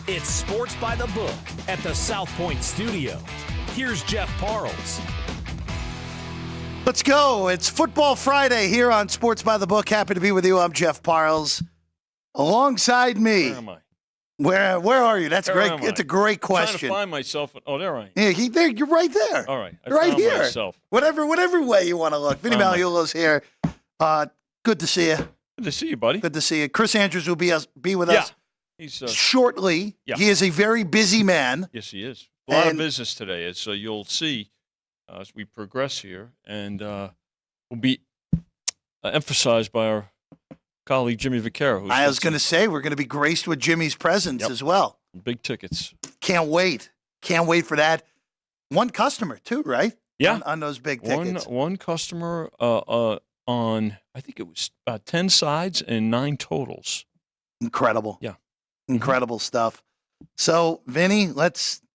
It's Sports by the Book at the South Point Studio. Here's Jeff Parles. Let's go. It's Football Friday here on Sports by the Book. Happy to be with you. I'm Jeff Parles. Alongside me. Where am I? Where are you? That's Where great. am I? It's a great question. I'm trying to find myself. Oh, there I am. Yeah, there. You're right there. All right. I You're right found here. myself. Whatever way you want to look. Vinny Magliulo's here. Good to see you. Good to see you, buddy. Good to see you. Chris Andrews will be with us He's shortly. Yeah. He is a very busy man. Yes, he is. A lot of business today, as you'll see as we progress here, and will be emphasized by our colleague Jimmy Vaccaro. I was going to say we're going to be graced with Jimmy's presence as well. Big tickets. Can't wait. Can't wait for that. One customer too, right? Yeah. On those big tickets. One customer on, I think it was about 10 sides and 9 totals. Incredible. Yeah. Incredible stuff. So, Vinny, you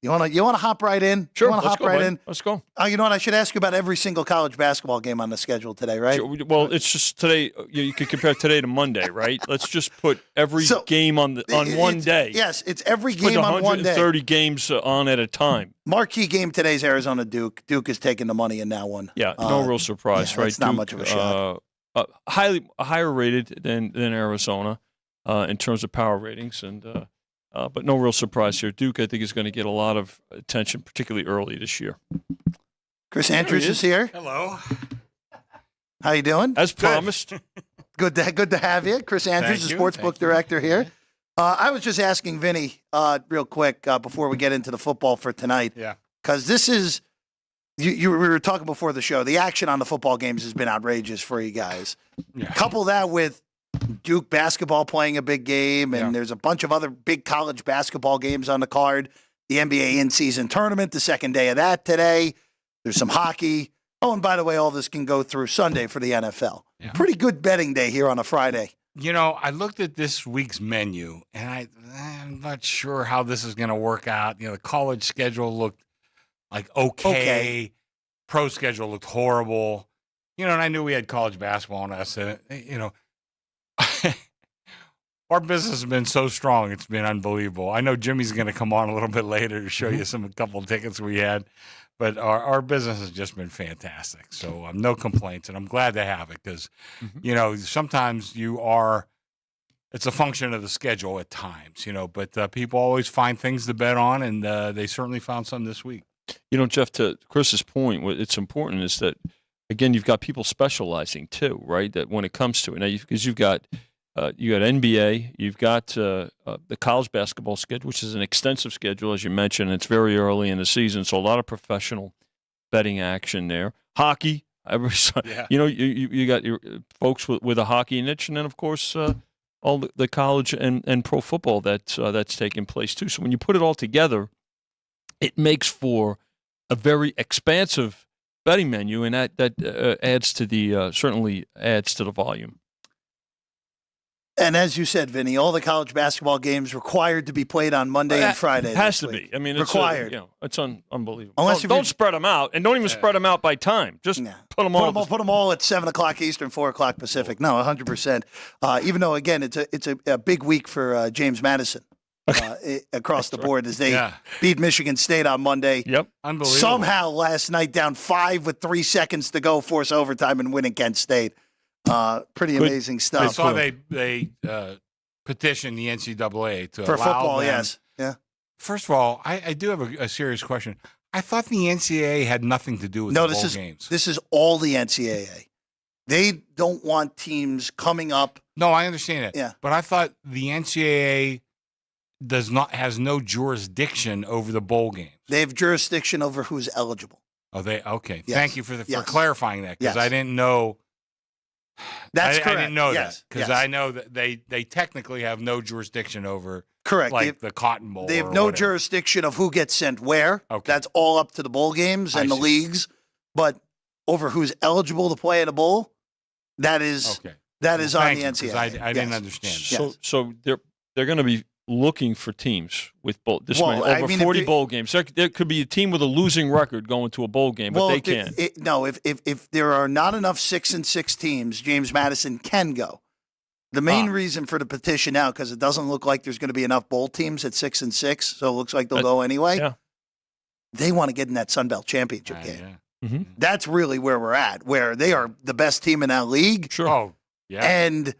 want to hop right in? Sure. You want to hop right in? Let's go. You know what? I should ask you about every single college basketball game on the schedule today, right? Sure. Well, it's just today. You could compare today to Monday, right? Let's just put every game on one day. Yes, it's every game on one day. 130 games on at a time. Marquee game today is Arizona Duke. Duke is taking the money in that one. Yeah, no real surprise, right? It's not much of a shock. Higher rated than Arizona in terms of power ratings, and but no real surprise here. Duke, I think, is going to get a lot of attention, particularly early this year. Chris Andrews is here. Hello. How you doing? As promised. Good to have you. Chris Andrews, the sportsbook director here. I was just asking Vinny real quick before we get into the football for tonight. Yeah. Because this is, we were talking before the show, the action on the football games has been outrageous for you guys. Yeah. Couple that with Duke basketball playing a big game, and there's a bunch of other big college basketball games on the card. The NBA in-season tournament, the second day of that today. There's some hockey. Oh, and by the way, all this can go through Sunday for the NFL. Yeah. Pretty good betting day here on a Friday. You know, I looked at this week's menu, and I'm not sure how this is going to work out. You know, the college schedule looked like okay. Pro schedule looked horrible. You know, and I knew we had college basketball on us. And, you know, our business has been so strong. It's been unbelievable. I know Jimmy's going to come on a little bit later to show you a couple of tickets we had. But our business has just been fantastic. So no complaints, and I'm glad to have it because, you know, sometimes it's a function of the schedule at times, you know, but people always find things to bet on, and they certainly found some this week. You know, Jeff, to Chris's point, what it's important is that, again, you've got people specializing too, right? That when it comes to it, now because you've got NBA, you've got the college basketball schedule, which is an extensive schedule, as you mentioned. It's very early in the season, so a lot of professional betting action there. Hockey, you know, you got your folks with a hockey niche, and then of course all the college and pro football that's taking place too. So when you put it all together, it makes for a very expansive betting menu, and that adds to the certainly adds to the volume. And as you said, Vinny, all the college basketball games required to be played on Monday and Friday. It has to be. I mean, it's required. It's unbelievable. Unless don't spread them out, and don't even spread them out by time. Just put them all. Put them all at 7 o'clock Eastern, 4 o'clock Pacific. No, 100%. Even though, again, it's a big week for James Madison across the board as they beat Michigan State on Monday. Yep, unbelievable. Somehow last night down 5 with 3 seconds to go, force overtime and win at Kent State. Pretty amazing stuff. I saw they petitioned the NCAA to for allow football. them. Yes, yeah. First of all, I do have a serious question. I thought the NCAA had nothing to do with the bowl games. This is all the NCAA. They don't want teams coming up. No, I understand it. Yeah, but I thought the NCAA has no jurisdiction over the bowl games. They have jurisdiction over who's eligible. Oh, okay. Yes. Thank you for clarifying that because Yes. I didn't know. That's correct. I didn't know Yes. that because I know that they technically have no jurisdiction over correct like the Cotton Bowl. They have or no whatever. jurisdiction of who gets sent where. Okay. That's all up to the bowl games and the leagues. But over who's eligible to play in a bowl, that is on the NCAA. I didn't understand. So they're going to be looking for teams with over 40 bowl games. There could be a team with a losing record going to a bowl game, but they can't. If there are not enough 6-6 teams, James Madison can go. The main reason for the petition now, because it doesn't look like there's going to be enough bowl teams at 6 and 6, so it looks like they'll go anyway. Yeah. They want to get in that Sun Belt championship game. Yeah. Mm-hmm. That's really where we're at, where they are the best team in that league. Sure. Oh, yeah. And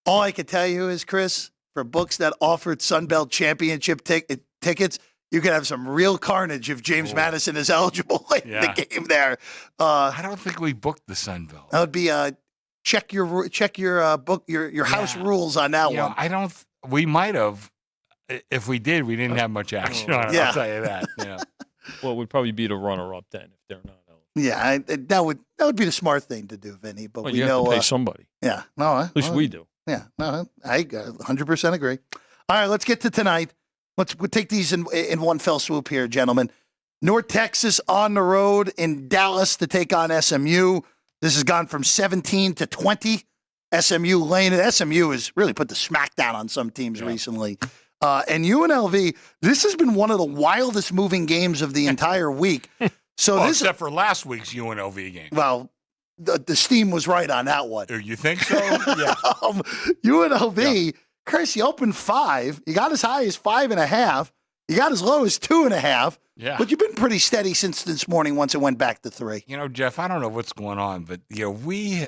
all I can tell you is, Chris, for books that offered Sun Belt championship tickets, you could have some real carnage if James Madison is eligible in the game there. I don't think we booked the Sun Belt. That would be check your book your house rules on that one. I don't. We might have. If we did, we didn't have much action on it. Yeah. I'll tell you that. Yeah. Well, it would probably be the runner-up then if they're not eligible. Yeah, that would be the smart thing to do, Vinny. But we you know have to pay somebody. Yeah, no, At least we do. Yeah, no, I 100% agree. All right, let's get to tonight. We'll take these in one fell swoop here, gentlemen. North Texas on the road in Dallas to take on SMU. This has gone from 17 to 20. SMU laying it. SMU has really put the smackdown on some teams recently. And UNLV, this has been one of the wildest moving games of the entire week. So except for last week's UNLV game. Well, the steam was right on that one. You think so? Yeah. UNLV, Chris, you opened 5. You got as high as 5.5. You got as low as 2.5. Yeah. But you've been pretty steady since this morning once it went back to 3. Jeff, I don't know what's going on, but we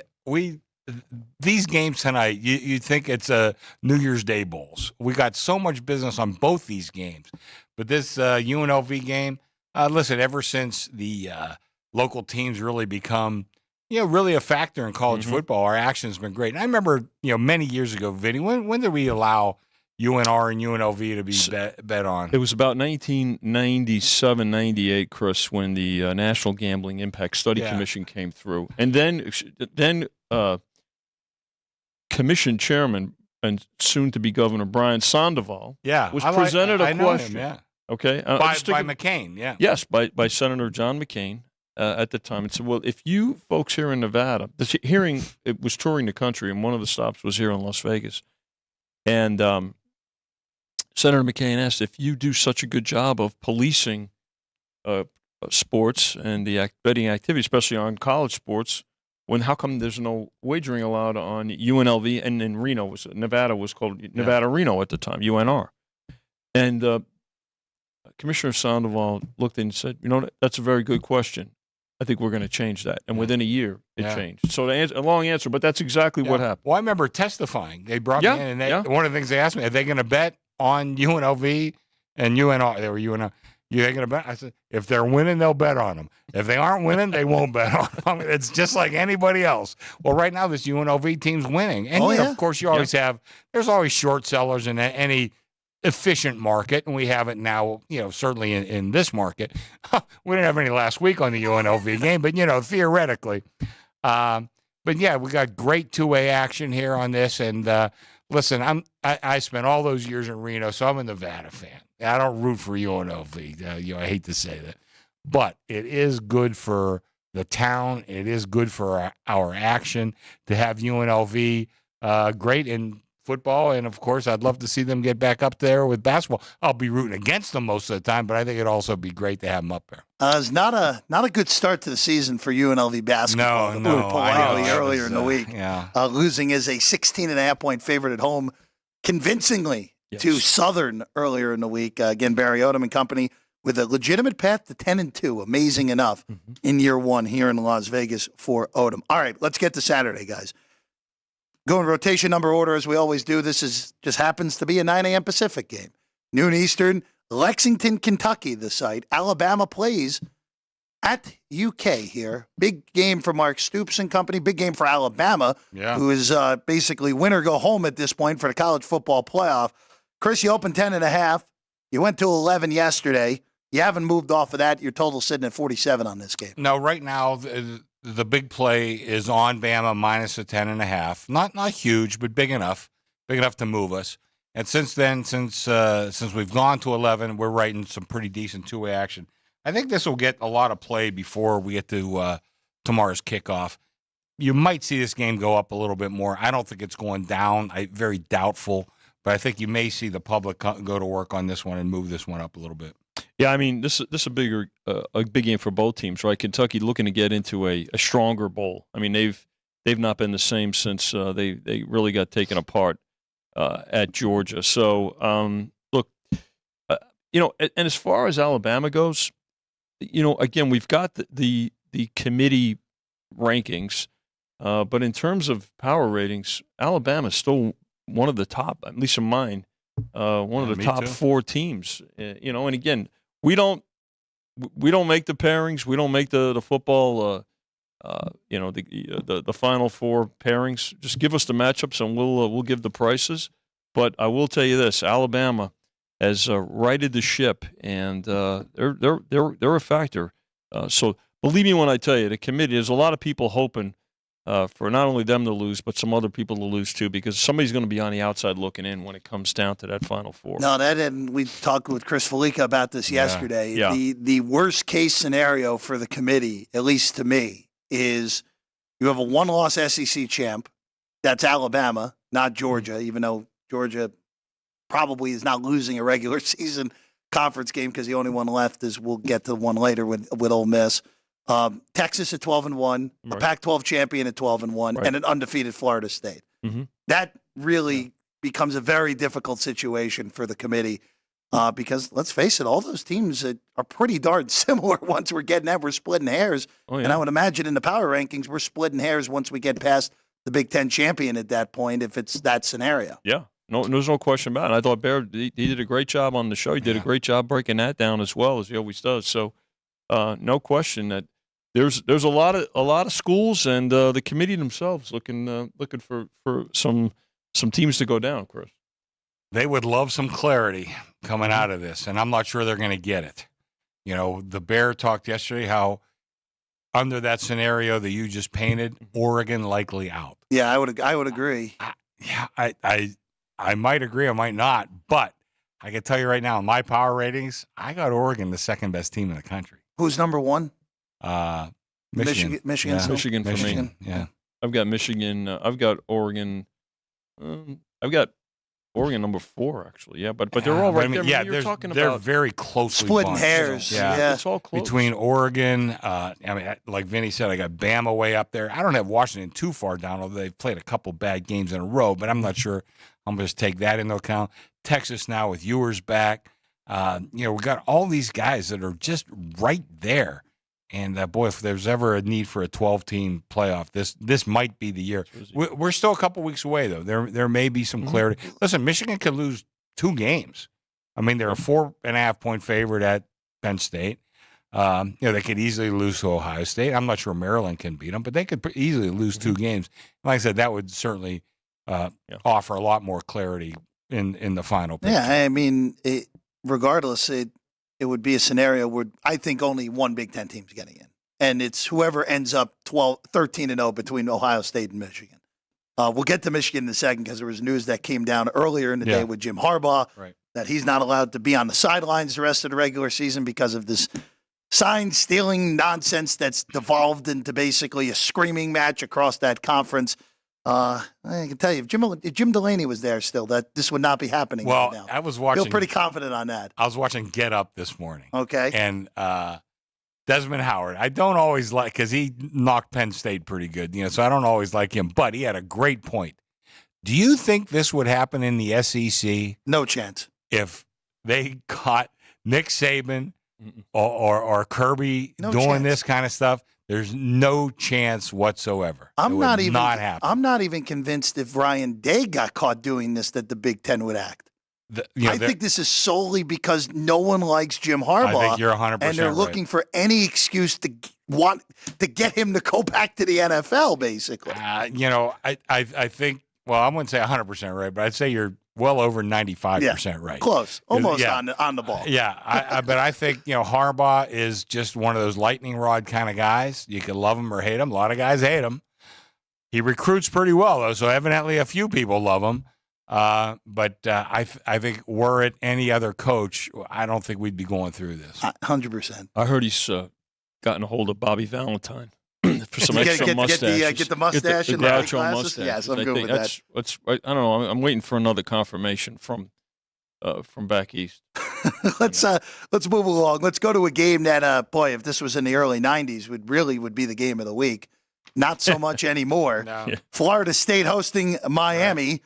these games tonight, you think it's a New Year's Day bowls. We got so much business on both these games. But this UNLV game, listen, ever since the local teams really become really a factor in college football, our action's been great. And I remember, many years ago, Vinny, when did we allow UNR and UNLV to be bet on? It was about 1997, 98, Chris, when the National Gambling Impact Study Commission came through. And then Commission Chairman and soon-to-be Governor Brian Sandoval was presented a question. Okay, by McCain, Yes, by Senator John McCain at the time, and said, "Well, if you folks here in Nevada, this hearing it was touring the country, and one of the stops was here in Las Vegas, and Senator McCain asked if you do such a good job of policing sports and the betting activity, especially on college sports." How come there's no wagering allowed on UNLV and in Reno? Nevada was called Nevada Reno at the time, UNR. And Commissioner Sandoval looked and said, that's a very good question. I think we're going to change that. And within a year, it changed. So a long answer, but that's exactly what happened. Well, I remember testifying. They brought me in, and one of the things they asked me, are they going to bet on UNLV and UNR? They were UNR. Are they going to bet? I said, if they're winning, they'll bet on them. If they aren't winning, they won't bet on them. It's just like anybody else. Well, right now, this UNLV team's winning. And, of course, you always have – there's always short sellers in any efficient market, and we have it now, certainly in this market. We didn't have any last week on the UNLV game, but, theoretically. But, we got great two-way action here on this. And, listen, I spent all those years in Reno, so I'm a Nevada fan. I don't root for UNLV. I hate to say that. But it is good for the town. It is good for our action to have UNLV great in football. And, of course, I'd love to see them get back up there with basketball. I'll be rooting against them most of the time, but I think it'd also be great to have them up there. It's not a good start to the season for UNLV basketball. No. Earlier in the week. Losing as a 16.5-point favorite at home convincingly to Southern earlier in the week. Again, Barry Odom and company with a legitimate path to 10-2. Amazing enough in year one here in Las Vegas for Odom. All right, let's get to Saturday, guys. Going rotation number order as we always do. This just happens to be a 9 a.m. Pacific game. Noon Eastern, Lexington, Kentucky, the site. Alabama plays at UK here. Big game for Mark Stoops and company. Big game for Alabama, who is basically win or go home at this point for the college football playoff. Chris, you opened 10.5. You went to 11 yesterday. You haven't moved off of that. Your total sitting at 47 on this game. No, right now the big play is on Bama minus a 10.5. Not huge, but big enough to move us. And since then, since we've gone to 11, we're writing some pretty decent two-way action. I think this will get a lot of play before we get to tomorrow's kickoff. You might see this game go up a little bit more. I don't think it's going down. Very doubtful. But I think you may see the public go to work on this one and move this one up a little bit. Yeah, I mean, this is a big game for both teams, right? Kentucky looking to get into a stronger bowl. I mean, they've not been the same since they really got taken apart at Georgia. So, look, and as far as Alabama goes, again, we've got the committee rankings, but in terms of power ratings, Alabama is still one of the top, at least in mine, one of the top 4 teams. And again, we don't make the pairings, we don't make the football. The Final Four pairings. Just give us the matchups, and we'll give the prices. But I will tell you this: Alabama has righted the ship, and they're a factor. So believe me when I tell you, the committee. There's a lot of people hoping for not only them to lose, but some other people to lose too, because somebody's going to be on the outside looking in when it comes down to that Final Four. No, and we talked with Chris Felica about this yesterday. Yeah. The worst case scenario for the committee, at least to me, is you have a one-loss SEC champ. That's Alabama, not Georgia, even though Georgia probably is not losing a regular season conference game because the only one left is, we'll get to one later with Ole Miss. Texas at 12-1, a Pac-12 champion at 12-1, and an undefeated Florida State. Mm-hmm. That really becomes a very difficult situation for the committee. Because let's face it, all those teams are pretty darn similar once we're getting that. We're splitting hairs. Oh, yeah. And I would imagine in the power rankings, we're splitting hairs once we get past the Big Ten champion at that point, if it's that scenario. Yeah. No, there's no question about it. I thought Bear, he did a great job on the show. He did a great job breaking that down as well, as he always does. So no question that there's a lot of schools, and the committee themselves looking for some teams to go down, Chris. They would love some clarity coming out of this, and I'm not sure they're going to get it. The Bear talked yesterday how under that scenario that you just painted, Oregon likely out. Yeah, I would agree. I might agree, I might not, but I can tell you right now, in my power ratings, I got Oregon the second best team in the country. Who's number one? Michigan. Michigan. Yeah. Michigan for me. Yeah. I've got Michigan. I've got Oregon. I've got Oregon number 4, actually. Yeah, but they're all right there. Yeah, you're talking they're about very closely splitting bunched. hairs. Yeah. It's all close. Between Oregon, like Vinny said, I got Bama way up there. I don't have Washington too far down, although they've played a couple bad games in a row, but I'm not sure I'm going to take that into account. Texas now with Ewers back. We got all these guys that are just right there. And, boy, if there's ever a need for a 12-team playoff, this might be the year. We're still a couple weeks away, though. There may be some clarity. Listen, Michigan could lose 2 games. I mean, they're a 4.5-point favorite at Penn State. They could easily lose to Ohio State. I'm not sure Maryland can beat them, but they could easily lose 2 games. Like I said, that would certainly offer a lot more clarity in the final picture. Yeah, I mean, regardless, it would be a scenario where I think only one Big Ten team's getting in. And it's whoever ends up 13-0 between Ohio State and Michigan. We'll get to Michigan in a second because there was news that came down earlier in the day with Jim Harbaugh that he's not allowed to be on the sidelines the rest of the regular season because of this sign-stealing nonsense that's devolved into basically a screaming match across that conference. I can tell you, if Jim Delaney was there still, that this would not be happening right now. I was watching. Feel pretty confident on that. I was watching Get Up this morning. Okay. And Desmond Howard, I don't always like, because he knocked Penn State pretty good, so I don't always like him, but he had a great point. Do you think this would happen in the SEC? No chance. If they caught Nick Saban or Kirby doing this kind of stuff? There's no chance whatsoever. I'm not even convinced if Ryan Day got caught doing this that the Big Ten would act. I think this is solely because no one likes Jim Harbaugh. I think you're 100% and they're looking for any excuse to want to get him to go back to the NFL, basically. I think, well, I wouldn't say 100% right, but I'd say you're well over 95% right. Close. Almost on the ball. Yeah, but I think, Harbaugh is just one of those lightning rod kind of guys. You can love him or hate him. A lot of guys hate him. He recruits pretty well, though, so evidently a few people love him. But I think were it any other coach, I don't think we'd be going through this. 100%. I heard he's gotten a hold of Bobby Valentine for some extra mustaches. Get the mustache and the Groucho mustache. Yes, I'm good with that. I don't know. I'm waiting for another confirmation from back east. Let's move along. Let's go to a game that, if this was in the early '90s, would be the game of the week. Not so much anymore. No. Yeah. Florida State hosting Miami.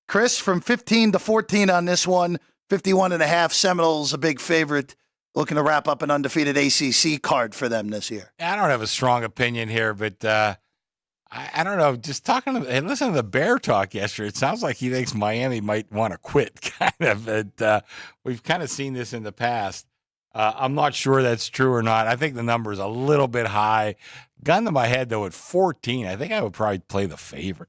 Chris, from 15 to 14 on this one, 51.5. Seminoles a big favorite, looking to wrap up an undefeated ACC card for them this year. I don't have a strong opinion here, but I don't know. Just talking to and listening to the Bear talk yesterday, it sounds like he thinks Miami might want to quit. Kind of. But, we've kind of seen this in the past. I'm not sure that's true or not. I think the number is a little bit high. Gun to my head, though, at 14, I think I would probably play the favorite.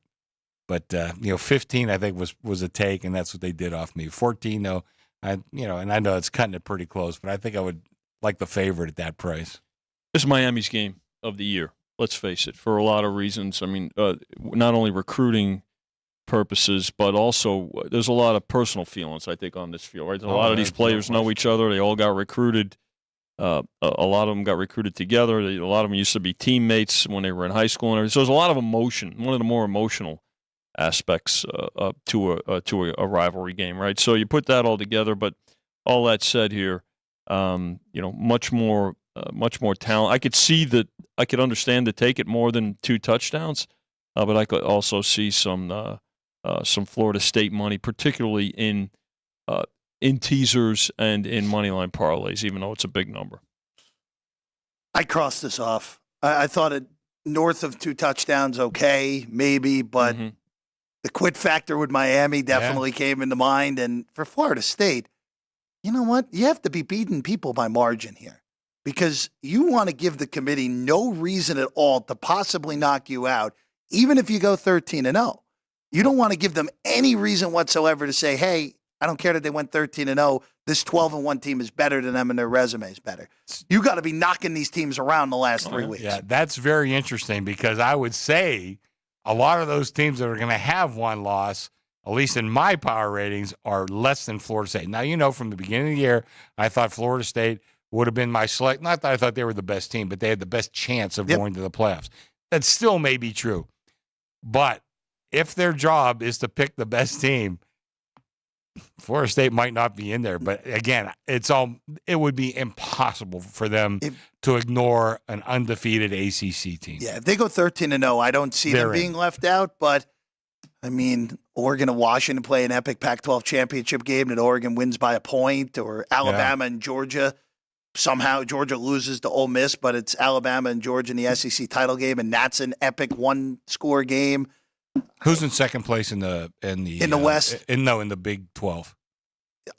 But 15, I think was a take, and that's what they did off me. 14, though, and I know it's cutting it pretty close, but I think I would like the favorite at that price. This is Miami's game of the year. Let's face it, for a lot of reasons. I mean, not only recruiting purposes, but also there's a lot of personal feelings, I think, on this field. Right, a lot of these players know each other. They all got recruited. A lot of them got recruited together. A lot of them used to be teammates when they were in high school and everything. So there's a lot of emotion. One of the more emotional aspects to a rivalry game, right? So you put that all together. But all that said, here, much more talent. I could see that. I could understand to take it more than 2 touchdowns, but I could also see some Florida State money, particularly in teasers and in moneyline parlays, even though it's a big number. I crossed this off. I thought it north of 2 touchdowns, okay, maybe, but the quit factor with Miami definitely came into mind. And for Florida State, you know what? You have to be beating people by margin here because you want to give the committee no reason at all to possibly knock you out, even if you go 13-0. You don't want to give them any reason whatsoever to say, hey, I don't care that they went 13-0. This 12-1 team is better than them and their resume is better. You got to be knocking these teams around the last 3 weeks. Yeah, that's very interesting because I would say a lot of those teams that are going to have one loss, at least in my power ratings, are less than Florida State. Now, from the beginning of the year, I thought Florida State would have been my select. Not that I thought they were the best team, but they had the best chance of going to the playoffs. That still may be true. But if their job is to pick the best team, Florida State might not be in there. But again, it would be impossible for them to ignore an undefeated ACC team. Yeah, if they go 13-0, I don't see them being left out. But I mean, Oregon and Washington play an epic Pac-12 championship game that Oregon wins by a point, or Alabama and Georgia. Somehow Georgia loses to Ole Miss, but it's Alabama and Georgia in the SEC title game, and that's an epic one-score game. Who's in second place in the West? In the Big 12.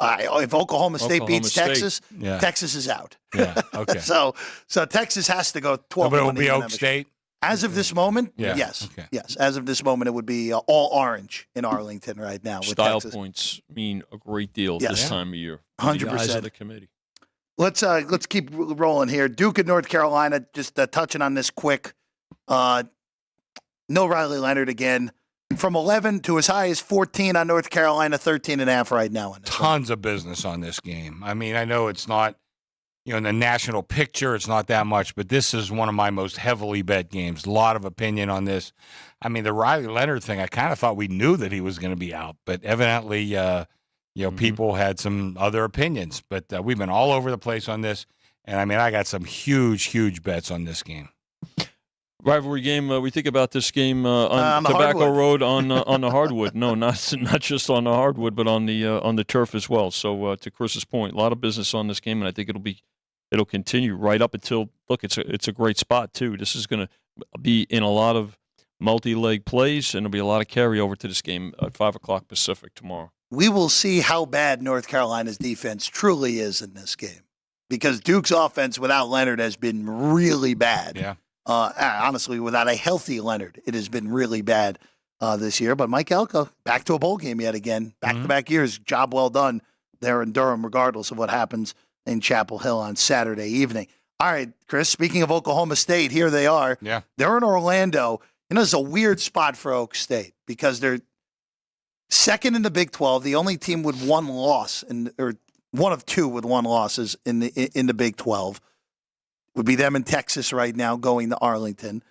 If Oklahoma State beats Texas, Texas is out. Yeah. Okay. so Texas has to go 12. But it will be Oak State. As of this moment, yes. Okay. Yes. As of this moment, it would be all orange in Arlington right now. With Style Texas. Points mean a great deal this time of year. 100%. The eyes of the committee. Let's keep rolling here. Duke and North Carolina, just touching on this quick. No Riley Leonard again. From 11 to as high as 14 on North Carolina, 13.5 right now. Tons of business on this game. I mean, I know it's not, in the national picture, it's not that much, but this is one of my most heavily bet games. A lot of opinion on this. I mean, the Riley Leonard thing, I kind of thought we knew that he was going to be out, but evidently, people had some other opinions. But we've been all over the place on this, and I mean, I got some huge, huge bets on this game. Rivalry game. We think about this game on Tobacco Road on the hardwood. No, not just on the hardwood, but on the turf as well. So to Chris's point, a lot of business on this game, and I think it'll continue right up until it's a great spot too. This is going to be in a lot of multi-leg plays, and there'll be a lot of carryover to this game at 5:00 Pacific tomorrow. We will see how bad North Carolina's defense truly is in this game, because Duke's offense without Leonard has been really bad. Yeah. Honestly, without a healthy Leonard, it has been really bad this year. But Mike Elko, back to a bowl game yet again. Back-to-back years. Job well done there in Durham, regardless of what happens in Chapel Hill on Saturday evening. All right, Chris, speaking of Oklahoma State, here they are. Yeah. They're in Orlando. It's a weird spot for Oak State because they're second in the Big 12, the only team with one loss, or one of two with one losses in the Big 12. Would be them in Texas right now going to Arlington.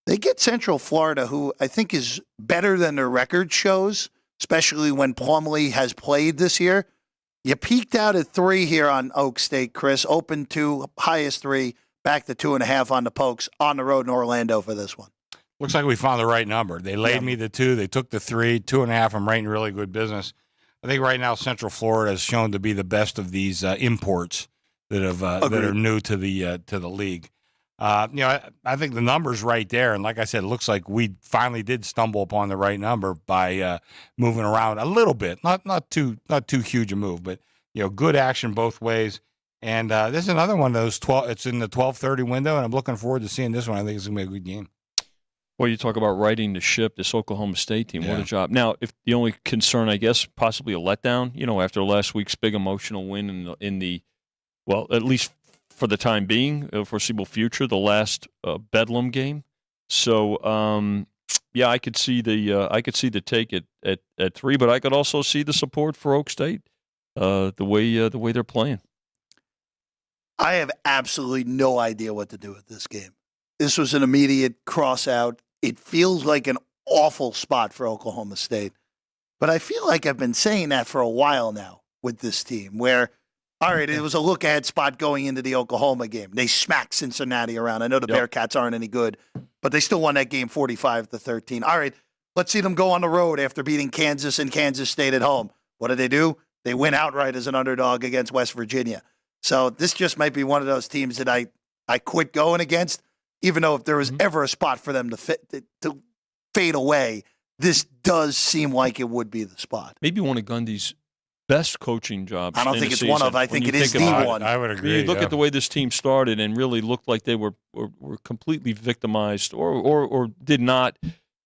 They get Central Florida, who I think is better than their record shows, especially when Plumlee has played this year. You peaked out at 3 here on Oak State, Chris. Open to highest 3, back to 2.5 on the Pokes on the road in Orlando for this one. Looks like we found the right number. They laid me the 2. They took the 3, 2.5. I'm right in really good business. I think right now Central Florida has shown to be the best of these imports that are new to the league. I think the number's right there, and like I said, it looks like we finally did stumble upon the right number by moving around a little bit, not too huge a move, but good action both ways. And this is another one of those 12. It's in the 12:30 window, and I'm looking forward to seeing this one. I think it's gonna be a good game. Well, you talk about righting the ship, this Oklahoma State team. What a job. Now, if the only concern, I guess, possibly a letdown, after last week's big emotional win in the at least for the time being, foreseeable future, the last Bedlam game. So, I could see the take at 3, but I could also see the support for Oak State, the way they're playing. I have absolutely no idea what to do with this game. This was an immediate cross out. It feels like an awful spot for Oklahoma State. But I feel like I've been saying that for a while now with this team where, all right, it was a look-ahead spot going into the Oklahoma game. They smacked Cincinnati around. I know the Bearcats aren't any good, but they still won that game 45-13. All right, let's see them go on the road after beating Kansas and Kansas State at home. What do? They win outright as an underdog against West Virginia. So this just might be one of those teams that I quit going against, even though if there was ever a spot for them to fade away, this does seem like it would be the spot. Maybe one of Gundy's best coaching jobs. I don't think it's one of. I think it is the one. I would agree. You look at the way this team started and really looked like they were completely victimized or did not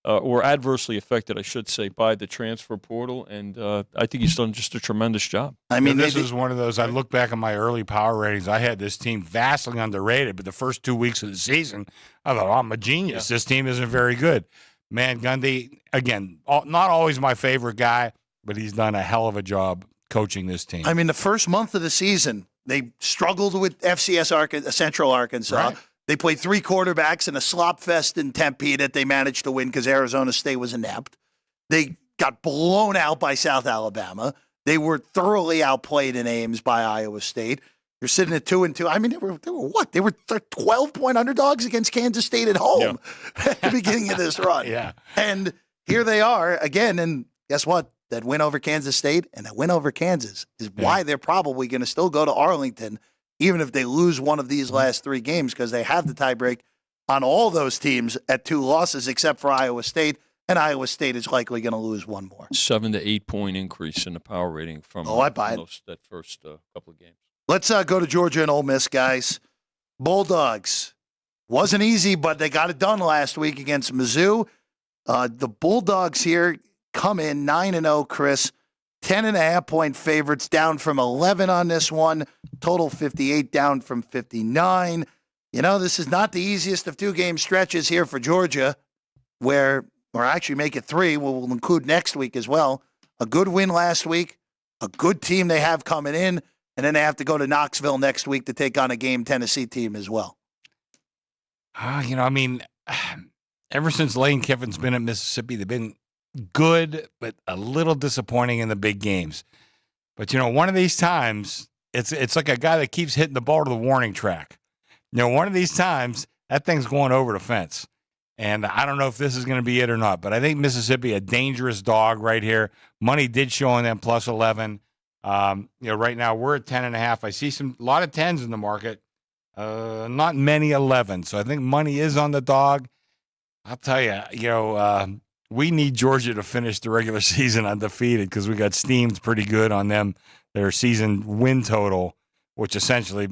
or adversely affected, I should say, by the transfer portal. And I think he's done just a tremendous job. I mean, this is one of those. I look back at my early power ratings. I had this team vastly underrated, but the first 2 weeks of the season, I thought, I'm a genius. This team isn't very good. Man, Gundy, again, not always my favorite guy, but he's done a hell of a job coaching this team. I mean, the first month of the season, they struggled with FCS Central Arkansas. Right. They played 3 quarterbacks in a slop fest in Tempe that they managed to win because Arizona State was inept. They got blown out by South Alabama. They were thoroughly outplayed in Ames by Iowa State. They're sitting at 2-2. I mean, they were what? They were 12-point underdogs against Kansas State at home at the beginning of this run. And here they are again. And guess what? That win over Kansas State and that win over Kansas is why they're probably going to still go to Arlington, even if they lose one of these last 3 games, because they have the tiebreak on all those teams at 2 losses, except for Iowa State. And Iowa State is likely going to lose one more. 7 to 8 point increase in the power rating from I buy it. that first couple of games. Let's go to Georgia and Ole Miss, guys. Bulldogs. Wasn't easy, but they got it done last week against Mizzou. The Bulldogs here come in 9-0, Chris. 10.5-point favorites, down from 11 on this one. Total 58, down from 59. This is not the easiest of 2-game stretches here for Georgia, or actually make it 3. We'll include next week as well. A good win last week, a good team they have coming in, and then they have to go to Knoxville next week to take on a game Tennessee team as well. Ever since Lane Kiffin's been at Mississippi, they've been good, but a little disappointing in the big games. But, one of these times, it's like a guy that keeps hitting the ball to the warning track. One of these times, that thing's going over the fence. And I don't know if this is going to be it or not, but I think Mississippi, a dangerous dog right here. Money did show on them plus 11. Right now we're at 10.5. I see a lot of 10s in the market, not many 11. So I think money is on the dog. I'll tell you, we need Georgia to finish the regular season undefeated because we got steamed pretty good on them, their season win total, which essentially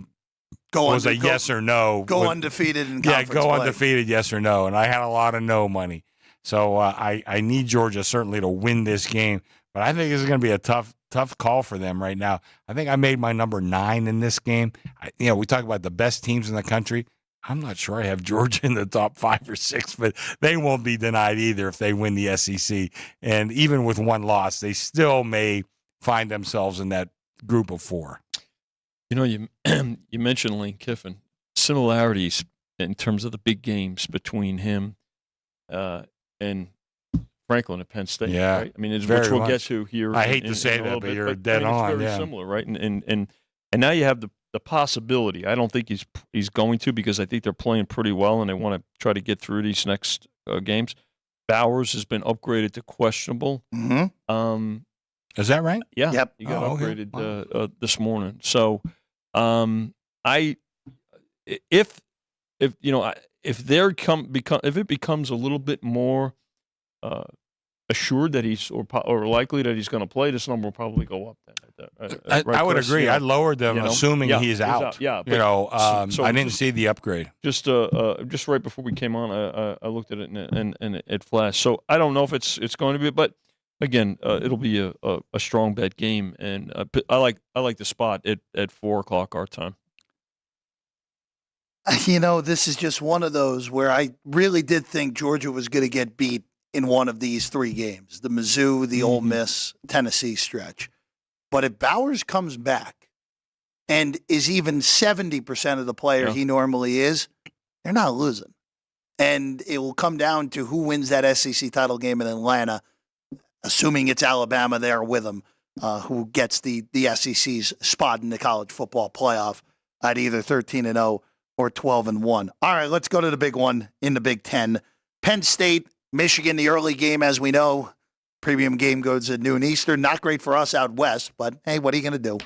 was a yes or no. Go undefeated in conference go play. Undefeated, yes or no. And I had a lot of no money. So I need Georgia certainly to win this game. But I think this is going to be a tough call for them right now. I think I made my number 9 in this game. We talk about the best teams in the country. I'm not sure I have Georgia in the top 5 or 6, but they won't be denied either if they win the SEC. And even with one loss, they still may find themselves in that group of 4. You mentioned Lane Kiffin. Similarities in terms of the big games between him and Franklin at Penn State. Yeah, right? I mean, which we'll get to here. I hate to say that, but you're dead on. It's very similar, right? And now you have the possibility. I don't think he's going to, because I think they're playing pretty well and they want to try to get through these next games. Bowers has been upgraded to questionable. Mm-hmm. Is that right? Yeah. Yep. He got Okay. upgraded this morning. So, if it becomes a little bit more assured that he's or likely that he's going to play, this number will probably go up. Then, I would agree. Yeah. I lowered them, assuming he's out. Yeah, but, I didn't see the upgrade. Just right before we came on, I looked at it and it flashed. So I don't know if it's going to be, but again, it'll be a strong bet game, and I like the spot at 4:00 our time. This is just one of those where I really did think Georgia was going to get beat in one of these three games, the Mizzou, the Ole Miss, Tennessee stretch. But if Bowers comes back and is even 70% of the player he normally is, they're not losing. And it will come down to who wins that SEC title game in Atlanta, assuming it's Alabama there with them, who gets the SEC's spot in the college football playoff at either 13-0 or 12-1. All right, let's go to the big one in the Big Ten. Penn State, Michigan, the early game, as we know. Premium game goes at noon Eastern. Not great for us out west, but hey, what are you going to do?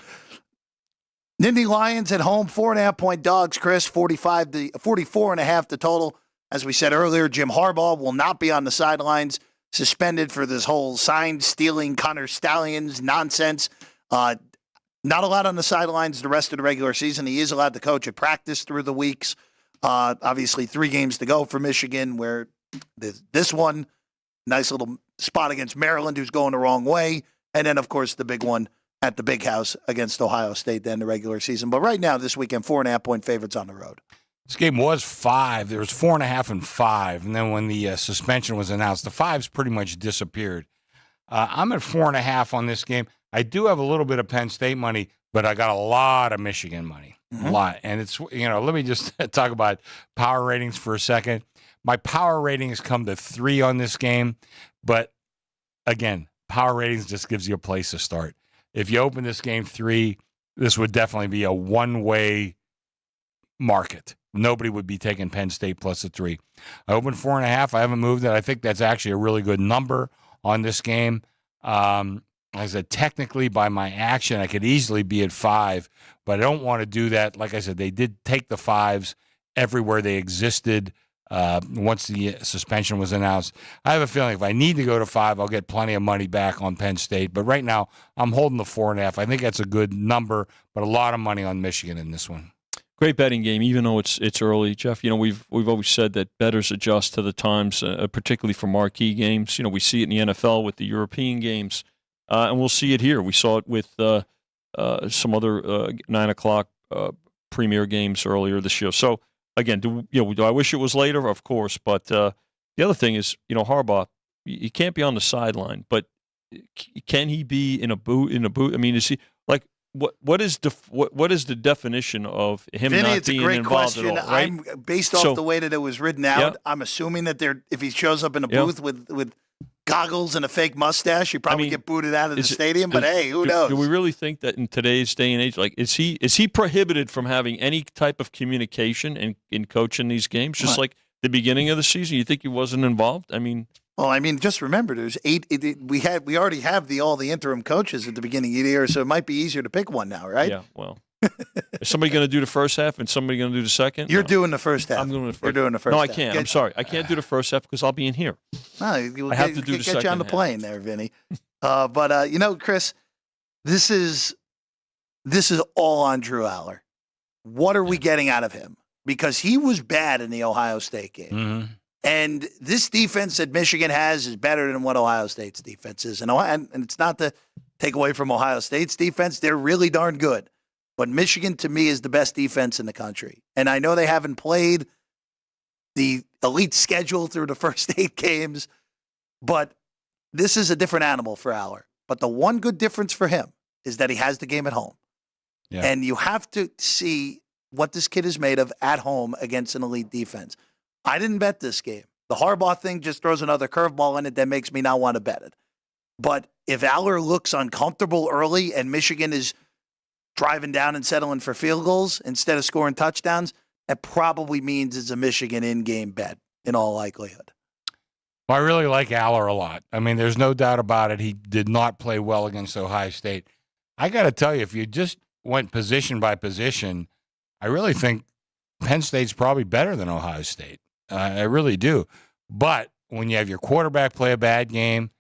Nittany Lions at home, 4.5-point dogs, Chris, 44.5 the total. As we said earlier, Jim Harbaugh will not be on the sidelines, suspended for this whole sign-stealing Connor Stallions nonsense. Not a lot on the sidelines the rest of the regular season. He is allowed to coach at practice through the weeks. Obviously, 3 games to go for Michigan, where this one, nice little spot against Maryland, who's going the wrong way. And then, of course, the big one at the Big House against Ohio State then the regular season. But right now, this weekend, 4.5-point favorites on the road. This game was 5. There was 4.5 and 5. And then when the suspension was announced, the 5s pretty much disappeared. I'm at 4.5 on this game. I do have a little bit of Penn State money, but I got a lot of Michigan money. A lot. And it's, let me just talk about power ratings for a second. My power ratings come to 3 on this game. But again, power ratings just gives you a place to start. If you open this game 3, this would definitely be a one-way market. Nobody would be taking Penn State plus a 3. I opened 4.5. I haven't moved it. I think that's actually a really good number on this game. Like I said, technically by my action, I could easily be at 5, but I don't want to do that. Like I said, they did take the 5s everywhere they existed once the suspension was announced. I have a feeling if I need to go to 5, I'll get plenty of money back on Penn State. But right now, I'm holding the 4.5. I think that's a good number, but a lot of money on Michigan in this one. Great betting game, even though it's early, Jeff. We've always said that bettors adjust to the times, particularly for marquee games. We see it in the NFL with the European games. And we'll see it here. We saw it with some other 9 o'clock premier games earlier this year. So again, do I wish it was later? Of course, but the other thing is, Harbaugh, he can't be on the sideline, but can he be in a boot? I mean, is he like what is the definition of him Vinny, not it's being a great involved question. at all? Right? I'm based off the way that it was written out. I'm assuming that if he shows up in a booth with goggles and a fake mustache, you probably get booted out of the stadium. But hey, who knows? Do we really think that in today's day and age, like is he prohibited from having any type of communication in coaching these games? Just like the beginning of the season, you think he wasn't involved? I mean, just remember, there's 8. We already have all the interim coaches at the beginning of the year, so it might be easier to pick one now, right? Yeah. Well, is somebody going to do the first half and somebody going to do the second? You're doing the first half. I'm doing the first. You're doing the first. No, half. I can't. I'm sorry. I can't do the first half because I'll be in here. No, I have to do the second get you on the plane there, Vinny. But Chris, this is all on Drew Aller. What are we getting out of him? Because he was bad in the Ohio State game. Mm-hmm. And this defense that Michigan has is better than what Ohio State's defense is. And it's not to take away from Ohio State's defense. They're really darn good. But Michigan, to me, is the best defense in the country. And I know they haven't played the elite schedule through the first 8 games, but this is a different animal for Aller. But the one good difference for him is that he has the game at home. Yeah. And you have to see what this kid is made of at home against an elite defense. I didn't bet this game. The Harbaugh thing just throws another curveball in it that makes me not want to bet it. But if Aller looks uncomfortable early and Michigan is driving down and settling for field goals instead of scoring touchdowns, that probably means it's a Michigan in-game bet in all likelihood. Well, I really like Aller a lot. I mean, there's no doubt about it. He did not play well against Ohio State. I got to tell you, if you just went position by position, I really think Penn State's probably better than Ohio State. I really do. But when you have your quarterback play a bad game,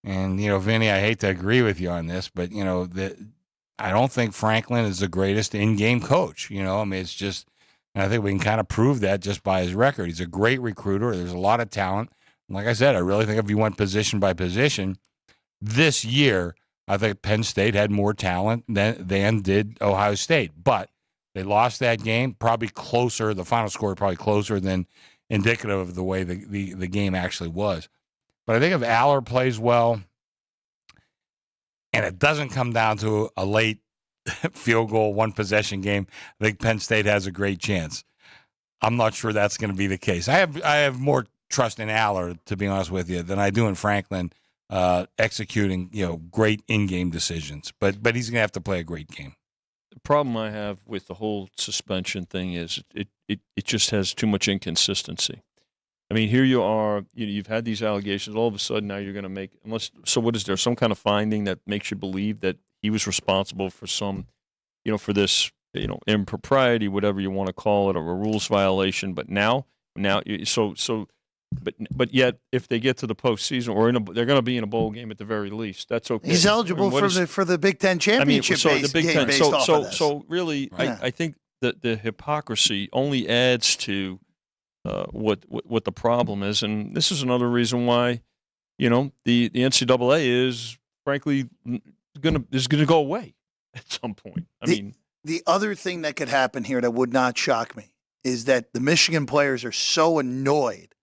and, Vinny, I hate to agree with you on this, but, I don't think Franklin is the greatest in-game coach. It's just, and I think we can kind of prove that just by his record. He's a great recruiter. There's a lot of talent. And like I said, I really think if you went position by position, this year, I think Penn State had more talent than did Ohio State. But they lost that game, probably closer. The final score probably closer than indicative of the way the game actually was. But I think if Aller plays well, and it doesn't come down to a late field goal, one possession game, I think Penn State has a great chance. I'm not sure that's going to be the case. I have more trust in Aller, to be honest with you, than I do in Franklin executing great in-game decisions. But he's going to have to play a great game. The problem I have with the whole suspension thing is it just has too much inconsistency. I mean, here you are, you've had these allegations. All of a sudden now you're going to make – so what is there, some kind of finding that makes you believe that he was responsible for some, for this, impropriety, whatever you want to call it, or a rules violation. But now but yet if they get to the postseason or they're going to be in a bowl game at the very least, that's okay. He's eligible for the Big Ten championship. So really, right. I think that the hypocrisy only adds to what the problem is, and this is another reason why the NCAA is frankly going to go away at some point. The other thing that could happen here that would not shock me is that the Michigan players are so annoyed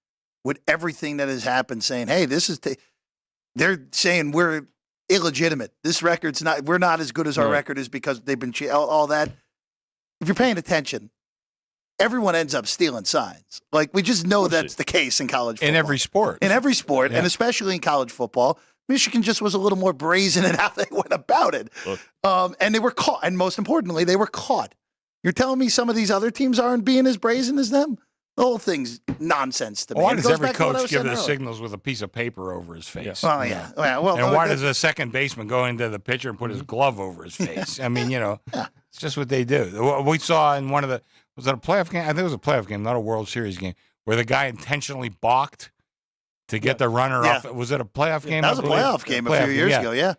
with everything that has happened, saying, "Hey, they're saying we're illegitimate. This record's not. We're not as good as our record is because they've been all that." If you're paying attention, everyone ends up stealing signs. Like, we just know that's the case in college football. In every sport. Yeah. And especially in college football. Michigan just was a little more brazen in how they went about it. And they were caught. And most importantly, they were caught. You're telling me some of these other teams aren't being as brazen as them? The whole thing's nonsense to me. Why does every coach give the signals with a piece of paper over his face? Yeah. Oh, yeah. Well, and why does a second baseman go into the pitcher and put his glove over his face? I mean, it's just what they do. We saw in one of the – was it a playoff game? I think it was a playoff game, not a World Series game, where the guy intentionally balked to get the runner off. Was it a playoff game? That was a playoff game a few years ago, yeah.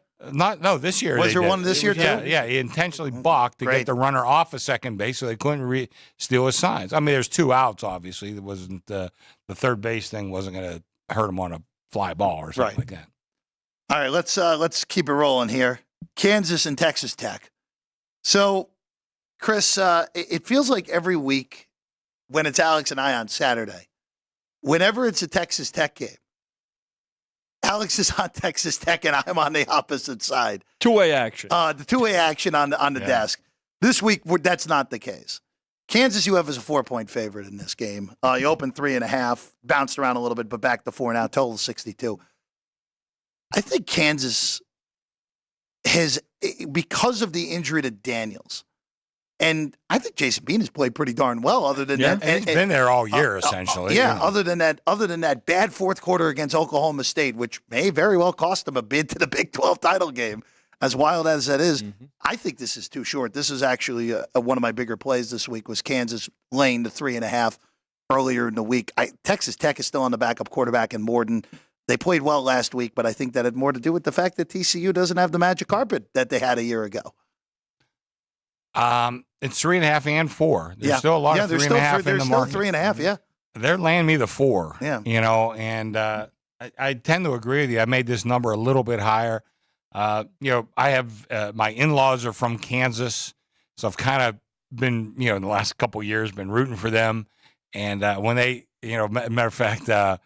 This year. Was there one this year, too? Yeah, he intentionally balked to get the runner off of second base so they couldn't steal his signs. I mean, there's 2 outs, obviously. It wasn't the third base thing wasn't going to hurt him on a fly ball or something like that. All right, let's keep it rolling here. Kansas and Texas Tech. So, Chris, it feels like every week when it's Alex and I on Saturday, whenever it's a Texas Tech game, Alex is on Texas Tech, and I'm on the opposite side. Two-way action. The two-way action on the desk. This week, that's not the case. Kansas, you have as a 4-point favorite in this game. You opened 3.5, bounced around a little bit, but back to 4 now, total 62. I think Kansas has, because of the injury to Daniels, and I think Jason Bean has played pretty darn well. Other than that, and he's been there all year essentially. Other than that bad fourth quarter against Oklahoma State, which may very well cost them a bid to the Big 12 title game. As wild as that is, I think this is too short. This is actually one of my bigger plays this week. Was Kansas laying the 3.5 earlier in the week. Texas Tech is still on the backup quarterback in Morden. They played well last week, but I think that had more to do with the fact that TCU doesn't have the magic carpet that they had a year ago. It's 3.5 and 4. There's still a lot of 3.5 in the market. 3.5, yeah. They're laying me the 4. Yeah. And I tend to agree with you. I made this number a little bit higher. I have my in-laws are from Kansas, so I've kind of been, in the last couple of years, been rooting for them. And when they, matter of fact,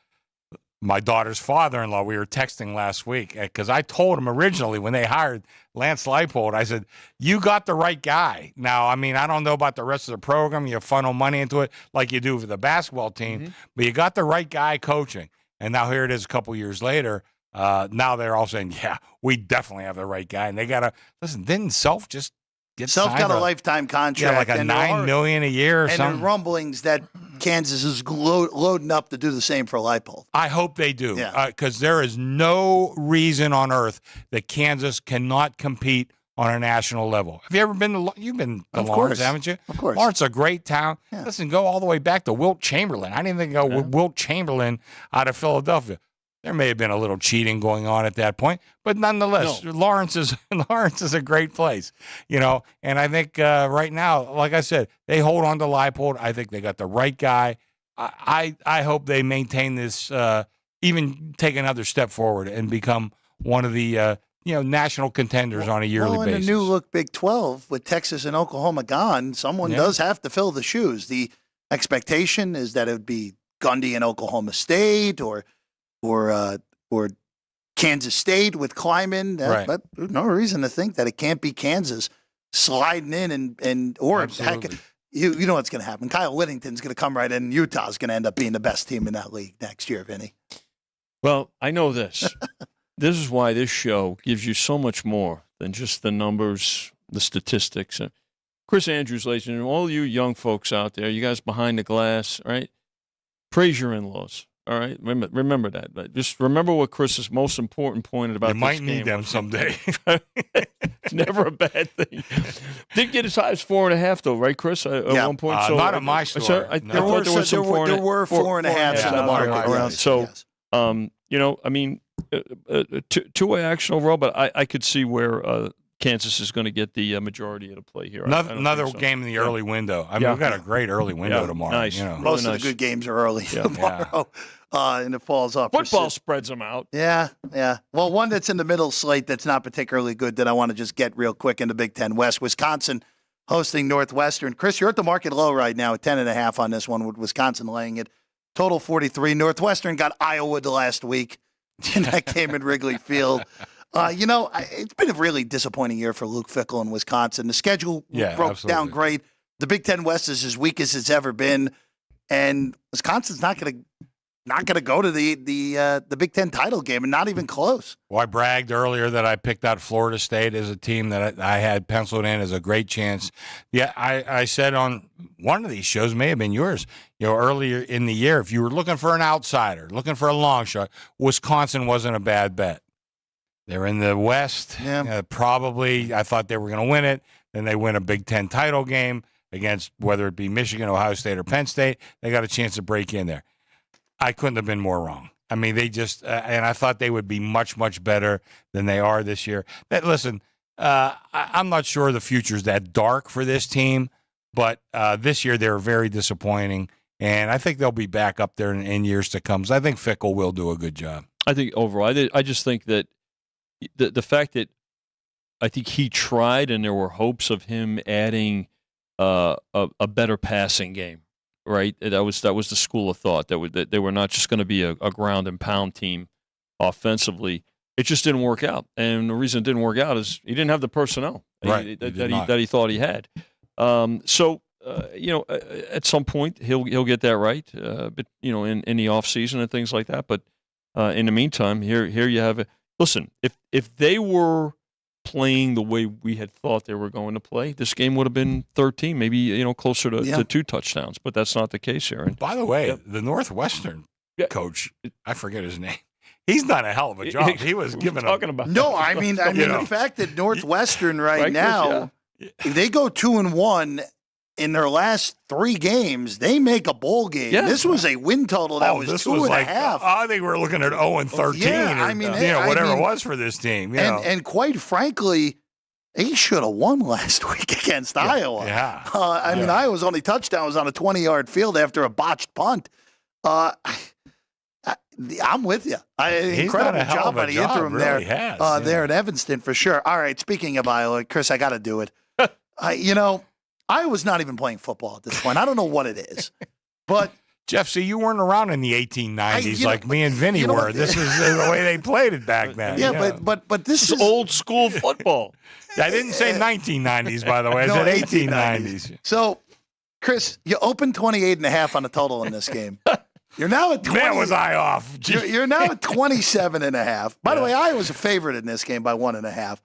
my daughter's father-in-law, we were texting last week because I told him originally when they hired Lance Leipold, I said, you got the right guy. Now, I mean, I don't know about the rest of the program. You funnel money into it like you do for the basketball team, but you got the right guy coaching. And now here it is a couple years later. Now they're all saying, yeah, we definitely have the right guy. And they got to – listen, didn't Self just get Self got a lifetime contract. Yeah, like $9 million a year or something. And rumblings that Kansas is loading up to do the same for Leipold. I hope they do, Yeah. because there is no reason on earth that Kansas cannot compete on a national level. Have you ever been to? You've been to Of Lawrence, course. haven't you? Of course. Lawrence is a great town. Yeah. Listen, go all the way back to Wilt Chamberlain. I didn't think go with Wilt Chamberlain out of Philadelphia. There may have been a little cheating going on at that point, but nonetheless, Lawrence is a great place, and I think right now, like I said, they hold on to Leipold. I think they got the right guy. I hope they maintain this, even take another step forward and become one of the national contenders on a yearly basis. In a new look Big 12 with Texas and Oklahoma gone, someone does have to fill the shoes. The expectation is that it would be Gundy and Oklahoma State or Kansas State with Kleiman. Right. But there's no reason to think that it can't be Kansas sliding in or heck, Absolutely. you know what's going to happen. Kyle Whittington's going to come right in, and Utah's going to end up being the best team in that league next year, Vinny. Well, I know this. This is why this show gives you so much more than just the numbers, the statistics. Chris Andrews, ladies and gentlemen, all you young folks out there, you guys behind the glass, right? Praise your in-laws. All right, remember that. But just remember what Chris's most important point about You this might game need them was. someday. It's never a bad thing. Did get as high as 4.5 though, right, Chris? At one point, not at my store. I No. thought there was some there were 4.5s in the market around. So, Yes. I mean, two-way action overall, but I could see where Kansas is going to get the majority of the play here. Another game in the early window. I mean, we've got a great early window tomorrow. Nice. Most Really of the good games are early Yeah. tomorrow, and it falls off. Football spreads them out. Yeah. Well, one that's in the middle slate that's not particularly good that I want to just get real quick in the Big Ten West. Wisconsin hosting Northwestern. Chris, you're at the market low right now at 10.5 on this one with Wisconsin laying it. Total 43. Northwestern got Iowa the last week in that game at Wrigley Field. It's been a really disappointing year for Luke Fickell in Wisconsin. The schedule broke down great. The Big Ten West is as weak as it's ever been, and Wisconsin's not going to go to the Big Ten title game, and not even close. Well, I bragged earlier that I picked out Florida State as a team that I had penciled in as a great chance. Yeah, I said on one of these shows, may have been yours, earlier in the year, if you were looking for an outsider, looking for a long shot, Wisconsin wasn't a bad bet. They're in the West. Yeah. Probably, I thought they were going to win it. Then they win a Big Ten title game against whether it be Michigan, Ohio State, or Penn State. They got a chance to break in there. I couldn't have been more wrong. I mean, they just and I thought they would be much, much better than they are this year. Listen, I'm not sure the future's that dark for this team, but this year they were very disappointing, and I think they'll be back up there in years to come. So I think Fickell will do a good job. I think overall, I just think that the fact that I think he tried, and there were hopes of him adding a better passing game. Right, that was the school of thought that they were not just going to be a ground and pound team offensively. It just didn't work out, and the reason it didn't work out is he didn't have the personnel that he thought he had. So at some point he'll get that right, but in the off season and things like that. But in the meantime, here you have it. Listen, if they were playing the way we had thought they were going to play, this game would have been 13, maybe closer to 2 touchdowns. But that's not the case here. And by the way, the Northwestern coach, I forget his name. He's done a hell of a job. He was giving about. No, I mean the fact that Northwestern right now, if they go 2-1 in their last 3 games, they make a bowl game. Yeah. This was a win total that was 2.5. I think we're looking at 0-13. Whatever it was for this team. And quite frankly, he should have won last week against Iowa. Yeah. I mean, Iowa's only touchdown was on a 20-yard field after a botched punt. I'm with you. Incredible job by the interim really there at Evanston for sure. All right, speaking of Iowa, Chris, I got to do it. Iowa's not even playing football at this point. I don't know what it is, but Jeff, see, you weren't around in the 1890s like me and Vinny were. This is the way they played it back then. Yeah, but this is old school football. I didn't say 1990s, by the way. I said 1890s. So, Chris, you opened 28.5 on the total in this game. You're now at 20. Man, was I off. You're now at 27.5. By the way, Iowa's a favorite in this game by 1.5.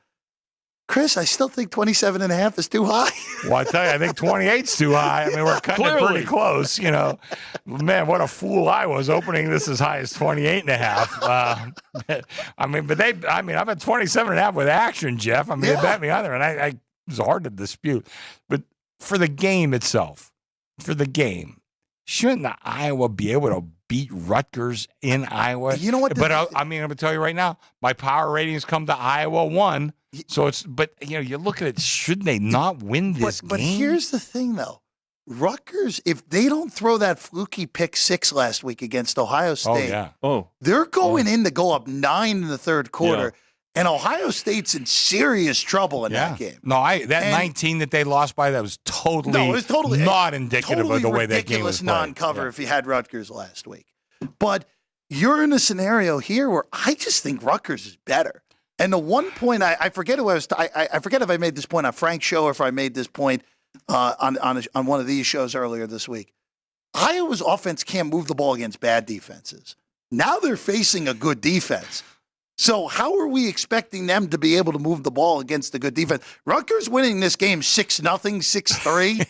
Chris, I still think 27.5 is too high. Well, I tell you, I think 28's too high. I mean, we're cutting it pretty close, you know. Man, what a fool I was opening this as high as 28.5. I mean, I've had 27.5 with action, Jeff. I mean, they bet me on there, and it was hard to dispute. But for the game itself, shouldn't Iowa be able to beat Rutgers in Iowa? You know what? But I'm going to tell you right now, my power ratings come to Iowa 1. So you look at it, should they not win this game? But here's the thing, though. Rutgers, if they don't throw that fluky pick 6 last week against Ohio State, they're going in to go up 9 in the third quarter. Yeah. And Ohio State's in serious trouble in that game. No, 19 that they lost by, that was totally not indicative of the way that game was played. Non-cover if you had Rutgers last week. But you're in a scenario here where I just think Rutgers is better. And the one point I forget who I forget if I made this point on Frank's show or if I made this point on one of these shows earlier this week. Iowa's offense can't move the ball against bad defenses. Now they're facing a good defense. So how are we expecting them to be able to move the ball against a good defense? Rutgers winning this game 6-0, 6-3.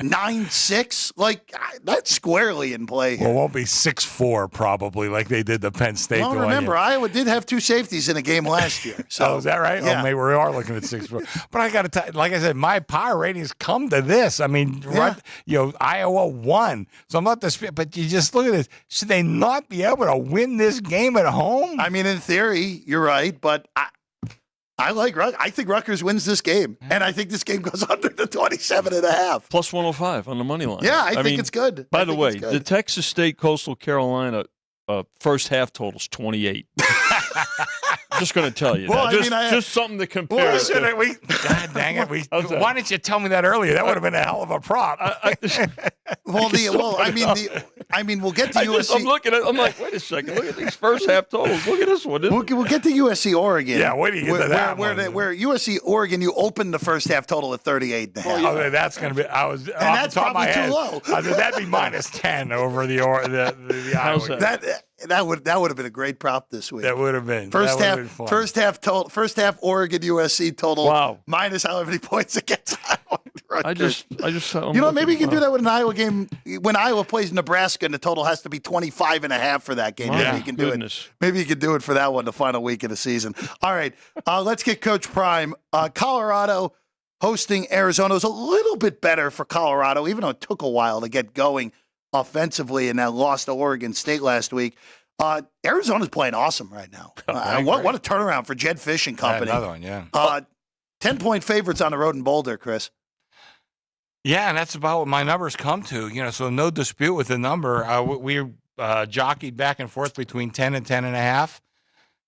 9-6, like that's squarely in play here. Well, it won't be 6-4 probably like they did the Penn State. Well, remember, Iowa did have 2 safeties in a game last year. So is that right? Yeah. Oh, maybe we are looking at 6-4. But I got to tell you, like I said, my power ratings come to this. I mean, Iowa won. So I'm not but you just look at this. Should they not be able to win this game at home? I mean, in theory, you're right, but I think Rutgers wins this game, and I think this game goes under the 27.5. Plus 105 on the money line. Yeah, I think it's good. By the way, the Texas State Coastal Carolina first half total's 28. Just going to tell you that. Just something to compare. God dang it! Why didn't you tell me that earlier? That would have been a hell of a prop. We'll get to USC. I'm looking at. I'm like, wait a second. Look at these first half totals. Look at this one. We'll get to USC Oregon. Yeah, wait till you get to that where USC Oregon, you opened the first half total at 38.5. Oh, that's going to be. That's probably too low. That'd be minus 10 over the How's Iowa. That would have been a great prop this week. That would have been first half Oregon USC total. Wow. Minus however many points against Iowa. I just maybe you can do that with an Iowa game when Iowa plays Nebraska and the total has to be 25.5 for that game. Maybe you can do it. Maybe you can do it for that one, the final week of the season. All right, let's get Coach Prime. Colorado hosting Arizona. It was a little bit better for Colorado, even though it took a while to get going offensively and that lost to Oregon State last week. Arizona's playing awesome right now. What a turnaround for Jed Fish and company. Another one, yeah. 10-point favorites on the road in Boulder, Chris. Yeah, and that's about what my numbers come to. So no dispute with the number. We jockeyed back and forth between 10 and 10.5.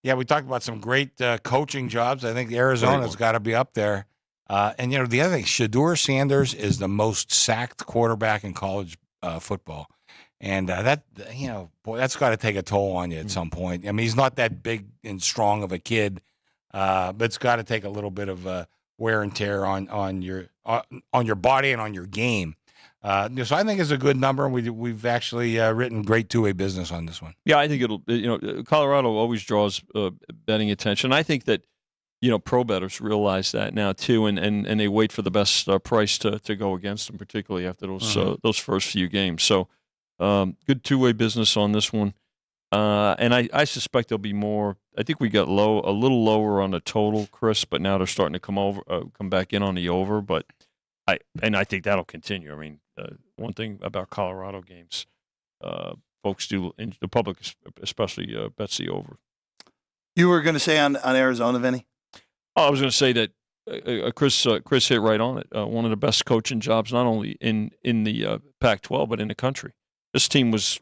Yeah, we talked about some great coaching jobs. I think Arizona's got to be up there. And the other thing, Shedeur Sanders is the most sacked quarterback in college football. And that's got to take a toll on you at some point. I mean, he's not that big and strong of a kid, but it's got to take a little bit of wear and tear on your body and on your game. So I think it's a good number. We've actually written great two-way business on this one. Yeah, I think Colorado always draws betting attention. I think that pro bettors realize that now too, and they wait for the best price to go against them, particularly after those first few games. So good two-way business on this one, and I suspect there'll be more. I think we got a little lower on the total, Chris, but now they're starting to come back in on the over. But I think that'll continue. I mean, one thing about Colorado games, folks do, and the public especially bets the over. You were going to say on Arizona, Vinny? Oh, I was going to say that Chris hit right on it. One of the best coaching jobs, not only in the Pac-12 but in the country. This team was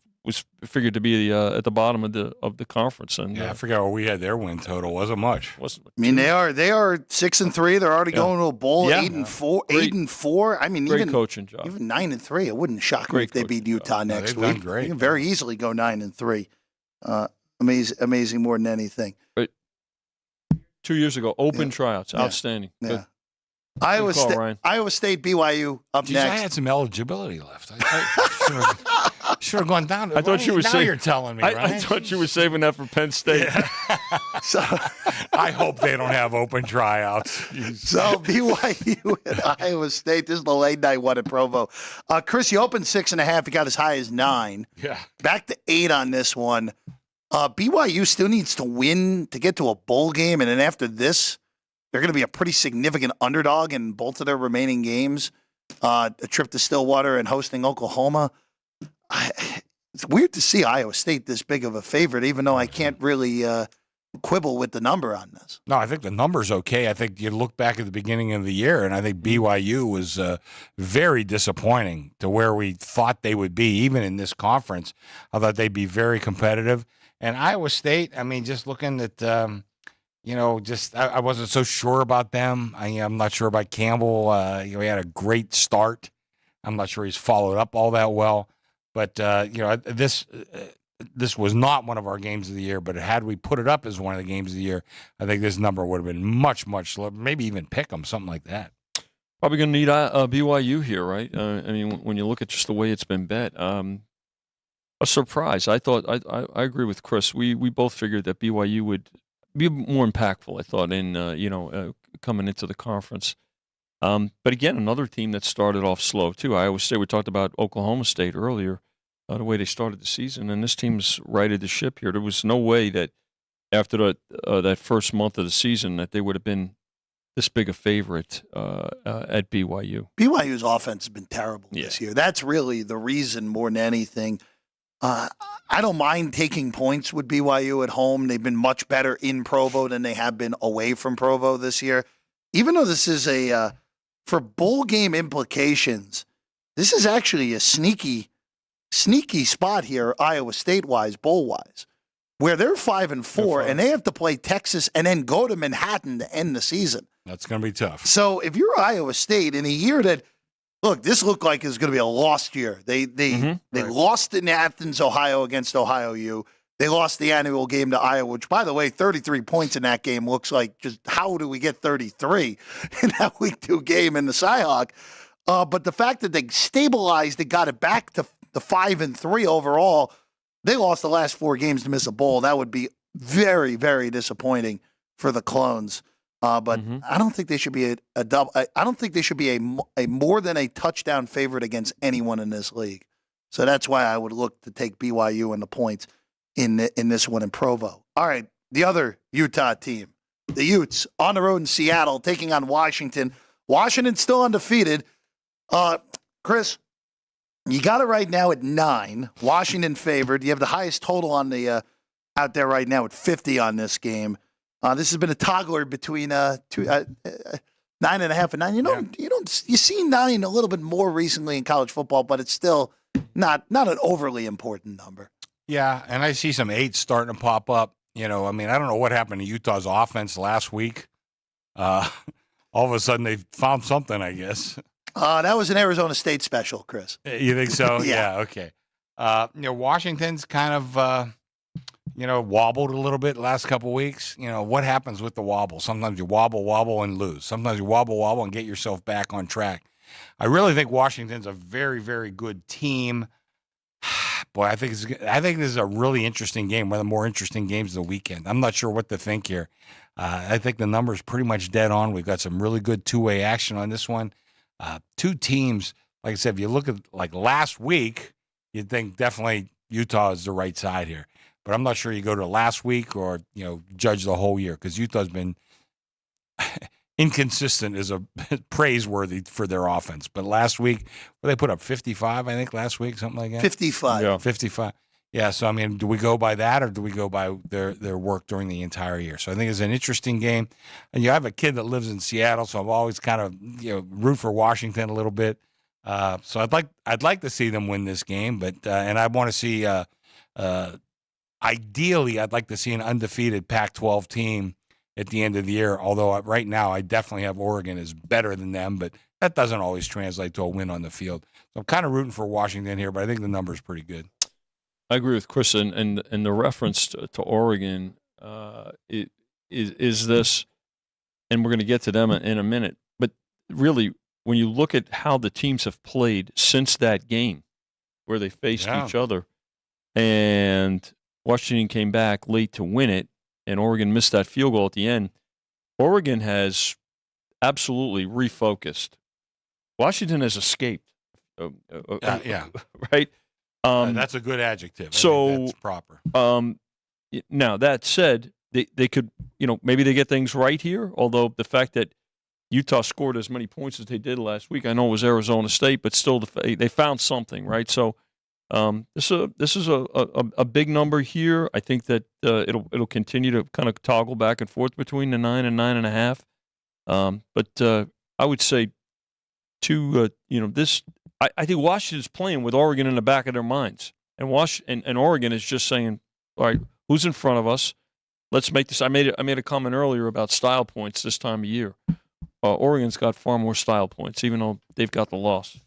figured to be at the bottom of the conference, and I forgot what we had. Their win total wasn't much. I mean, they are 6-3. They're already going to a bowl. 8-4. 8-4. I mean, great coaching job. Even 9-3. It wouldn't shock me if they beat Utah next week. Done great. They can very easily go 9-3. Amazing more than anything. 2 years ago, open tryouts, outstanding. Yeah. Good. Iowa State, BYU up next. I had some eligibility left. should have gone down. I thought you were saying. You're telling me, I right? thought you were saving that for Penn State. So, I hope they don't have open tryouts. so BYU and Iowa State. This is the late night one at Provo. Chris, you opened 6.5. You got as high as 9. Yeah. Back to 8 on this one. BYU still needs to win to get to a bowl game, and then after this, they're going to be a pretty significant underdog in both of their remaining games. A trip to Stillwater and hosting Oklahoma. It's weird to see Iowa State this big of a favorite, even though I can't really quibble with the number on this. No, I think the number's okay. I think you look back at the beginning of the year, and I think BYU was very disappointing to where we thought they would be, even in this conference. I thought they'd be very competitive. And Iowa State, I mean, just looking at, I wasn't so sure about them. I'm not sure about Campbell. He had a great start. I'm not sure he's followed up all that well. But, this was not one of our games of the year. But had we put it up as one of the games of the year, I think this number would have been much, much lower. Maybe even pick them, something like that. Probably going to need BYU here, right? I mean, when you look at just the way it's been bet. A surprise. I thought I agree with Chris. We both figured that BYU would be more impactful. I thought in coming into the conference. But again, another team that started off slow too. Iowa State. We talked about Oklahoma State earlier, the way they started the season, and this team's righted the ship here. There was no way that after that first month of the season that they would have been this big a favorite at BYU. BYU's offense has been terrible this year. That's really the reason more than anything. I don't mind taking points with BYU at home. They've been much better in Provo than they have been away from Provo this year. Even though this is for bowl game implications, this is actually a sneaky spot here, Iowa State-wise, bowl-wise, where they're 5-4, and they have to play Texas and then go to Manhattan to end the season. That's going to be tough. So if you're Iowa State in a year that, look, this looked like it was going to be a lost year. They lost in Athens, Ohio against Ohio U. They lost the annual game to Iowa, which, by the way, 33 points in that game looks like just how do we get 33 in that Week 2 game in the Cyhawk? But the fact that they stabilized and got it back to the 5-3 overall, they lost the last 4 games to miss a bowl. That would be very, very disappointing for the Clones. But I don't think they should be a double. I don't think they should be a more than a touchdown favorite against anyone in this league. So that's why I would look to take BYU and the points in this one in Provo. All right, the other Utah team, the Utes, on the road in Seattle, taking on Washington. Washington's still undefeated. Chris, you got it right now at 9. Washington favored. You have the highest total on the out there right now at 50 on this game. This has been a toggler between 9.5 and 9. You see 9 a little bit more recently in college football, but it's still not an overly important number. Yeah, and I see some 8s starting to pop up. I mean, I don't know what happened to Utah's offense last week. All of a sudden, they found something, I guess. That was an Arizona State special, Chris. You think so? Yeah. Okay. Washington's kind of, wobbled a little bit the last couple of weeks. What happens with the wobble? Sometimes you wobble, and lose. Sometimes you wobble, and get yourself back on track. I really think Washington's a very, very good team. Boy, I think this is a really interesting game, one of the more interesting games of the weekend. I'm not sure what to think here. I think the number's pretty much dead on. We've got some really good two-way action on this one. 2 teams, like I said, if you look at like last week, you'd think definitely Utah is the right side here. But I'm not sure you go to last week or, judge the whole year because Utah's been inconsistent is praiseworthy for their offense. But last week, they put up 55, I think, last week, something like that? 55. Yeah. 55. Yeah, so, I mean, do we go by that or do we go by their work during the entire year? So I think it's an interesting game. And you have a kid that lives in Seattle, so I've always kind of, root for Washington a little bit. So I'd like to see them win this game, but and I want to see ideally I'd like to see an undefeated Pac-12 team at the end of the year, although right now I definitely have Oregon as better than them, but that doesn't always translate to a win on the field. So I'm kind of rooting for Washington here, but I think the number is pretty good. I agree with Chris, and the reference to Oregon is this, and we're going to get to them in a minute, but really when you look at how the teams have played since that game, where they faced Yeah. each other. And Washington came back late to win it, and Oregon missed that field goal at the end. Oregon has absolutely refocused. Washington has escaped. Yeah. Right? That's a good adjective. I So think that's proper. Now, that said, they could, maybe they get things right here, although the fact that Utah scored as many points as they did last week, I know it was Arizona State, but still they found something, right? So this is a big number here. I think that it'll continue to kind of toggle back and forth between the 9 and 9.5. But I would say I think Washington's playing with Oregon in the back of their minds, and Oregon is just saying, all right, who's in front of us? Let's make this. I made a comment earlier about style points this time of year. Oregon's got far more style points, even though they've got the loss.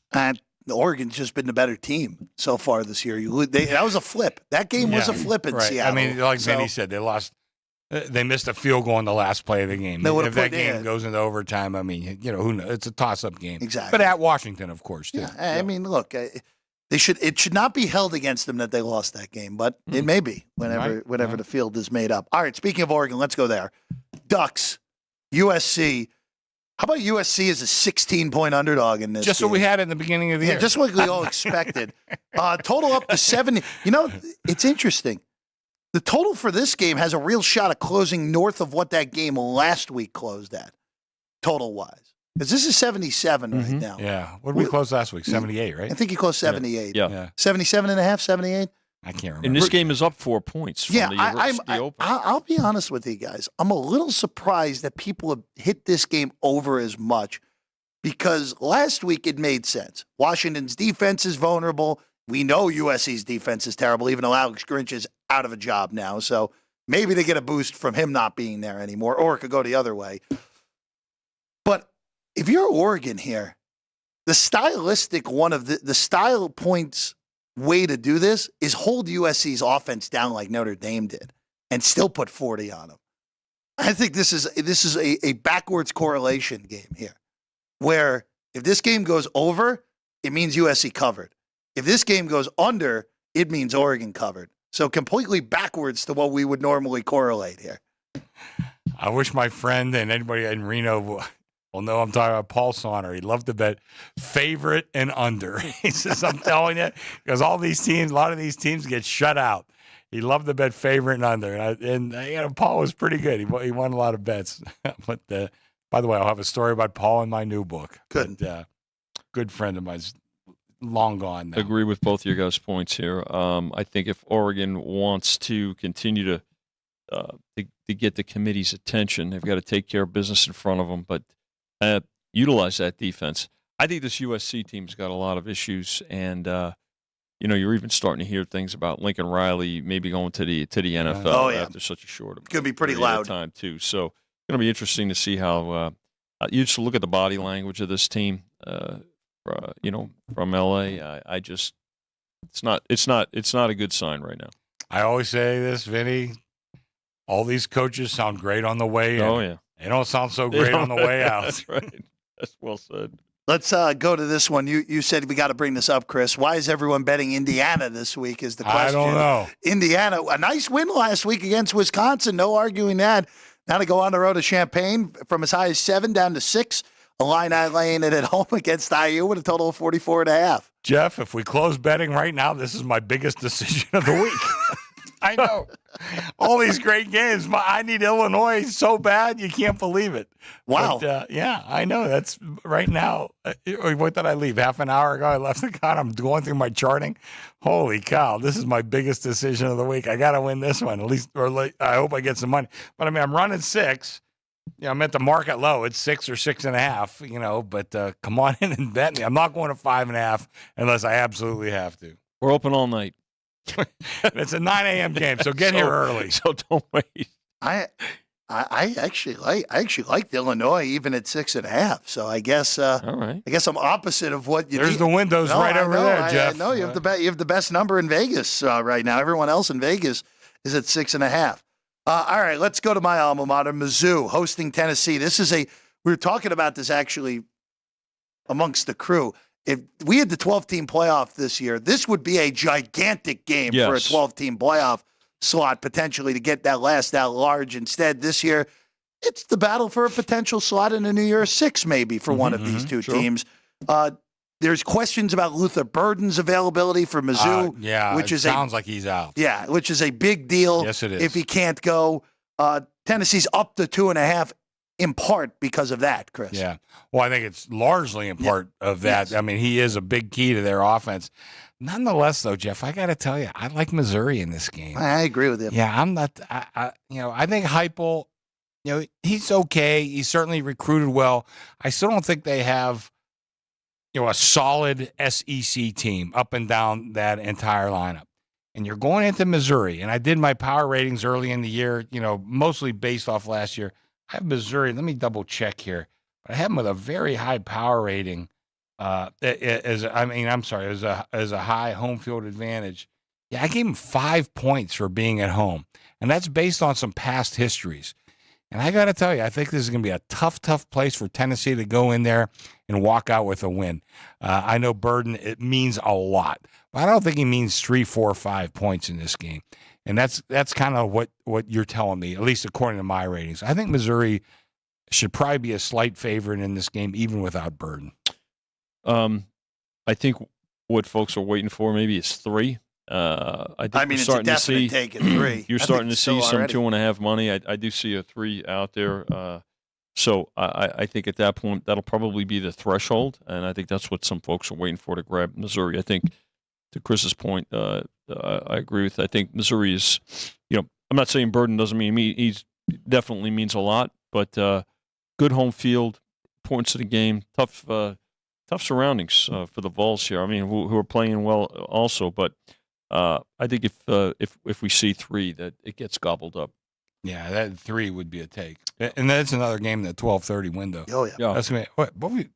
Oregon's just been the better team so far this year. That was a flip. That game was a flip in Seattle. I mean, like Vinny said, they lost. They missed a field goal in the last play of the game. If that game goes into overtime, I mean, who knows? It's a toss-up game. Exactly. But at Washington, of course, too. Yeah. I mean, look, it should not be held against them that they lost that game, but it may be whenever the field is made up. All right, speaking of Oregon, let's go there. Ducks, USC. How about USC as a 16-point underdog in this Just game? what we had in the beginning of the year. Just what we all expected. Total up to 70. It's interesting. The total for this game has a real shot of closing north of what that game last week closed at, total-wise. Because this is 77 right now. Yeah. What did we close last week? 78, right? I think you closed 78. Yeah. 77.5, 78? I can't remember. And this game is up 4 points from the open. I'll be honest with you guys. I'm a little surprised that people have hit this game over as much because last week it made sense. Washington's defense is vulnerable. We know USC's defense is terrible, even though Alex Grinch is out of a job now. So maybe they get a boost from him not being there anymore, or it could go the other way. But if you're Oregon here, the stylistic one of the style points way to do this is hold USC's offense down like Notre Dame did and still put 40 on them. I think this is a backwards correlation game here, where if this game goes over, it means USC covered. If this game goes under, it means Oregon covered. So completely backwards to what we would normally correlate here. I wish my friend and anybody in Reno will know I'm talking about Paul Saunter. He loved to bet favorite and under. He says, I'm telling you, because a lot of these teams get shut out. He loved to bet favorite and under. And Paul was pretty good. He won a lot of bets. But by the way, I'll have a story about Paul in my new book. Good. But, good friend of mine's long gone now. Agree with both your guys' points here. I think if Oregon wants to continue to get the committee's attention, they've got to take care of business in front of them, but utilize that defense. I think this USC team's got a lot of issues, and you're even starting to hear things about Lincoln Riley maybe going to the NFL after such a short It's going to be pretty loud time too. So it's going to be interesting to see how you just look at the body language of this team. From LA, it's not a good sign right now. I always say this, Vinny. All these coaches sound great on the way in. Oh yeah, they don't sound so great on the way out. That's right. That's well said. Let's go to this one. You said we got to bring this up, Chris. Why is everyone betting Indiana this week is the question. I don't know. Indiana, a nice win last week against Wisconsin. No arguing that. Now to go on the road to Champaign from as high as 7 down to 6. Illini laying it at home against IU with a total of 44.5. Jeff, if we close betting right now, this is my biggest decision of the week. I know. All these great games. I need Illinois so bad, you can't believe it. Wow. But, I know. That's right now. What did I leave? Half an hour ago, I left the car. I'm going through my charting. Holy cow. This is my biggest decision of the week. I got to win this one, at least, I hope I get some money. But, I'm running 6. I'm at the market low. It's 6 or 6.5, but come on in and bet me. I'm not going to 5.5 unless I absolutely have to. We're open all night. It's a 9 a.m. game, so get here early. So don't wait. I actually liked Illinois even at 6.5. So I guess all right. I guess I'm opposite of what you. There's the windows right over there, Jeff. No, you have the best number in Vegas right now. Everyone else in Vegas is at 6.5. All right, let's go to my alma mater, Mizzou, hosting Tennessee. We were talking about this actually amongst the crew. if we had the 12-team playoff this year, this would be a gigantic game for a 12-team playoff slot, potentially, to get that last out large. Instead, this year, it's the battle for a potential slot in a New Year's Six, maybe, for one of these two teams. There's questions about Luther Burden's availability for Mizzou. Which sounds like he's out. Yeah, which is a big deal. Yes, it is. If he can't go. Tennessee's up to 2.5 in part because of that, Chris. Yeah. Well, I think it's largely in part of that. Yes. I mean, he is a big key to their offense. Nonetheless, though, Jeff, I got to tell you, I like Missouri in this game. I agree with him. Yeah, I'm not. I think Heupel, he's okay. He's certainly recruited well. I still don't think they have, a solid SEC team up and down that entire lineup. And you're going into Missouri, and I did my power ratings early in the year, mostly based off last year. I have Missouri. Let me double check here. But I have them with a very high power rating. As a high home field advantage. Yeah, I gave them 5 points for being at home, and that's based on some past histories. And I got to tell you, I think this is going to be a tough place for Tennessee to go in there and walk out with a win. I know Burden, it means a lot, but I don't think he means 3, 4, 5 points in this game. And that's kind of what you're telling me, at least according to my ratings. I think Missouri should probably be a slight favorite in this game, even without Burden. I think what folks are waiting for maybe is 3. It's a definite take at 3. You're starting to see some 2.5 money. I do see a 3 out there. So I think at that point that'll probably be the threshold, and I think that's what some folks are waiting for to grab Missouri. I think to Chris's point, I agree with. I think Missouri is, I'm not saying Burden doesn't mean he's definitely means a lot, but good home field, importance to the game, tough surroundings for the Vols here. I mean, who are playing well also, but I think if we see 3, that it gets gobbled up. Yeah, that 3 would be a take, and that's another game in the 12:30 window. Oh yeah, that's gonna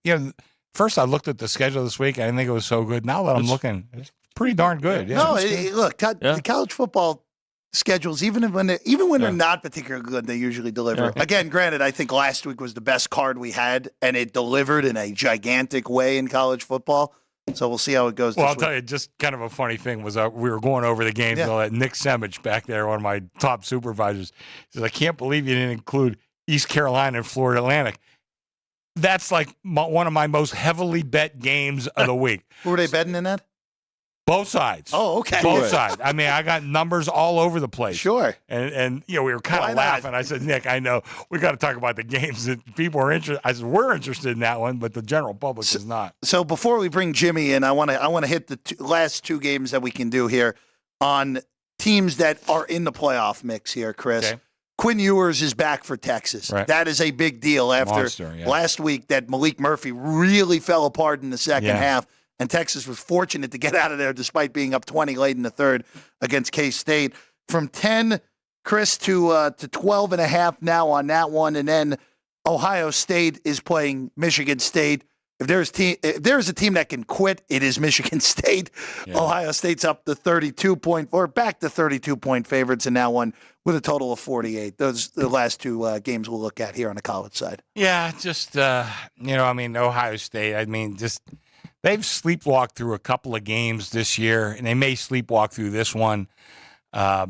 be, First, I looked at the schedule this week. I didn't think it was so good. Now that I'm looking, it's pretty darn good. Yeah. No, look, the college football schedules, even when they're not particularly good, they usually deliver. Yeah. Again, granted, I think last week was the best card we had, and it delivered in a gigantic way in college football. So we'll see how it goes. Well, I'll tell you, just kind of a funny thing was we were going over the games, and all that. Nick Semich back there, one of my top supervisors, says, "I can't believe you didn't include East Carolina and Florida Atlantic." That's like one of my most heavily bet games of the week. Who were they betting in that? Both sides. Oh, okay. Both sides. I mean, I got numbers all over the place. Sure. And we were kind of laughing. I said, Nick, I know we got to talk about the games that people are interested. I said, we're interested in that one, but the general public is not. So before we bring Jimmy in, I want to hit the last 2 games that we can do here on teams that are in the playoff mix here, Chris. Okay. Quinn Ewers is back for Texas. Right. That is a big deal after last week that Malik Murphy really fell apart in the second half. And Texas was fortunate to get out of there despite being up 20 late in the third against K-State. From 10, Chris, to 12.5 now on that one. And then Ohio State is playing Michigan State. If there's a team that can quit, it is Michigan State. Yeah. Ohio State's up to 32-point favorites in that one with a total of 48. Those are the last 2 games we'll look at here on the college side. Yeah, just, Ohio State, they've sleepwalked through a couple of games this year, and they may sleepwalk through this one. But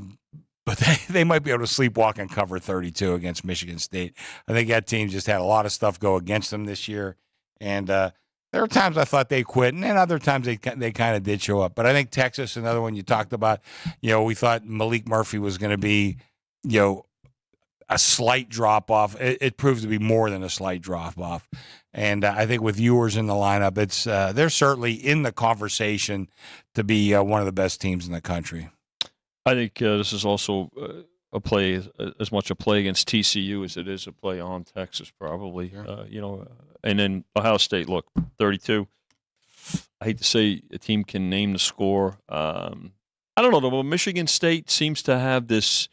they might be able to sleepwalk and cover 32 against Michigan State. I think that team just had a lot of stuff go against them this year. And there were times I thought they quit, and then other times they kind of did show up. But I think Texas, another one you talked about, we thought Malik Murphy was going to be, a slight drop-off. It proved to be more than a slight drop-off. And I think with Ewers in the lineup, they're certainly in the conversation to be one of the best teams in the country. I think this is also a play, as much a play against TCU as it is a play on Texas, probably. Sure. And then Ohio State, look, 32. I hate to say a team can name the score. I don't know, though. Michigan State seems to have this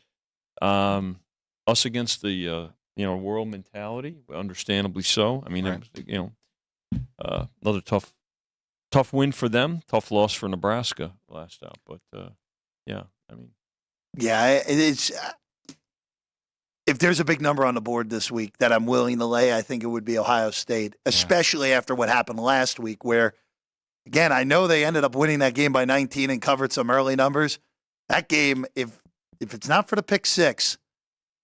us against the world mentality, understandably so. I mean, right. Another tough win for them, tough loss for Nebraska last out. But it's if there's a big number on the board this week that I'm willing to lay, I think it would be Ohio State, especially after what happened last week, where Again, I know they ended up winning that game by 19 and covered some early numbers. That game, if it's not for the pick six,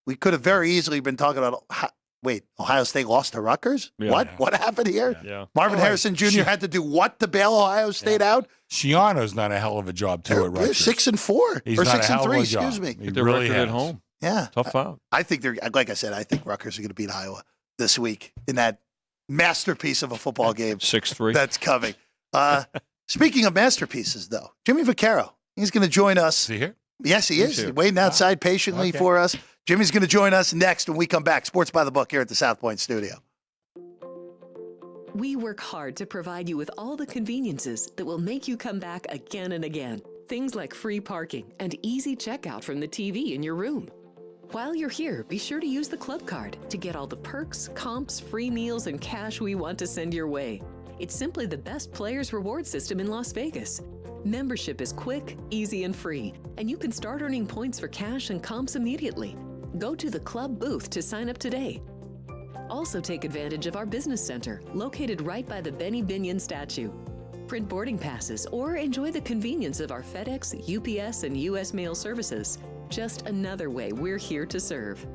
we could have very easily been talking about, Ohio State lost to Rutgers? Yeah. What? What happened here? Yeah. Marvin Harrison Jr. had to do what to bail Ohio State out? Schiano's done a hell of a job, too, at Rutgers. They're 6-4. He's or done a 6-3, hell of a excuse job. me. He Their really record has. at home. Yeah. Tough out. I think like I said, I think Rutgers are going to beat Iowa this week in that masterpiece of a football game 6-3. that's coming. Speaking of masterpieces, though, Jimmy Vaccaro, he's going to join us. Is he here? Yes, he is. here. Waiting outside patiently for us. Jimmy's going to join us next when we come back. Sports by the Book here at the South Point Studio. We work hard to provide you with all the conveniences that will make you come back again and again. Things like free parking and easy checkout from the TV in your room. While you're here, be sure to use the club card to get all the perks, comps, free meals, and cash we want to send your way. It's simply the best players' reward system in Las Vegas. Membership is quick, easy, and free, and you can start earning points for cash and comps immediately. Go to the club booth to sign up today. Also take advantage of our business center, located right by the Benny Binion statue. Print boarding passes or enjoy the convenience of our FedEx, UPS, and U.S. mail services. Just another way we're here to serve.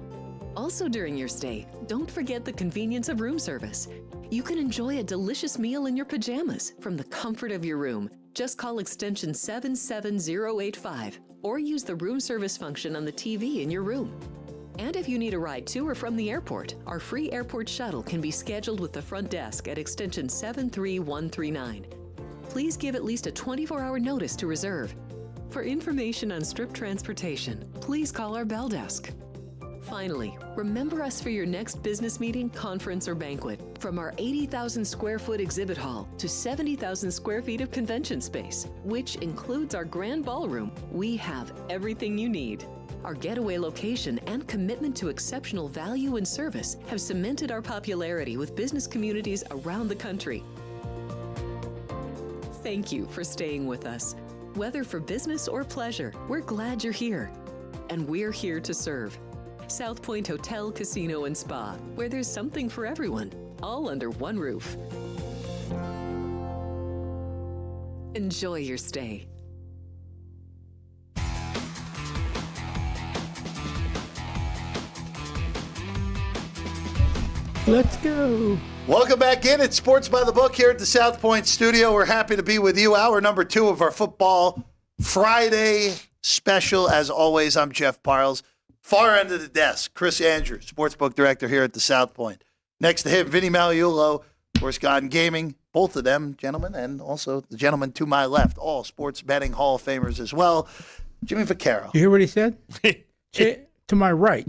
Also during your stay, don't forget the convenience of room service. You can enjoy a delicious meal in your pajamas from the comfort of your room. Just call extension 77085 or use the room service function on the TV in your room. And if you need a ride to or from the airport, our free airport shuttle can be scheduled with the front desk at extension 73139. Please give at least a 24-hour notice to reserve. For information on Strip transportation, please call our bell desk. Finally, remember us for your next business meeting, conference, or banquet. From our 80,000 square foot exhibit hall to 70,000 square feet of convention space, which includes our grand ballroom, we have everything you need. Our getaway location and commitment to exceptional value and service have cemented our popularity with business communities around the country. Thank you for staying with us. Whether for business or pleasure, we're glad you're here. And we're here to serve. South Point Hotel, Casino, and Spa, where there's something for everyone, all under one roof. Enjoy your stay. Let's go. Welcome back in. It's Sports by the Book here at the South Point Studio. We're happy to be with you. Hour number 2 of our Football Friday special. As always, I'm Jeff Parles. Far end of the desk, Chris Andrews, Sportsbook Director here at the South Point. Next to him, Vinny Magliulo, of course, God and Gaming. Both of them, gentlemen, and also the gentleman to my left, all sports betting Hall of Famers as well. Jimmy Vaccaro. You hear what he said? To my right.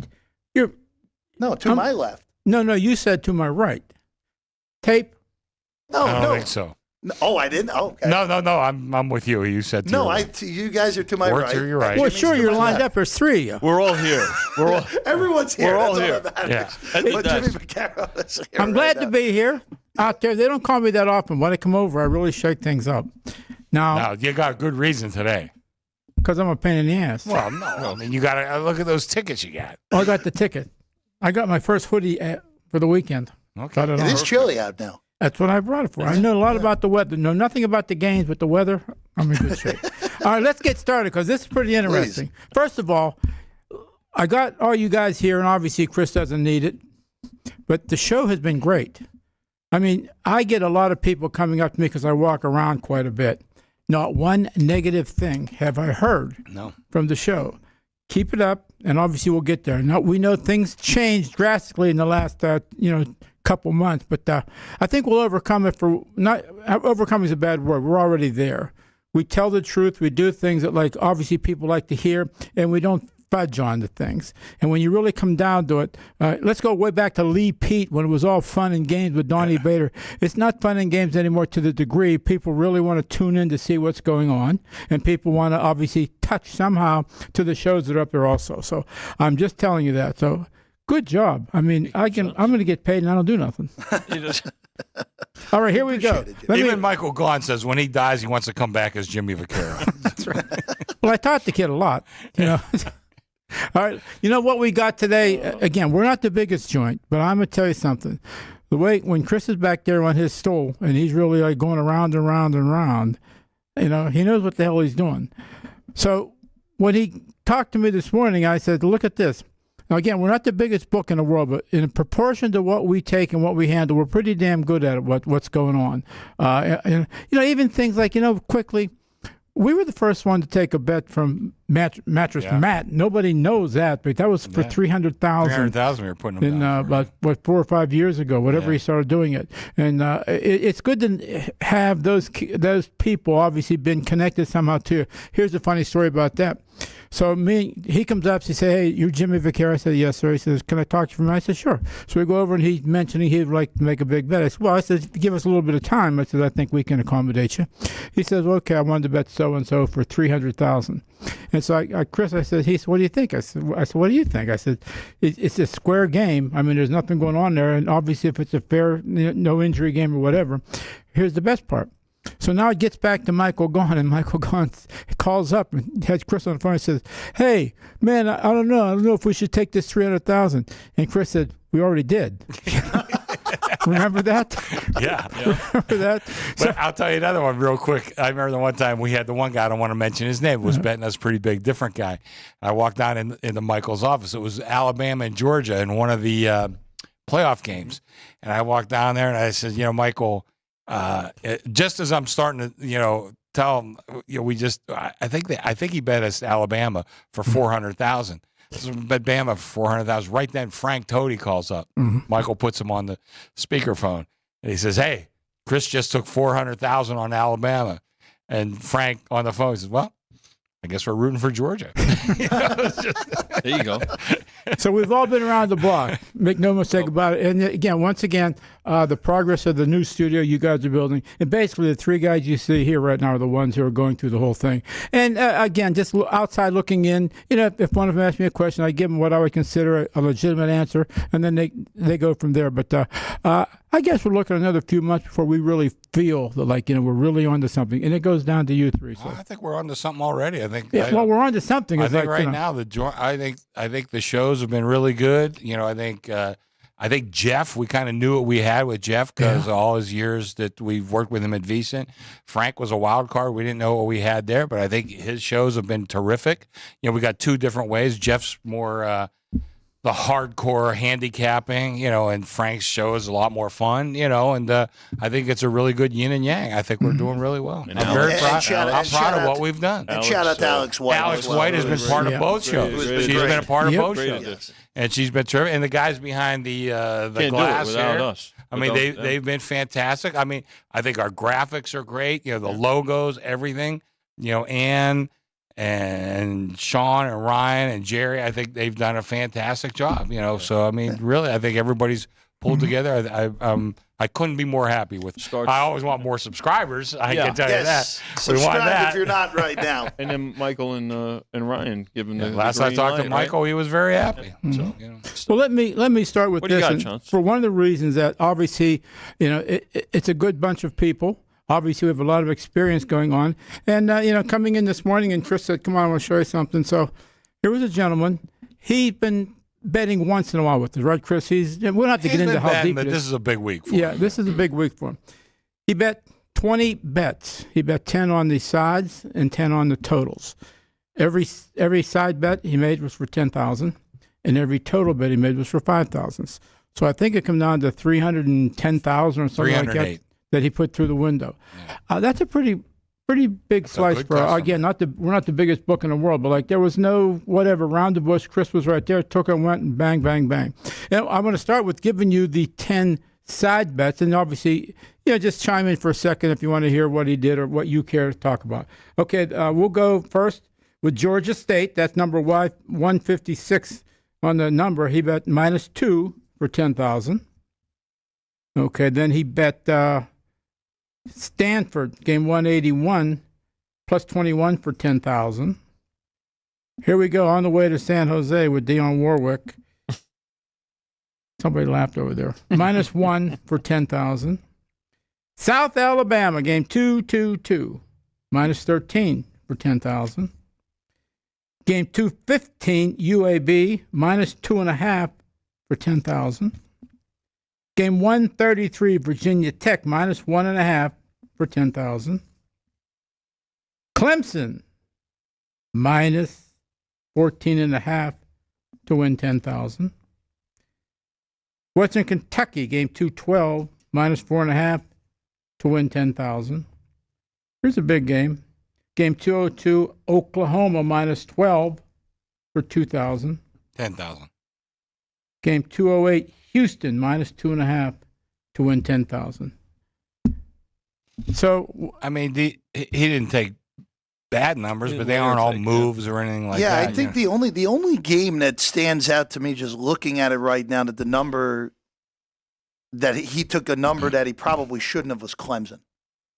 No, to my left. No, you said to my right. Tape? No, I don't think so. No, oh, I didn't? Oh, okay. No. I'm with you. You said to your right. You guys are to my Or right. to your right. Well, Jimmy's sure, to you're my lined left. up. There's 3 of you. We're all here. We're all. Everyone's here. We're all That's here. That matters. Yeah. But Jimmy Vaccaro is here. I'm glad to be here out there. They don't call me that often. When I come over, I really shake things up. Now, Now, you got a good reason today. because I'm a pain in the ass. Well, no. I mean, you got to look at those tickets you got. I got the ticket. I got my first hoodie for the weekend. Okay. Got it It on. is chilly out now. That's what I brought it for. I know a lot about the weather. Know nothing about the games, but the weather, I'm in good shape. All right, let's get started because this is pretty interesting. First of all, I got all you guys here, and obviously Chris doesn't need it, but the show has been great. I mean, I get a lot of people coming up to me because I walk around quite a bit. Not one negative thing have I heard from the show. Keep it up, and obviously we'll get there. Now, we know things changed drastically in the last, couple months, but I think we'll overcome it. Overcome is a bad word. We're already there. We tell the truth. We do things that, obviously people like to hear, and we don't fudge on the things. And when you really come down to it, let's go way back to Lee Pete when it was all fun and games with Donnie Bader. It's not fun and games anymore to the degree people really want to tune in to see what's going on, and people want to obviously touch somehow to the shows that are up there also. So I'm just telling you that. So good job. I mean, I'm going to get paid and I don't do nothing. All right, here we go. Even Michael Gaughan says when he dies, he wants to come back as Jimmy Vaccaro. That's right. Well, I taught the kid a lot, All right, you know what we got today? Again, we're not the biggest joint, but I'm going to tell you something. the way when Chris is back there on his stool and he's really like going around and around and around, he knows what the hell he's doing. So when he talked to me this morning, I said, look at this. Now, again, we're not the biggest book in the world, but in proportion to what we take and what we handle, we're pretty damn good at it, what's going on. And even things like, quickly, we were the first one to take a bet from Mattress Matt. Nobody knows that, but that was for $300,000. $300,000 we were putting them down about 4 or 5 years ago, whatever he started doing it. And it's good to have those people obviously been connected somehow too. Here's a funny story about that. So he comes up, he says, hey, you Jimmy Vaccaro? I said, yes, sir. He says, can I talk to you for a minute? I said, sure. So we go over and he's mentioning he'd like to make a big bet. I said, well, give us a little bit of time. I said, I think we can accommodate you. He says, well, okay, I wanted to bet so-and-so for $300,000. And so Chris, I said, he said, what do you think? I said, what do you think? I said, it's a square game. I mean, there's nothing going on there. And obviously if it's a fair, no injury game or whatever, here's the best part. So now it gets back to Michael Gaughan, and Michael Gaughan calls up and has Chris on the phone and says, hey, man, I don't know if we should take this $300,000. And Chris said, we already did. Remember that? Yeah. Remember that? But I'll tell you another one real quick. I remember the one time we had the one guy, I don't want to mention his name, was betting us pretty big, different guy. I walked down into Michael's office. It was Alabama and Georgia in one of the playoff games. And I walked down there and I said, Michael, just as I'm starting to, tell him, I think he bet us Alabama for $400,000. So bet Bama for $400,000. Right then, Frank Toady calls up. Mm-hmm. Michael puts him on the speakerphone, and he says, "Hey, Chris just took $400,000 on Alabama." And Frank on the phone says, "Well, I guess we're rooting for Georgia." There you go. So we've all been around the block. Make no mistake about it. And again, once again, the progress of the new studio you guys are building, and basically the three guys you see here right now are the ones who are going through the whole thing. And again, just outside looking in, if one of them asks me a question, I give them what I would consider a legitimate answer, and then they go from there. But I guess we're looking at another few months before we really feel that, we're really onto something. And it goes down to you three. So. I think we're onto something already. I think. Yeah, we're onto something. I think now I think the shows have been really good. I think Jeff, we kind of knew what we had with Jeff because all his years that we've worked with him at VSiN. Frank was a wild card. We didn't know what we had there, but I think his shows have been terrific. We got two different ways. Jeff's more the hardcore handicapping, and Frank's show is a lot more fun, and I think it's a really good yin and yang. I think we're doing really well. And I'm very proud of what we've done. And shout out to Alex White. Alex White has been part of both shows. She's been a part of both shows. And she's been terrific. And the guys behind the glass without here, us. They've been fantastic. I think our graphics are great. The logos, everything. Ann and Sean and Ryan and Jerry, I think they've done a fantastic job. So really, I think everybody's pulled together. I couldn't be more happy with. I always want more subscribers. I can tell you that. Subscribe we want that. if you're not right now. And then Michael and Ryan giving the last I talked to Michael, he was very happy. Mm-hmm. So well, let me start with what this. Do you got, Chance? For one of the reasons that obviously, it's a good bunch of people. Obviously, we have a lot of experience going on. And, coming in this morning, and Chris said, come on, I want to show you something. So here was a gentleman. He'd been betting once in a while with us, right, Chris? We don't have to get into how deep it is. This is a big week for him. Yeah, this is a big week for him. He bet 20 bets. He bet 10 on the sides and 10 on the totals. Every side bet he made was for $10,000, and every total bet he made was for $5,000. So I think it comes down to $310,000 or something like that. That he put through the window. Yeah. That's a pretty big slice for again. We're not the biggest book in the world, but there was no whatever round the bush. Chris was right there, took and went, and bang, bang, bang. And I'm going to start with giving you the 10 side bets, and obviously, just chime in for a second if you want to hear what he did or what you care to talk about. Okay, we'll go first with Georgia State. That's number 156 on the number. He bet -2 for $10,000. Okay, then he bet Stanford, game 181, +21 for $10,000. Here we go on the way to San Jose with Dionne Warwick. Somebody laughed over there. -1 for $10,000. South Alabama, game 222, -13 for $10,000. Game 215, UAB, -2.5 for $10,000. Game 133, Virginia Tech minus 1.5 for 10,000. Clemson minus 14.5 to win 10,000. Western Kentucky, game 212, minus 4.5 to win 10,000. Here's a big game. Game 202, Oklahoma minus 12 for 2,000. 10,000. Game 208, Houston minus 2.5 to win 10,000. So, I mean, he didn't take bad numbers, but they aren't all moves or anything like that. Yeah, I think the only game that stands out to me just looking at it right now, that the number that he took a number that he probably shouldn't have was Clemson.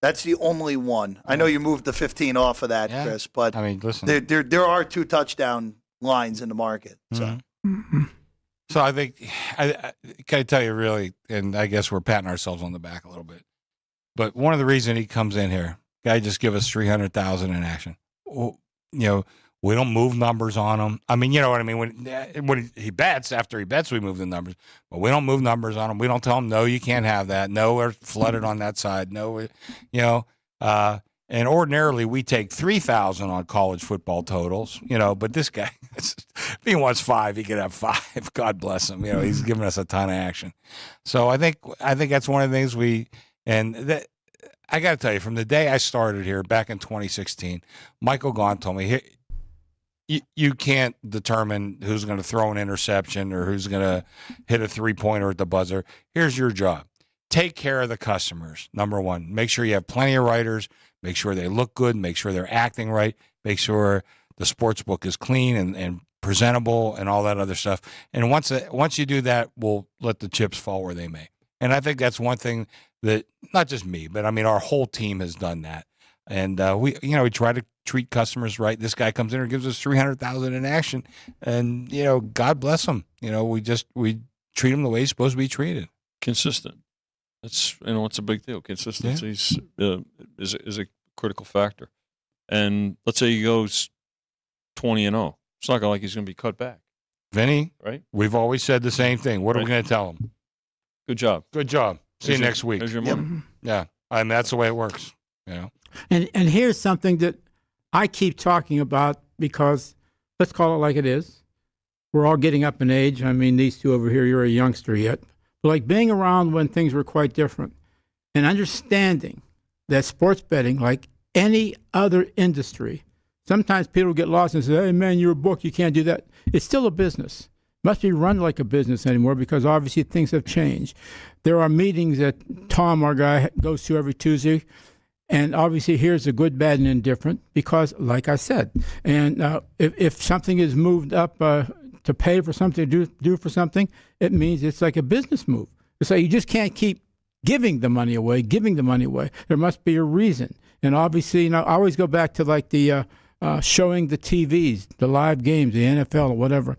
That's the only one. I know you moved the 15 off of that, Chris, but I mean, listen, there are 2 touchdown lines in the market. So. mm-hmm. So I think I can tell you really, and I guess we're patting ourselves on the back a little bit. But one of the reasons he comes in here, guy just give us 300,000 in action. Well, we don't move numbers on him. I mean, you know what I mean? When he bets, after he bets, we move the numbers. But we don't move numbers on him. We don't tell him, no, you can't have that. No, we're flooded on that side. No, and ordinarily we take 3,000 on college football totals, but this guy, if he wants 5, he could have 5. God bless him. He's giving us a ton of action. So I think that's one of the things I got to tell you, from the day I started here back in 2016, Michael Gaunt told me, you can't determine who's going to throw an interception or who's going to hit a 3-pointer at the buzzer. Here's your job. Take care of the customers, number one. Make sure you have plenty of writers. Make sure they look good. Make sure they're acting right. Make sure the sports book is clean and presentable and all that other stuff. And once you do that, we'll let the chips fall where they may. And I think that's one thing that, not just me, but I mean, our whole team has done that. And we try to treat customers right. This guy comes in and gives us 300,000 in action, and God bless him. We treat him the way he's supposed to be treated. Consistent. That's it's a big deal. Consistency is a critical factor. And let's say he goes 20-0. It's not like he's going to be cut back. Vinny, right? We've always said the same thing. What are we going to tell him? Good job. Good job. See you next week. There's your money. Yeah, I mean that's the way it works. And here's something that I keep talking about, because let's call it like it is. We're all getting up in age. I mean, these two over here, you're a youngster yet. But like being around when things were quite different and understanding that sports betting, like any other industry, sometimes people get lost and say, hey, man, you're a book. You can't do that. It's still a business. Must be run like a business anymore, because obviously things have changed. There are meetings that Tom, our guy, goes to every Tuesday. And obviously, here's the good, bad, and indifferent, because, like I said, and if something is moved up to pay for something, do for something, it means it's like a business move. It's like you just can't keep giving the money away. There must be a reason. And obviously, I always go back to like the showing the TVs, the live games, the NFL or whatever.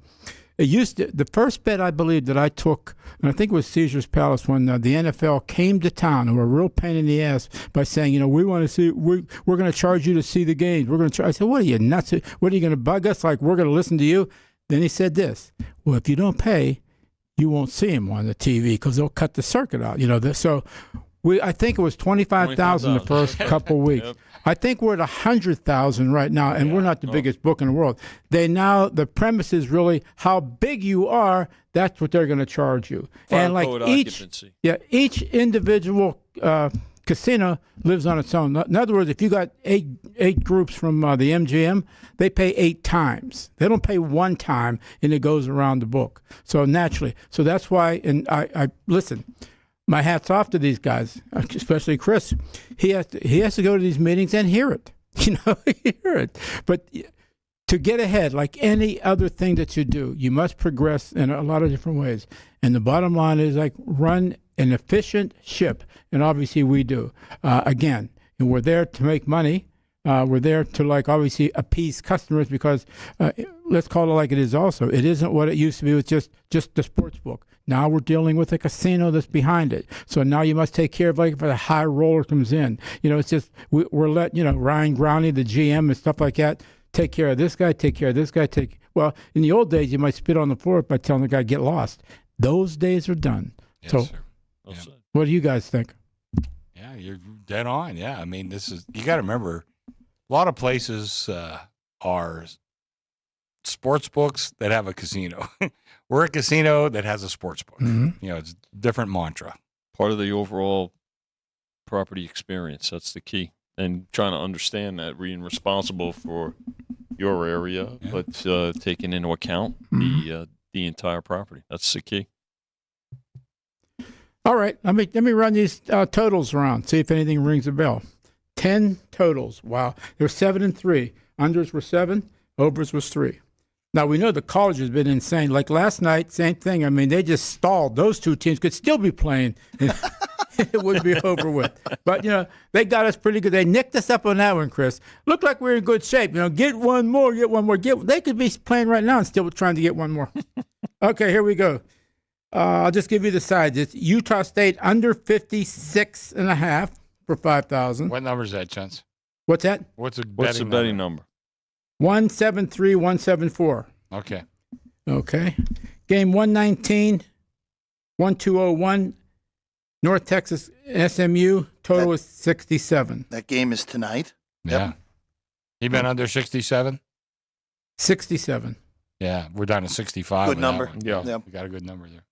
It used to, the first bet I believe that I took, and I think it was Caesar's Palace, when the NFL came to town and were a real pain in the ass by saying, we want to see, we're going to charge you to see the games. I said, what are you, nuts? What are you going to bug us? Like, we're going to listen to you? Then he said this, well, if you don't pay, you won't see him on the TV because they'll cut the circuit out. So I think it was 25,000 the first couple of weeks. Yep. I think we're at 100,000 right now, and we're not the biggest book in the world. The premise is really how big you are. That's what they're going to charge you. And like each individual casino lives on its own. In other words, if you got eight groups from the MGM, they pay 8 times. They don't pay 1 time, and it goes around the book. So naturally, that's why. And I listen. My hat's off to these guys, especially Chris. He has to go to these meetings and hear it. Hear it. But to get ahead, like any other thing that you do, you must progress in a lot of different ways. And the bottom line is like run an efficient ship, and obviously we do. Again, and we're there to make money. We're there to obviously appease customers, because let's call it like it is also. It isn't what it used to be with just the sports book. Now we're dealing with a casino that's behind it. So now you must take care of if a high roller comes in. It's just we're letting Ryan Growney, the GM and stuff like that, take care of this guy, take care of this guy. Well, in the old days, you might spit on the floor by telling the guy get lost. Those days are done. Yes, so sir. Well said. What do you guys think? Yeah, you're dead on. Yeah, I mean, you got to remember, a lot of places are sports books that have a casino. We're a casino that has a sports book. Mm-hmm. It's a different mantra. Part of the overall property experience. That's the key. And trying to understand that, being responsible for your area, but taking into account the entire property. That's the key. All right, let me run these totals around, see if anything rings a bell. 10 totals. Wow. There were 7 and 3. Unders were 7. Overs was 3. Now, we know the college has been insane. Like last night, same thing. I mean, they just stalled. Those two teams could still be playing. It would be over with. But, they got us pretty good. They nicked us up on that one, Chris. Looked like we were in good shape. Get one more, get one more. They could be playing right now and still trying to get one more. Okay, here we go. I'll just give you the sides. It's Utah State under 56.5 for 5,000. What number is that, Chance? What's that? What's the betting number? 173, 174. Okay. Okay. Game 119, 1201, North Texas SMU. Total is 67. That game is tonight. Yeah. Yep. You been under 67? 67. Yeah, we're down to 65. Good number. Yeah. Yep. We got a good number there.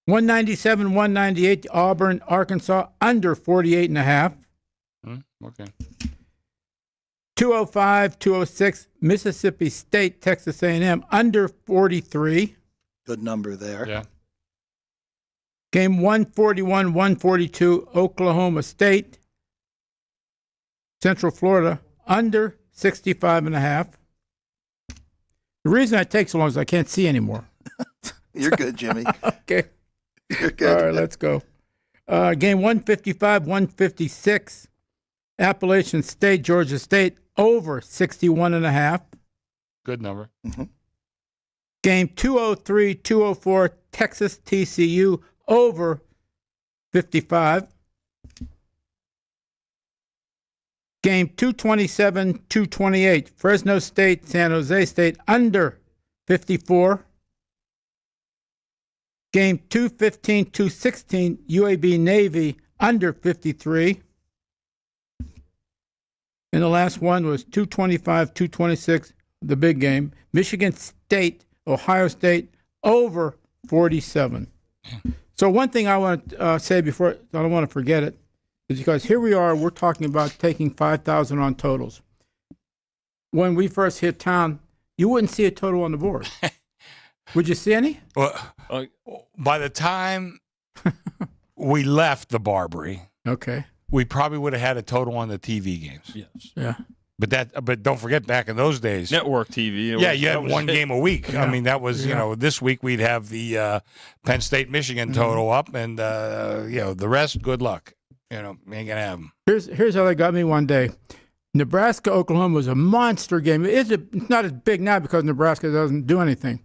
197, 198, Auburn, Arkansas, under 48.5. Okay. 205, 206, Mississippi State, Texas A&M, under 43. Good number there. Yeah. Game 141, 142, Oklahoma State, Central Florida, under 65.5. The reason I take so long is I can't see anymore. You're good, Jimmy. Okay. You're good. All right, let's go. Game 155, 156, Appalachian State, Georgia State, over 61.5. Good number. Mm-hmm. Game 203, 204, Texas TCU, over 55. Game 227, 228, Fresno State, San Jose State, under 54. Game 215, 216, UAB Navy, under 53. And the last one was 225, 226, the big game. Michigan State, Ohio State, over 47. So one thing I want to say before, I don't want to forget it, is because here we are, we're talking about taking 5,000 on totals. When we first hit town, you wouldn't see a total on the board. Would you see any? Well, by the time we left the Barbary, Okay. we probably would have had a total on the TV games. Yes. Yeah. But don't forget, back in those days, Network TV. yeah, you had one game a week. Yeah. I mean, that was this week we'd have the Penn State Michigan total up, and the rest, good luck. Ain't gonna have them. Here's how they got me one day. Nebraska Oklahoma was a monster game. It's not as big now because Nebraska doesn't do anything,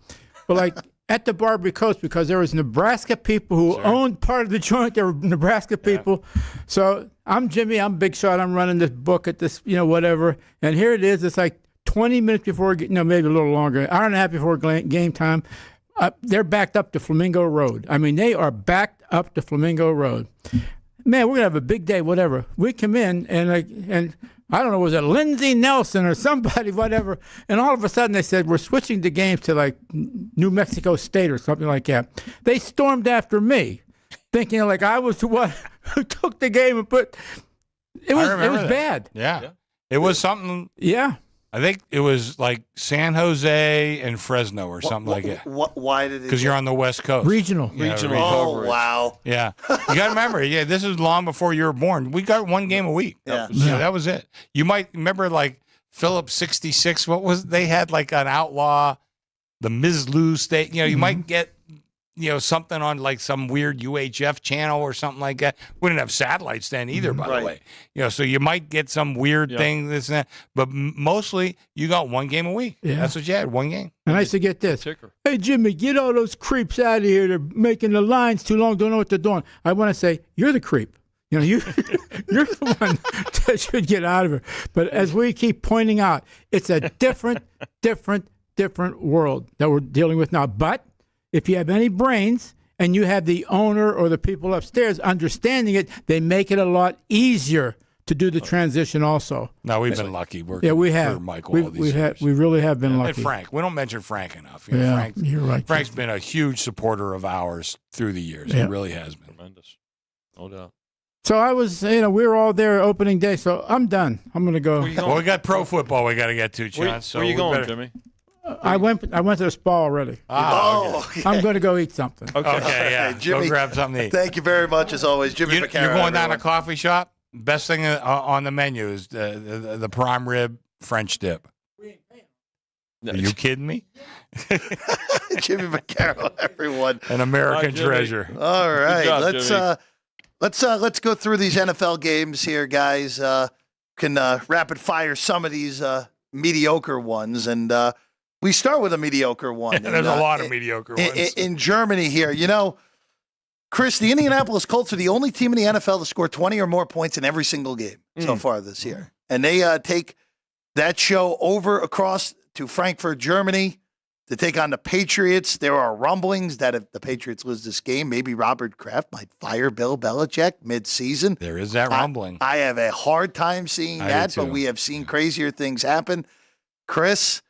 but like at the Barbary Coast, because there was Nebraska people who owned part of the joint. There were Nebraska people. Yeah. So I'm Jimmy. I'm Big Shot. I'm running this book at this, whatever. And here it is. It's like 20 minutes before, maybe a little longer, hour and a half before game time. They're backed up to Flamingo Road. I mean, they are backed up to Flamingo Road. Man, we're gonna have a big day. Whatever. We come in and I don't know, was it Lindsey Nelson or somebody, whatever? And all of a sudden they said, we're switching the games to like New Mexico State or something like that. They stormed after me, thinking like I was the one who took the game and put. It was bad. Yeah. It was something. Yeah. I think it was like San Jose and Fresno or something like that. Why did it? Because you're on the West Coast. Regional. Oh, wow. Yeah. You got to remember, this is long before you were born. We got one game a week. Yeah. That was it. You might remember like Phillips 66. They had like an outlaw, the Mizzlou State. You might get, something on like some weird UHF channel or something like that. We didn't have satellites then either, by the way. So you might get some weird thing, this and that. But mostly you got one game a week. Yeah. That's what you had, one game. And I used to get this. Hey, Jimmy, get all those creeps out of here. They're making the lines too long, don't know what they're doing. I want to say, you're the creep. You're the one that should get out of here. But as we keep pointing out, it's a different world that we're dealing with now. But if you have any brains and you have the owner or the people upstairs understanding it, they make it a lot easier to do the transition also. No, we've been lucky working we have. for Michael all these years. We really have been lucky. And Frank. We don't mention Frank enough. You're right. Frank's been a huge supporter of ours through the years. He really has been. Tremendous. No doubt. So I was, we were all there opening day, so I'm done. I'm going to go. Well, we got pro football we got to get to, John. Where you going, Jimmy? I went to the spa already. Okay. I'm going to go eat something. Okay, yeah. Jimmy, go grab something to eat. Thank you very much, as always. Jimmy McCarron. You're going down to a coffee shop? Best thing on the menu is the prime rib French dip. Are you kidding me? Jimmy McCarron, everyone. An American treasure. All right, job, let's go through these NFL games here, guys. Can rapid fire some of these mediocre ones, and we start with a mediocre one. There's a lot of mediocre ones in Germany here. Chris, the Indianapolis Colts are the only team in the NFL to score 20 or more points in every single game so far this year. And they take that show over across to Frankfurt, Germany to take on the Patriots. There are rumblings that if the Patriots lose this game, maybe Robert Kraft might fire Bill Belichick mid-season. There is that rumbling. I have a hard time seeing that, but we have seen crazier things happen. Chris,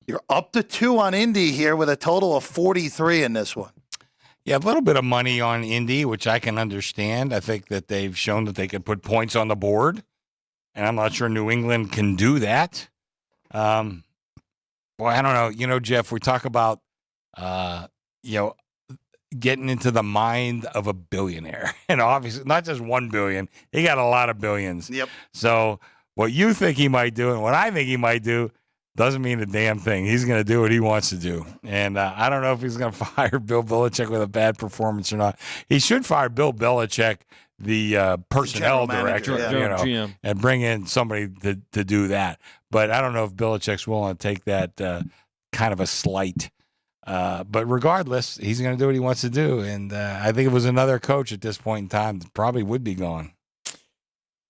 you're up to 2 on Indy here with a total of 43 in this one. Yeah, a little bit of money on Indy, which I can understand. I think that they've shown that they can put points on the board, and I'm not sure New England can do that. Well, I don't know. Jeff, we talk about, getting into the mind of a billionaire. And obviously, not just 1 billion. He got a lot of billions. Yep. So what you think he might do and what I think he might do doesn't mean a damn thing. He's going to do what he wants to do. And I don't know if he's going to fire Bill Belichick with a bad performance or not. He should fire Bill Belichick, the personnel director, GM. and bring in somebody to do that. But I don't know if Belichick's willing to take that kind of a slight. But regardless, he's going to do what he wants to do. And I think if it was another coach at this point in time, probably would be gone.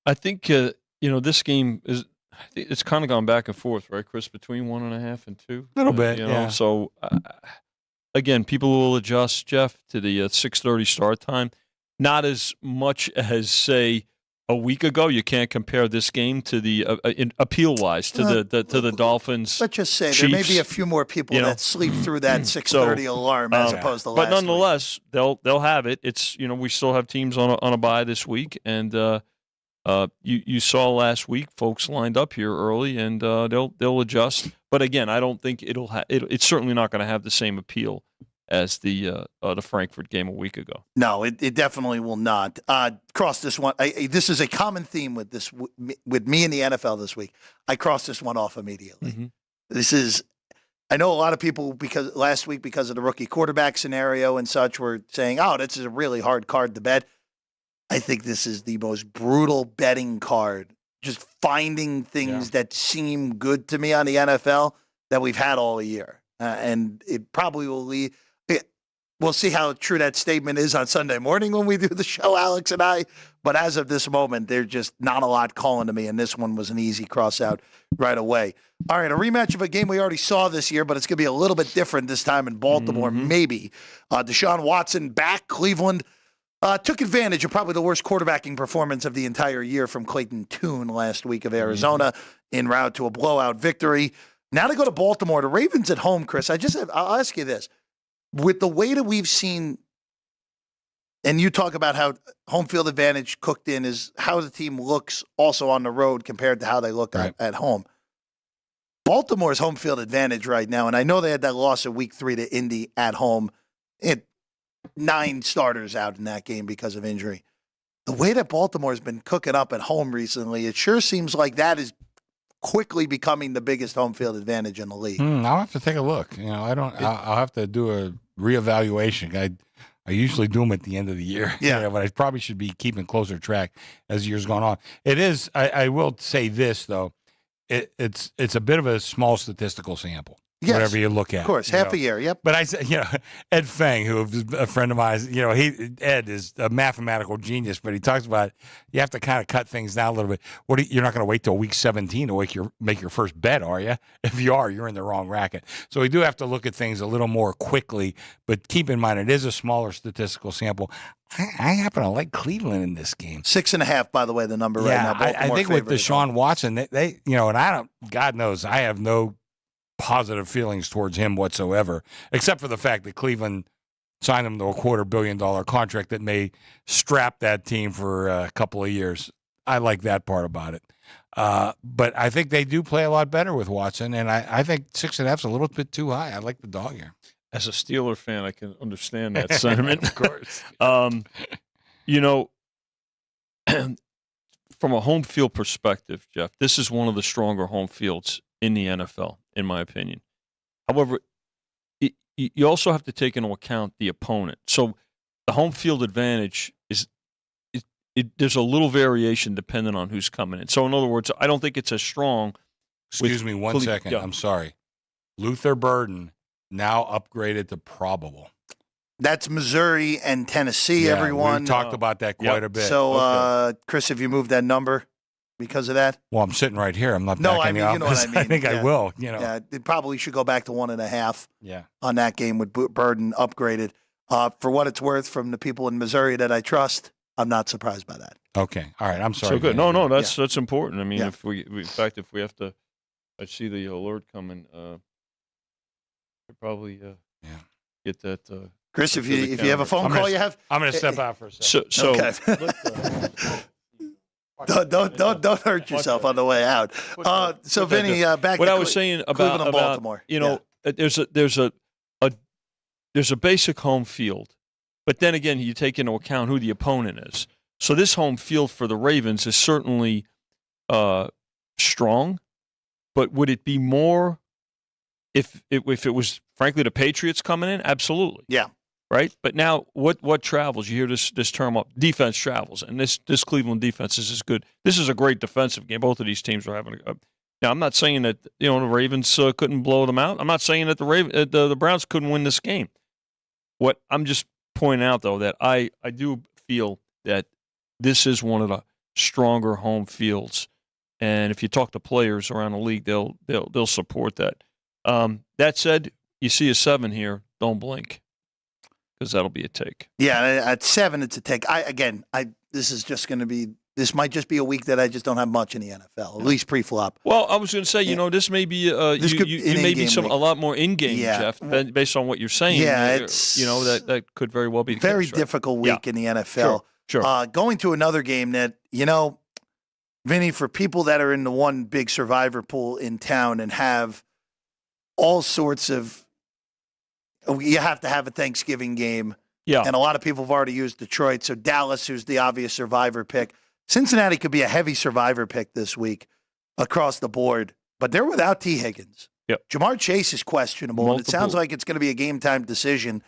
I think, this game is. It's kind of gone back and forth, right, Chris, between 1.5 and 2? A little bit, yeah. So, again, people will adjust, Jeff, to the 6:30 start time. Not as much as, say, a week ago. You can't compare this game to the appeal-wise to the Dolphins. Let's just say Chiefs. there may be a few more people that sleep through that 6:30 alarm as opposed to last But nonetheless, they'll have it. It's we still have teams on a bye this week, and you saw last week folks lined up here early, and they'll adjust. But again, I don't think it's certainly not going to have the same appeal as the Frankfurt game a week ago. No, it definitely will not. Cross this one. This is a common theme with me in the NFL this week. I crossed this one off immediately. Mm-hmm. This is. I know a lot of people because last week because of the rookie quarterback scenario and such were saying, "Oh, this is a really hard card to bet." I think this is the most brutal betting card. Just finding things that seem good to me on the NFL that we've had all year. And it probably will lead. We'll see how true that statement is on Sunday morning when we do the show, Alex and I. But as of this moment, there's just not a lot calling to me. And this one was an easy cross out right away. All right, a rematch of a game we already saw this year, but it's going to be a little bit different this time in Baltimore, maybe. Deshaun Watson back. Cleveland took advantage of probably the worst quarterbacking performance of the entire year from Clayton Tune last week of Arizona en route to a blowout victory. Now to go to Baltimore. The Ravens at home, Chris. I'll ask you this. With the way that we've seen, and you talk about how home field advantage cooked in is how the team looks also on the road compared to how they look at home. Baltimore's home field advantage right now, and I know they had that loss in week 3 to Indy at home. 9 starters out in that game because of injury. The way that Baltimore's been cooking up at home recently, it sure seems like that is quickly becoming the biggest home field advantage in the league. I'll have to take a look. I'll have to do a reevaluation. I usually do them at the end of the year. Yeah. But I probably should be keeping closer track as years gone on. It is. I will say this though, it's a bit of a small statistical sample. Yes, whatever you look at. Of course, half a year. Yep. But I said, Ed Feng, who is a friend of mine, Ed is a mathematical genius, but he talks about you have to kind of cut things down a little bit. You're not going to wait till week 17 to make your first bet, are you? If you are, you're in the wrong racket. So we do have to look at things a little more quickly, but keep in mind it is a smaller statistical sample. I happen to like Cleveland in this game. 6.5, by the way, the number right now. I think with Deshaun Watson, they and I don't, God knows, I have no positive feelings towards him whatsoever, except for the fact that Cleveland signed him to a $250 million contract that may strap that team for a couple of years. I like that part about it. But I think they do play a lot better with Watson, and I think 6.5 is a little bit too high. I like the dog here. As a Steeler fan, I can understand that sentiment. Of course. From a home field perspective, Jeff, this is one of the stronger home fields in the NFL, in my opinion. However, you also have to take into account the opponent. So the home field advantage is there's a little variation depending on who's coming in. So in other words, I don't think it's as strong. Excuse me one second. Yeah. I'm sorry. Luther Burden now upgraded to probable. That's Missouri and Tennessee, everyone. We talked about that quite a bit. So, Chris, have you moved that number because of that? Well, I'm sitting right here. I'm not No, back in the office. you know what I mean. I think I will. Yeah, it probably should go back to 1.5 Yeah. on that game with Burden upgraded. For what it's worth, from the people in Missouri that I trust, I'm not surprised by that. Okay. All right. I'm sorry. So good. No, that's important. I mean, Yeah. if we have to, I see the alert coming. Probably get that. Chris, if you have a phone call, you have. I'm going to step out for a second. So okay. Don't hurt yourself on the way out. So Vinny, back what to I was saying Cleveland about and Baltimore. There's a basic home field, but then again, you take into account who the opponent is. So this home field for the Ravens is certainly strong, but would it be more if it was frankly the Patriots coming in? Absolutely. Yeah. Right. But now what travels? You hear this term up. Defense travels, and this Cleveland defense is as good. This is a great defensive game. Both of these teams are having a. Now I'm not saying that the Ravens couldn't blow them out. I'm not saying that the Browns couldn't win this game. What I'm just pointing out though that I do feel that this is one of the stronger home fields, and if you talk to players around the league, they'll support that. That said, you see a 7 here, don't blink, because that'll be a take. Yeah, at 7, it's a take. This might just be a week that I just don't have much in the NFL, at least pre-flop. Well, I was going to say, this may be you may be a lot more in-game, Jeff, based on what you're saying. Yeah, that could very well be the very case, right? difficult week in the NFL. Sure. Going to another game that Vinny, for people that are in the one big survivor pool in town and have all sorts of, you have to have a Thanksgiving game. Yeah. And a lot of people have already used Detroit. So Dallas, who's the obvious survivor pick. Cincinnati could be a heavy survivor pick this week across the board, but they're without T. Higgins. Yep. Jamar Chase is questionable, and it sounds like it's going to be a game-time decision.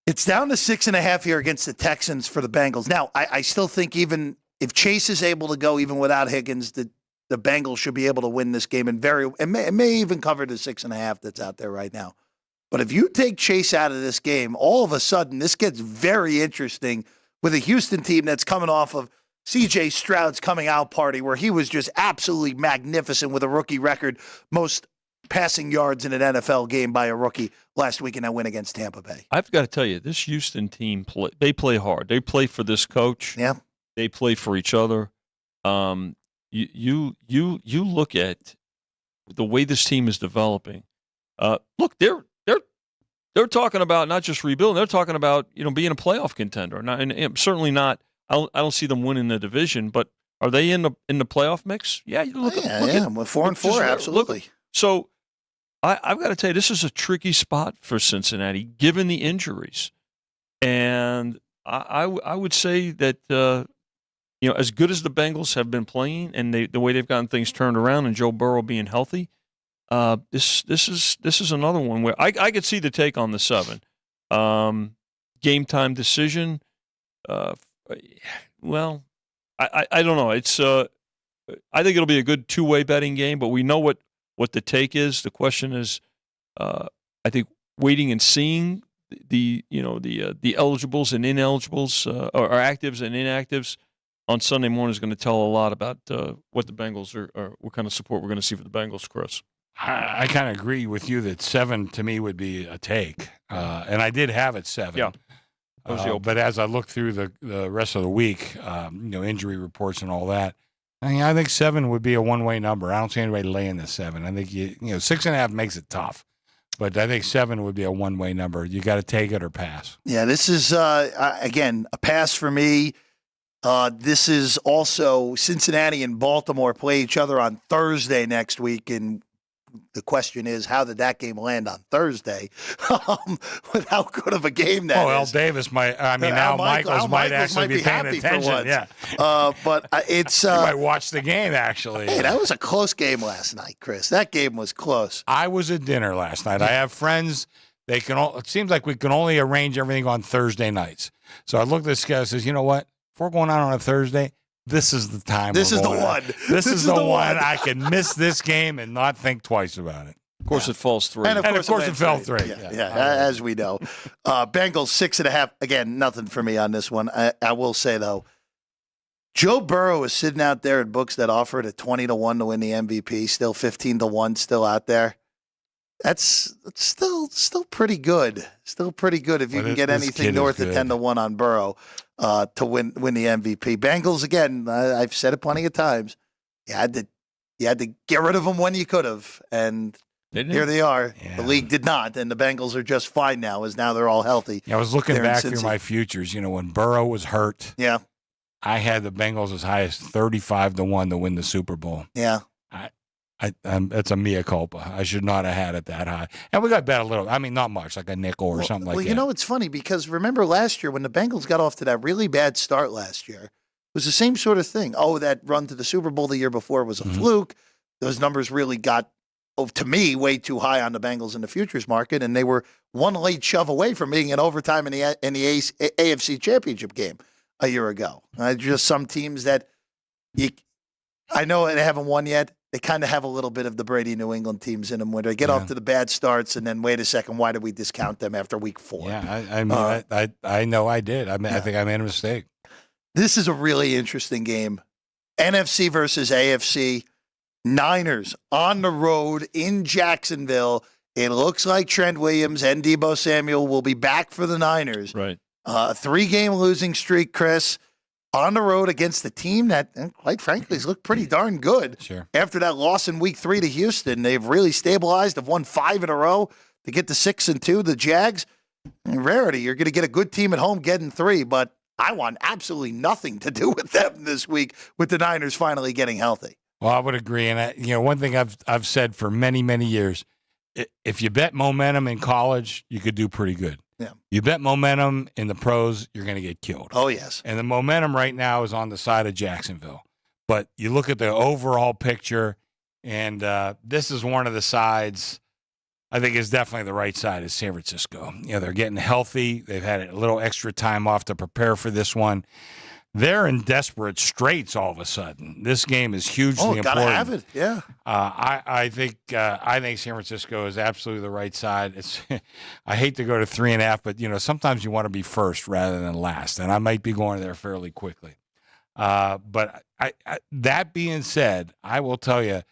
It's down to 6.5 here against the Texans for the Bengals. Now, I still think even if Chase is able to go even without Higgins, the Bengals should be able to win this game and may even cover the 6.5 that's out there right now. But if you take Chase out of this game, all of a sudden this gets very interesting with a Houston team that's coming off of C.J. Stroud's coming out party where he was just absolutely magnificent with a rookie record, most passing yards in an NFL game by a rookie last week in that win against Tampa Bay. I've got to tell you, this Houston team, they play hard. They play for this coach. Yeah. They play for each other. You look at the way this team is developing. Look, they're talking about not just rebuilding. They're talking about being a playoff contender. And certainly not. I don't see them winning the division, but are they in the playoff mix? Yeah, you look. Yeah, look yeah. At, With 4-4, absolutely. So I've got to tell you, this is a tricky spot for Cincinnati, given the injuries, and I would say that as good as the Bengals have been playing and the way they've gotten things turned around, and Joe Burrow being healthy, this is another one where I could see the take on the 7. Game time decision. Well, I don't know. It's I think it'll be a good two-way betting game, but we know what the take is. The question is, I think waiting and seeing the eligibles and ineligibles or actives and inactives on Sunday morning is going to tell a lot about what the Bengals are, or what kind of support we're going to see for the Bengals, Chris. I kind of agree with you that 7 to me would be a take, and I did have it 7. Yeah. But as I look through the rest of the week, injury reports and all that, I think 7 would be a one-way number. I don't see anybody laying the 7. I think 6.5 makes it tough, but I think 7 would be a one-way number. You got to take it or pass. Yeah, this is again a pass for me. This is also Cincinnati and Baltimore play each other on Thursday next week, and the question is, how did that game land on Thursday? With how good of a game that is. Al Davis might. Now Michaels might actually be paying attention. Yeah, but it's. You might watch the game actually. Hey, that was a close game last night, Chris. That game was close. I was at dinner last night. I have friends. It seems like we can only arrange everything on Thursday nights. So I looked at this guy and says, you know what? If we're going out on a Thursday, this is the time. This is the one. This is the one. I can miss this game and not think twice about it. Of course, it falls 3. And of course it fell 3. Yeah, as we know. Bengals 6.5. Again, nothing for me on this one. I will say, though, Joe Burrow is sitting out there at books that offered at 20-1 to win the MVP, still 15-1, still out there. That's still pretty good. Still pretty good if you can get anything north of 10-1 on Burrow to win the MVP. Bengals, again, I've said it plenty of times. You had to get rid of them when you could have, and here they are. Yeah. The league did not, and the Bengals are just fine now, as now they're all healthy. Yeah, I was looking back through my futures. When Burrow was hurt, yeah, I had the Bengals as high as 35-1 to win the Super Bowl. Yeah. It's a mea culpa. I should not have had it that high. And we got bet a little. not much, like a nickel or something like that. Well, it's funny because remember last year when the Bengals got off to that really bad start last year, it was the same sort of thing. Oh, that run to the Super Bowl the year before was a fluke. Those numbers really got, to me, way too high on the Bengals in the futures market, and they were one late shove away from being in overtime in the AFC Championship game a year ago. Just some teams that I know they haven't won yet. They kind of have a little bit of the Brady New England teams in them where they get off to the bad starts and then wait a second, why did we discount them after week 4? Yeah, I know I did. I think I made a mistake. This is a really interesting game. NFC versus AFC. Niners on the road in Jacksonville. It looks like Trent Williams and Deebo Samuel will be back for the Niners. Right. 3-game losing streak, Chris. On the road against the team that, quite frankly, has looked pretty darn good. Sure. After that loss in week 3 to Houston, they've really stabilized. Have won 5 in a row to get to 6-2. The Jags, rarity, you're going to get a good team at home getting 3, but I want absolutely nothing to do with them this week with the Niners finally getting healthy. Well, I would agree. And, one thing I've said for many, many years, if you bet momentum in college, you could do pretty good. Yeah. You bet momentum in the pros, you're going to get killed. Oh, yes. And the momentum right now is on the side of Jacksonville. But you look at the overall picture, and this is one of the sides I think is definitely the right side is San Francisco. They're getting healthy. They've had a little extra time off to prepare for this one. They're in desperate straits all of a sudden. This game is hugely important. Gotta have it, yeah. I think San Francisco is absolutely the right side. I hate to go to 3.5, but sometimes you want to be first rather than last, and I might be going there fairly quickly. But that being said, I will tell you,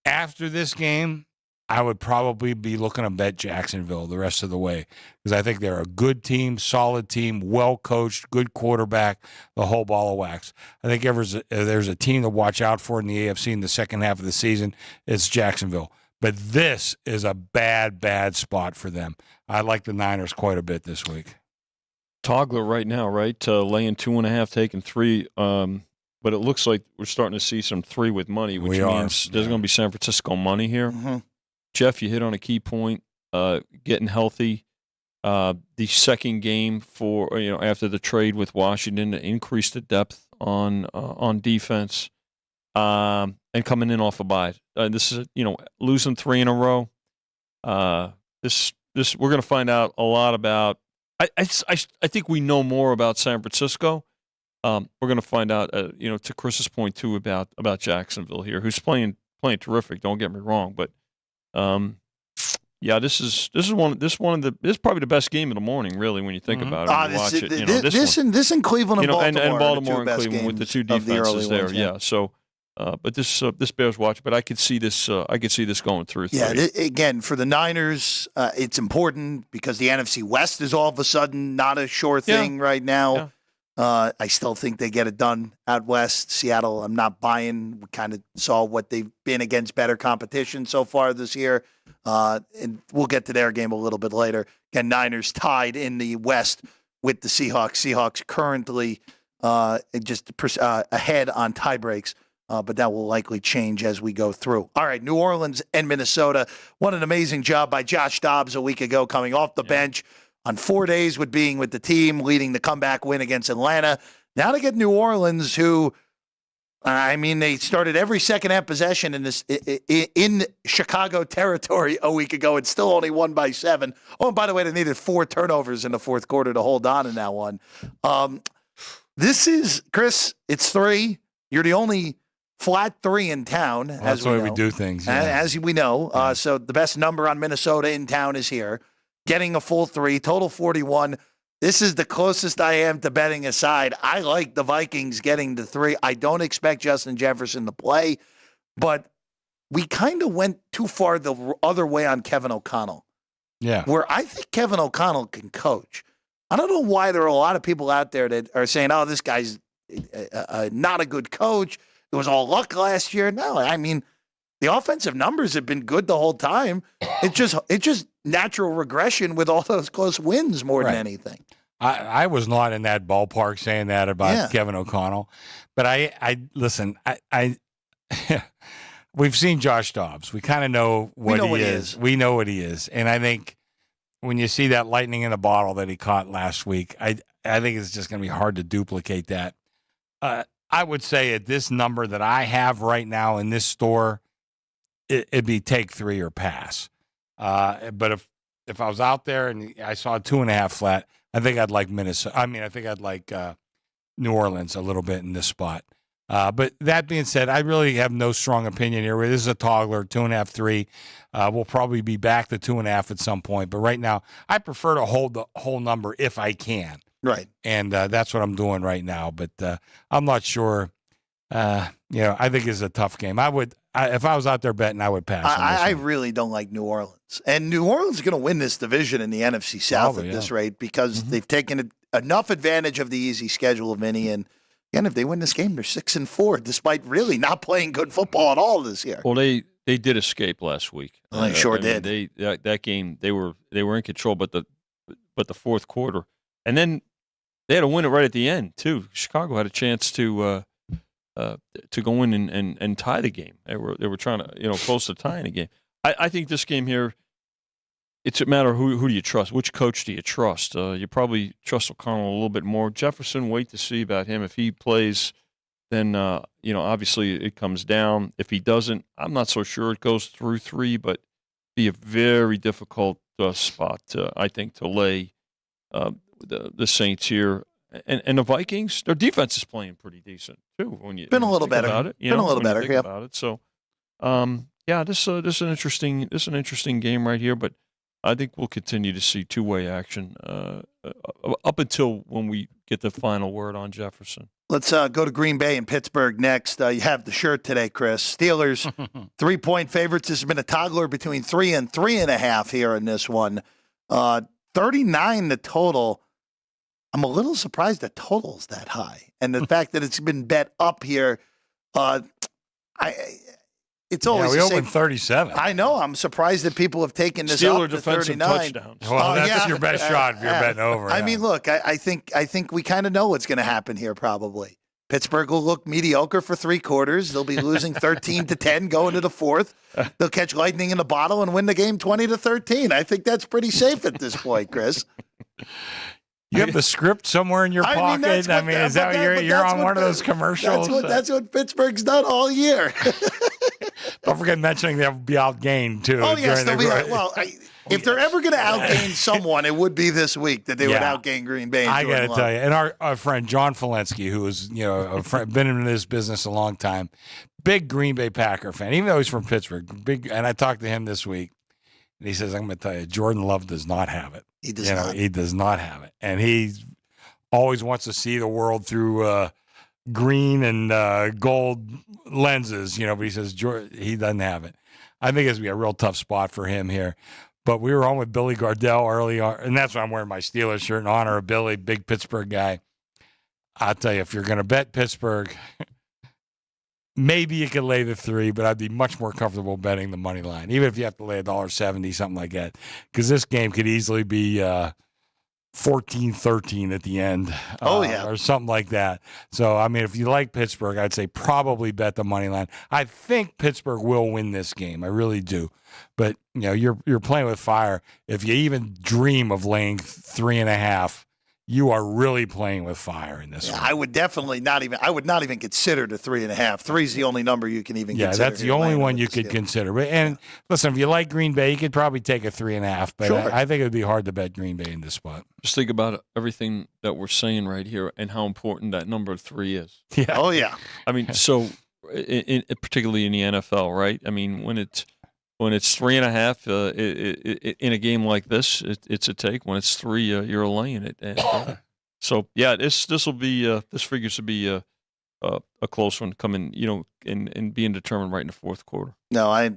after this game, I would probably be looking to bet Jacksonville the rest of the way because I think they're a good team, solid team, well-coached, good quarterback, the whole ball of wax. I think if there's a team to watch out for in the AFC in the second half of the season, it's Jacksonville. But this is a bad, bad spot for them. I like the Niners quite a bit this week. Toggler right now, right? Laying 2.5, taking 3. But it looks like we're starting to see some 3 with money, which means there's going to be San Francisco money here. Mm-hmm. Jeff, you hit on a key point, getting healthy. The second game after the trade with Washington to increase the depth on defense and coming in off a bye. This is losing 3 in a row. This we're going to find out a lot about. I think we know more about San Francisco. We're going to find out, to Chris's point too about Jacksonville here, who's playing terrific. Don't get me wrong, but Yeah, this is probably the best game of the morning, really, when you think about it. When you watch it, this in Cleveland and Baltimore, and Baltimore are the and two Cleveland with the two games of the defenses early there. ones, Yeah. So, but this bears watch. But I could see this. I could see this going through. Yeah. Again, for the Niners, it's important because the NFC West is all of a sudden not a sure thing right now. Yeah. I still think they get it done out west. Seattle, I'm not buying. We kind of saw what they've been against better competition so far this year. And we'll get to their game a little bit later. Again, Niners tied in the West with the Seahawks. Seahawks currently just ahead on tie breaks, but that will likely change as we go through. All right, New Orleans and Minnesota. What an amazing job by Josh Dobbs a week ago coming off the bench on 4 days with being with the team, leading the comeback win against Atlanta. Now to get New Orleans, who, they started every second half possession in Chicago territory a week ago and still only won by 7. Oh, and by the way, they needed 4 turnovers in the fourth quarter to hold on in that one. This is, Chris, it's 3. You're the only flat 3 in town. Well, that's the way we do things. Yeah. As we know. So the best number on Minnesota in town is here. Getting a full 3, total 41. This is the closest I am to betting aside. I like the Vikings getting the 3. I don't expect Justin Jefferson to play, but we kind of went too far the other way on Kevin O'Connell. Yeah. Where I think Kevin O'Connell can coach. I don't know why there are a lot of people out there that are saying, oh, this guy's not a good coach. It was all luck last year. No, the offensive numbers have been good the whole time. It's just natural regression with all those close wins more than anything. I was not in that ballpark saying that about Kevin O'Connell, but I listen. We've seen Josh Dobbs. We kind of know what he is. We know what he is, and I think when you see that lightning in a bottle that he caught last week, I think it's just going to be hard to duplicate that. I would say at this number that I have right now in this store, it'd be take 3 or pass. But if I was out there and I saw a 2.5 flat, I think I'd like Minnesota. I think I'd like New Orleans a little bit in this spot. But that being said, I really have no strong opinion here. This is a toggler, 2.5, 3. We'll probably be back to 2.5 at some point. But right now, I prefer to hold the whole number if I can. Right. And that's what I'm doing right now. But I'm not sure. I think it's a tough game. If I was out there betting, I would pass. I really don't like New Orleans. And New Orleans is going to win this division in the NFC South at this rate because they've taken enough advantage of the easy schedule of Vinny. And again, if they win this game, they're 6-4, despite really not playing good football at all this year. Well, they did escape last week. They sure did. That game they were in control, but the fourth quarter, and then they had to win it right at the end too. Chicago had a chance to go in and tie the game. They were trying to close to tying the game. I think this game here, it's a matter of who do you trust, which coach do you trust. You probably trust O'Connell a little bit more. Jefferson, wait to see about him. If he plays, then obviously it comes down. If he doesn't, I'm not so sure it goes through 3, but be a very difficult spot I think to lay the Saints here. And the Vikings, their defense is playing pretty decent too. When you been a little better, about it, about it. So, this is an interesting game right here. But I think we'll continue to see two-way action up until when we get the final word on Jefferson. Let's go to Green Bay and Pittsburgh next. You have the shirt today, Chris. Steelers 3-point favorites. This has been a toggler between 3 and 3.5 here in this one. 39 the total. I'm a little surprised the total's that high. And the fact that it's been bet up here, it's always we the opened same. 37. I know. I'm surprised that people have taken this Steeler up to defensive 39. touchdowns. Well, that's your best shot if you're betting over. I mean, look, I think we kind of know what's going to happen here probably. Pittsburgh will look mediocre for 3 quarters. They'll be losing 13-10 going to the fourth. They'll catch lightning in the bottle and win the game 20-13. I think that's pretty safe at this point, Chris. You have the script somewhere in your pocket. Is that what you're on one of those commercials? That's what Pittsburgh's done all year. Don't forget mentioning they'll be outgained too. Oh yes, they'll be. If they're ever going to outgain someone, it would be this week that they would outgain Green Bay. I got to tell you, and our friend John Falensky, who is been in this business a long time, big Green Bay Packer fan, even though he's from Pittsburgh. And I talked to him this week, And he says, I'm going to tell you, Jordan Love does not have it. He does not. He does not have it. And he always wants to see the world through green and gold lenses, but he says he doesn't have it. I think it's going to be a real tough spot for him here. But we were on with Billy Gardell early on, and that's why I'm wearing my Steelers shirt in honor of Billy, big Pittsburgh guy. I'll tell you, if you're going to bet Pittsburgh, maybe you could lay the 3, but I'd be much more comfortable betting the money line, even if you have to lay $1.70, something like that, because this game could easily be 14-13 at the end. Or something like that. So, I mean, if you like Pittsburgh, I'd say probably bet the money line. I think Pittsburgh will win this game. I really do. But, you're playing with fire. If you even dream of laying 3.5, you are really playing with fire in this one. I would definitely not even consider the 3.5. 3 is the only number you can even consider. Yeah, that's the only one you could consider. And listen, if you like Green Bay, you could probably take a 3.5. But sure. I think it would be hard to bet Green Bay in this spot. Just think about everything that we're saying right here and how important that number 3 is. Yeah. Oh, yeah. I mean, so particularly in the NFL, right? I mean, when it's 3.5 in a game like this, it's a take. When it's 3, you're laying it. And, so yeah, this figures to be a close one coming, and being determined right in the fourth quarter. No,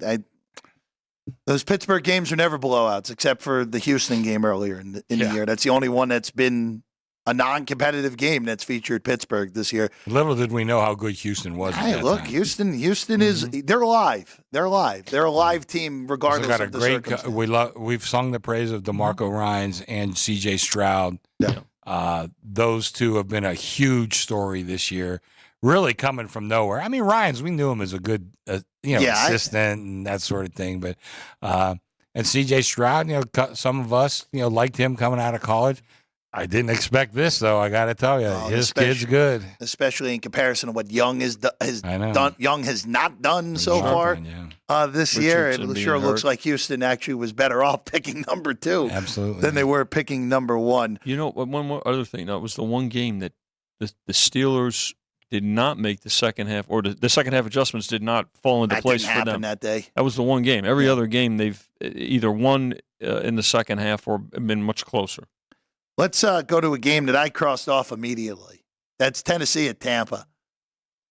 those Pittsburgh games are never blowouts, except for the Houston game earlier in the year. That's the only one that's been a non-competitive game that's featured Pittsburgh this year. Little did we know how good Houston was. Hey, look, Houston is they're alive. They're alive. They're a live team regardless of the circumstances. We've sung the praise of DeMarco Ryans and C.J. Stroud. Yeah. Those two have been a huge story this year, really coming from nowhere. I mean, Ryans, we knew him as a good assistant and that sort of thing, but and C.J. Stroud, some of us liked him coming out of college. I didn't expect this, though. I got to tell you, his kid's good, especially in comparison to what Young has done. Young has not done so far this year. It sure looks like Houston actually was better off picking number 2, than they were picking number 1. One more other thing. That was the one game that the Steelers did not make the second half, or the second half adjustments did not fall into place for them that day. That was the one game. Every other game they've either won in the second half or been much closer. Let's go to a game that I crossed off immediately. That's Tennessee at Tampa.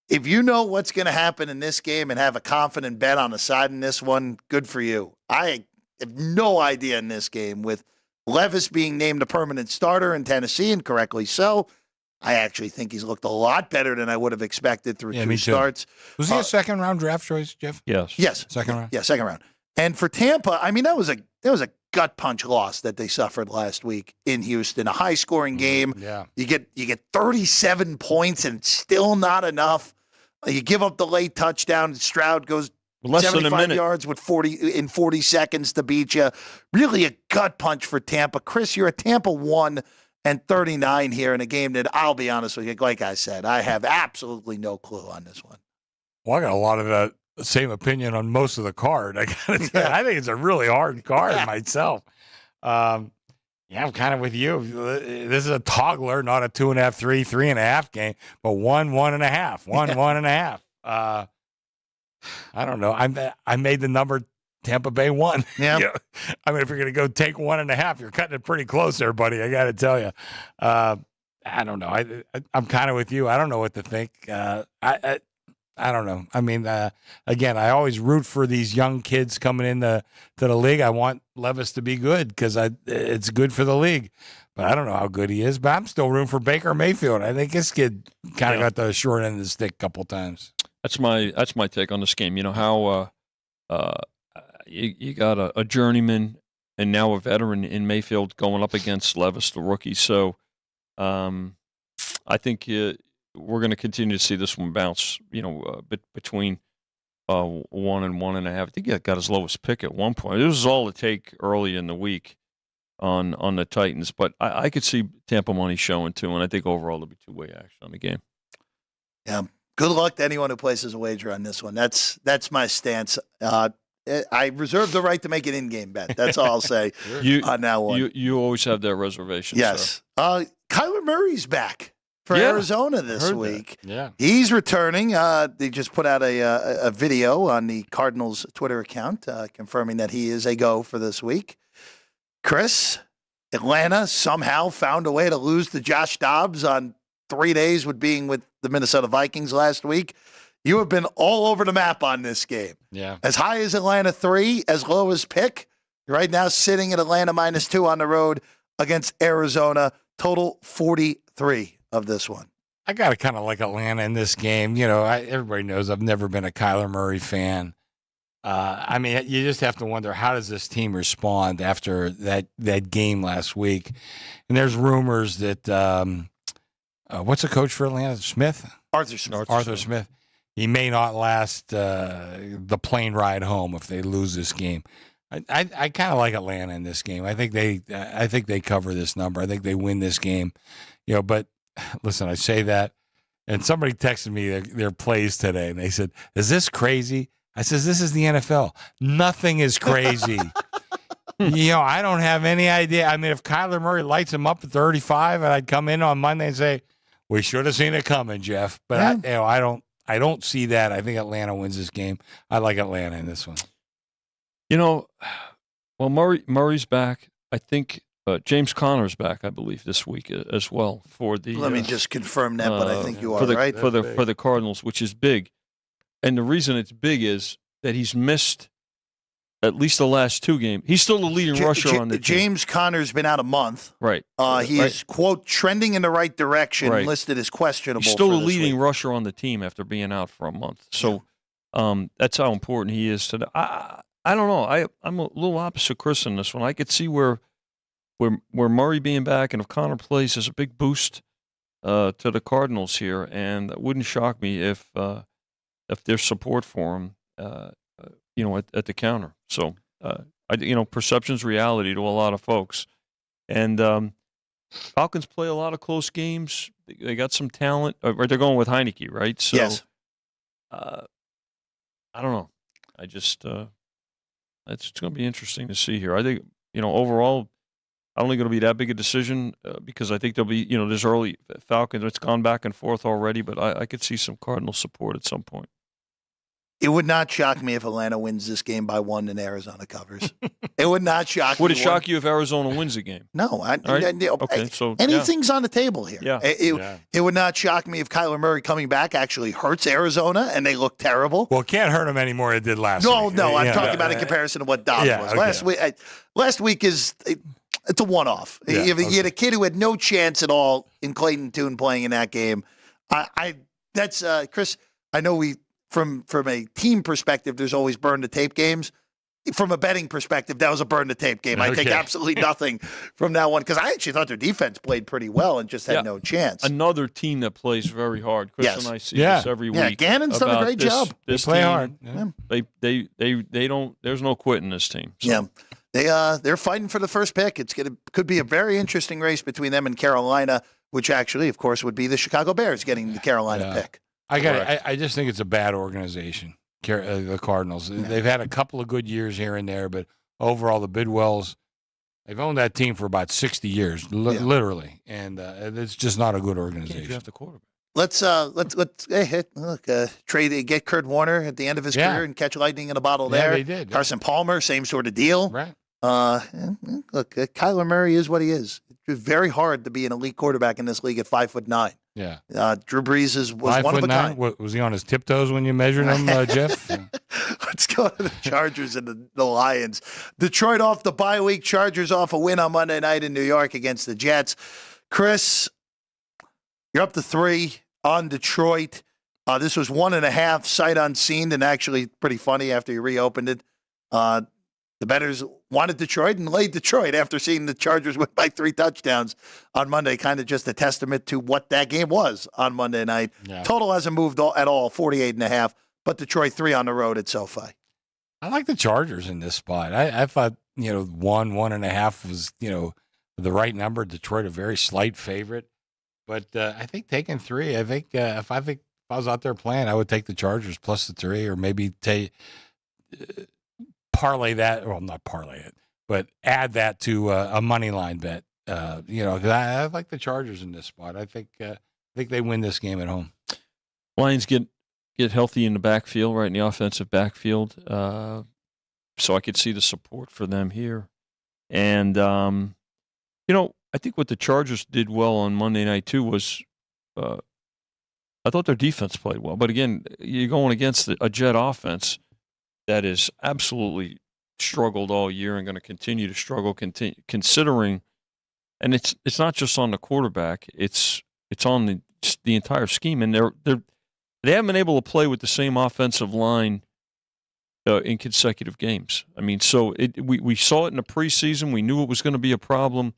If you know what's going to happen in this game and have a confident bet on the side in this one, good for you. I have no idea in this game. With Levis being named a permanent starter in Tennessee, and correctly so, I actually think he's looked a lot better than I would have expected through 2 starts. Was he a second-round draft choice, Jeff? Yes. Second round? Yeah, second round. And for Tampa, I mean, that was a gut punch loss that they suffered last week in Houston. A high scoring game. Yeah. You get 37 points and it's still not enough. You give up the late touchdown. Stroud goes less 75 than a minute. yards with 40 seconds to beat you. Really a gut punch for Tampa. Chris, you're at Tampa 1-39 here in a game that, I'll be honest with you, like I said, I have absolutely no clue on this one. Well, I got a lot of that same opinion on most of the card. I think it's a really hard card myself. I'm kind of with you. This is a toggler, not a 2.5, 3.5 game, but 1.5, 1.5. I don't know. I made the number Tampa Bay 1. Yeah. I mean, if you're going to go take 1.5, you're cutting it pretty close there, buddy. I got to tell you. I don't know. I'm kind of with you. I don't know what to think. I don't know. I mean, again, I always root for these young kids coming into the league. I want Levis to be good because it's good for the league. But I don't know how good he is. But I'm still rooting for Baker Mayfield. I think this kid kind of got the short end of the stick a couple times. That's my take on this game. How you got a journeyman and now a veteran in Mayfield going up against Levis, the rookie. So I think we're going to continue to see this one bounce, between 1 and 1.5. I think he got his lowest pick at one point. This was all to take early in the week on the Titans, but I could see Tampa money showing too, and I think overall there'll be two-way action on the game. Yeah, good luck to anyone who places a wager on this one. That's my stance. I reserve the right to make an in-game bet. That's all I'll say on that one. You always have that reservation. Yes. Kyler Kyler Murray's back for Yeah, Arizona this heard week. that. Yeah. He's returning. They just put out a video on the Cardinals Twitter account confirming that he is a go for this week. Chris, Atlanta somehow found a way to lose to Josh Dobbs on 3 days with being with the Minnesota Vikings last week. You have been all over the map on this game. Yeah. As high as Atlanta 3, as low as pick. You're right now sitting at Atlanta -2 on the road against Arizona. Total 43 of this one. I got to kind of like Atlanta in this game. You know, everybody knows I've never been a Kyler Murray fan. I mean, you just have to wonder, how does this team respond after that game last week? And there's rumors that what's the coach for Atlanta? Smith? Arthur Smith. Arthur Smith. He may not last the plane ride home if they lose this game. I kind of like Atlanta in this game. I think they cover this number. I think they win this game. You know, but listen, I say that, and somebody texted me their plays today, and they said, "Is this crazy?" I says, "This is the NFL. Nothing is crazy." You know, I don't have any idea. I mean, if Kyler Murray lights him up at 35, and I'd come in on Monday and say, "We should have seen it coming, Jeff," but Yeah. I don't see that. I think Atlanta wins this game. I like Atlanta in this one. You know, well, Murray's back. I think James Conner's back, I believe, this week as well for the. Let me just confirm that, but I think you are for the, right. for the Cardinals, which is big, and the reason it's big is that he's missed at least the last 2 games. He's still the leading rusher on the team. James Conner's been out a month. Right. He is, quote, trending in the right direction, listed as questionable. He's still for the this leading week. rusher on the team after being out for a month. So that's how important he is today. I don't know. I'm a little opposite Chris in this one. I could see where Murray being back and if Conner plays is a big boost to the Cardinals here, and it wouldn't shock me if there's support for him, at the counter. So perception's reality to a lot of folks, and Falcons play a lot of close games. They got some talent. Or they're going with Heineke, right? So, yes. I don't know. I just it's going to be interesting to see here. I think overall, I don't think it'll be that big a decision because I think there'll be this early Falcons. It's gone back and forth already, but I could see some Cardinal support at some point. It would not shock me if Atlanta wins this game by 1 and Arizona covers. It would not shock me. Would it shock you if Arizona wins a game? No. So anything's on the table here. Yeah. It would not shock me if Kyler Murray coming back actually hurts Arizona and they look terrible. Well, it can't hurt him any more than it did last week. No, I'm talking about in comparison to what Dobbs was. Okay. Last week it's a one-off. Yeah, You had a kid who had no chance at all in Clayton Tune playing in that game. That's Chris, I know from a team perspective, there's always burn the tape games. From a betting perspective, that was a burn the tape game. I take absolutely nothing from that one because I actually thought their defense played pretty well and just had no chance. Another team that plays very hard. Chris and I see this every week. Yeah, Gannon's done a great job. They play hard. Yeah. They don't. There's no quitting this team. So. Yeah, they're fighting for the first pick. Could be a very interesting race between them and Carolina, which actually, of course, would be the Chicago Bears getting the Carolina pick. I just think it's a bad organization, the Cardinals. Yeah. They've had a couple of good years here and there, but overall, the Bidwells, they've owned that team for about 60 years, literally, and it's just not a good organization. You have the quarterback. Let's trade get Kurt Warner at the end of his career and catch lightning in a bottle there. They did. Carson Palmer, same sort of deal. Right. Kyler Murray is what he is. It's very hard to be an elite quarterback in this league at 5'9". Yeah. Drew Brees was one of a kind. Was he on his tiptoes when you measured him, Jeff? Let's go to the Chargers and the Lions. Detroit off the bye week. Chargers off a win on Monday night in New York against the Jets. Chris, you're up to 3 on Detroit. This was 1.5 sight unseen and actually pretty funny after you reopened it. The bettors wanted Detroit and laid Detroit after seeing the Chargers win by 3 touchdowns on Monday. Kind of just a testament to what that game was on Monday night. Yeah. Total hasn't moved at all, 48.5, but Detroit 3 on the road at SoFi. I like the Chargers in this spot. I thought, 1.5 was, the right number. Detroit a very slight favorite. But I think taking 3, if I was out there playing, I would take the Chargers plus the 3 or maybe parlay that, well, not parlay it, but add that to a money line bet. 'Cause I like the Chargers in this spot. I think I think they win this game at home. Lions get healthy in the backfield, right in the offensive backfield. So I could see the support for them here. And, I think what the Chargers did well on Monday night, too, was I thought their defense played well. But, again, you're going against a Jet offense that is absolutely struggled all year and going to continue to struggle, considering – and it's not just on the quarterback. It's on the entire scheme. And they haven't been able to play with the same offensive line in consecutive games. I mean, so we saw it in the preseason. We knew it was going to be a problem.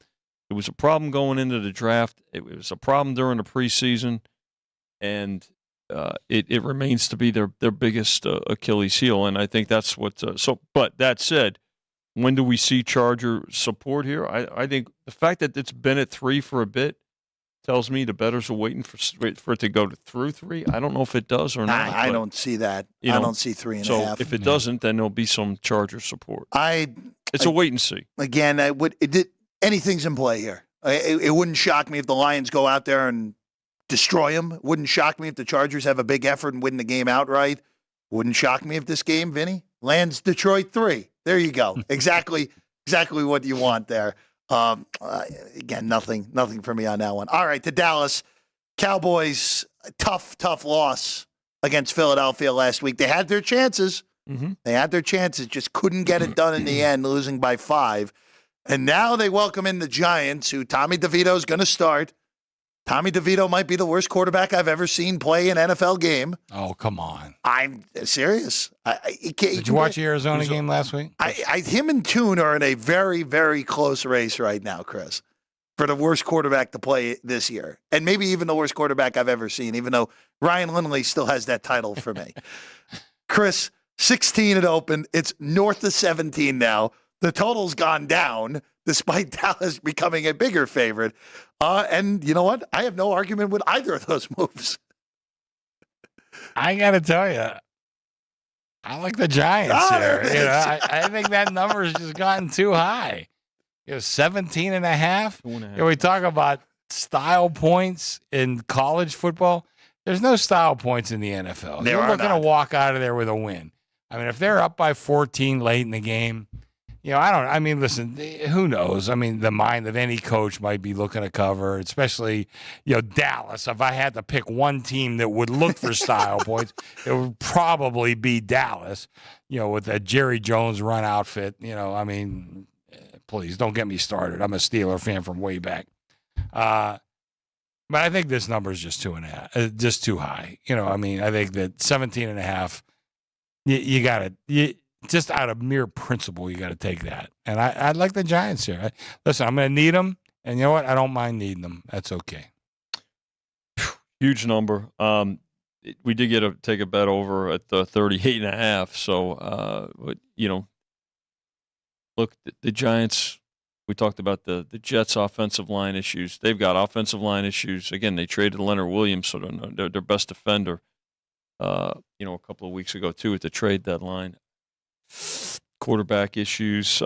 It was a problem going into the draft. It was a problem during the preseason, and it remains to be their biggest Achilles heel. And I think that's what. But that said, when do we see Charger support here? I think the fact that it's been at 3 for a bit tells me the bettors are waiting for it to go through 3. I don't know if it does or not. I don't see that. I don't see 3.5. So if it doesn't, then there'll be some Charger support. It's a wait and see. Again, anything's in play here. It wouldn't shock me if the Lions go out there and destroy them. It wouldn't shock me if the Chargers have a big effort and win the game outright. Wouldn't shock me if this game, Vinny, lands Detroit 3. There you go. Exactly what you want there. Again, nothing for me on that one. All right, to Dallas. Cowboys, tough loss against Philadelphia last week. They had their chances. Mm-hmm. They had their chances, just couldn't get it done in the end, losing by 5. And now they welcome in the Giants, who Tommy DeVito is going to start. Tommy DeVito might be the worst quarterback I've ever seen play an NFL game. Oh, come on. I'm serious. Did you watch the Arizona game last week? Him and Toon are in a very, very close race right now, Chris, for the worst quarterback to play this year. And maybe even the worst quarterback I've ever seen, even though Ryan Lindley still has that title for me. Chris, 16 it opened. It's north of 17 now. The total's gone down, despite Dallas becoming a bigger favorite. And you know what? I have no argument with either of those moves. I got to tell you, I like the Giants here. I think that number has just gotten too high. 17.5. We talk about style points in college football. There's no style points in the NFL. You're looking to walk out of there with a win. I mean, if they're up by 14 late in the game, listen, who knows? I mean, the mind of any coach might be looking to cover, especially, Dallas. If I had to pick one team that would look for style points, it would probably be Dallas, with that Jerry Jones run outfit. Please don't get me started. I'm a Steeler fan from way back. But I think this number is just 2.5, just too high. I think that 17.5, you got to, just out of mere principle, you got to take that. And I'd like the Giants here. Listen, I'm going to need them. And you know what? I don't mind needing them. That's okay. Huge number. We did take a bet over at 38.5. So, look, the Giants, we talked about the Jets' offensive line issues. They've got offensive line issues. Again, they traded Leonard Williams, so they're their best defender, a couple of weeks ago, too, at the trade deadline. Quarterback issues.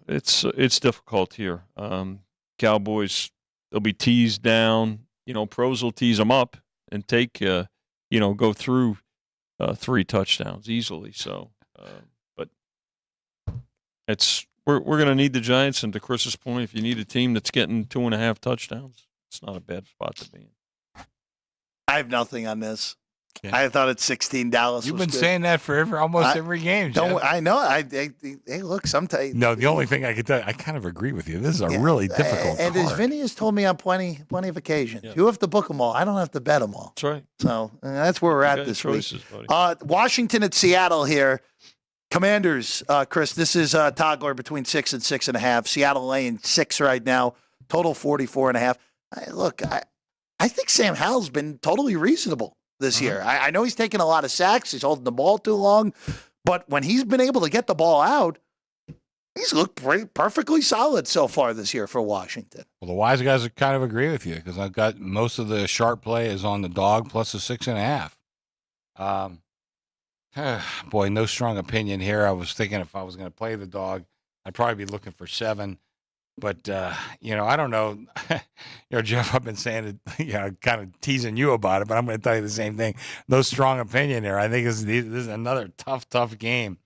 It's difficult here. Cowboys, they'll be teased down. Pros will tease them up and take, go through 3 touchdowns easily. So, but we're going to need the Giants. And to Chris's point, if you need a team that's getting 2.5 touchdowns, it's not a bad spot to be in. I have nothing on this. Yeah. I thought it's 16. Dallas. You've been saying that for almost every game. Jeff. I know. Hey, look, sometimes. No, the only thing I could tell you, I kind of agree with you. This is a really difficult And card. as Vinny has told me on plenty of occasions, you have to book them all. I don't have to bet them all. That's right. So that's where we're at this week. Washington at Seattle here. Commanders, Chris, this is toggler between 6 and 6.5. Seattle laying 6 right now. Total 44.5. I think Sam Howell's been totally reasonable this year. I know he's taken a lot of sacks. He's holding the ball too long. But when he's been able to get the ball out, he's looked perfectly solid so far this year for Washington. Well, the wise guys kind of agree with you because I've got most of the sharp play is on the dog plus a 6.5. Boy, no strong opinion here. I was thinking if I was going to play the dog, I'd probably be looking for 7. But I don't know. Jeff, I've been saying it, kind of teasing you about it, but I'm going to tell you the same thing. No strong opinion there. I think this is another tough game.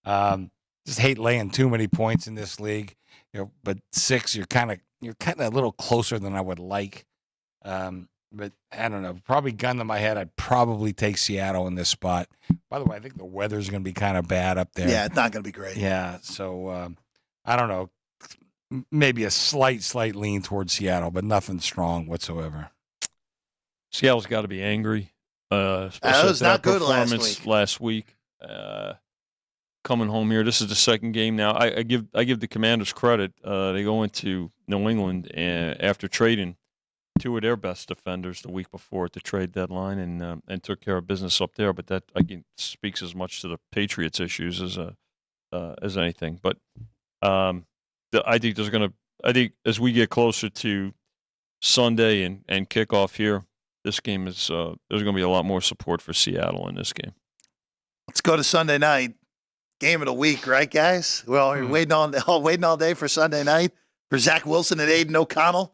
Just hate laying too many points in this league. But 6, you're kind of a little closer than I would like. But I don't know. Probably gun to my head, I'd probably take Seattle in this spot. By the way, I think the weather's going to be kind of bad up there. Yeah, it's not going to be great. Yeah, so I don't know. Maybe a slight lean towards Seattle, but nothing strong whatsoever. Seattle's got to be angry. That was not good last week. Coming home here, this is the second game now. I give the Commanders credit. They go into New England and after trading 2 of their best defenders the week before at the trade deadline, and took care of business up there. But that again speaks as much to the Patriots' issues as anything. But I think as we get closer to Sunday and kickoff here, this game is there's going to be a lot more support for Seattle in this game. Let's go to Sunday night. Game of the week, right, guys? Well, we're waiting all day for Sunday night for Zach Wilson and Aiden O'Connell,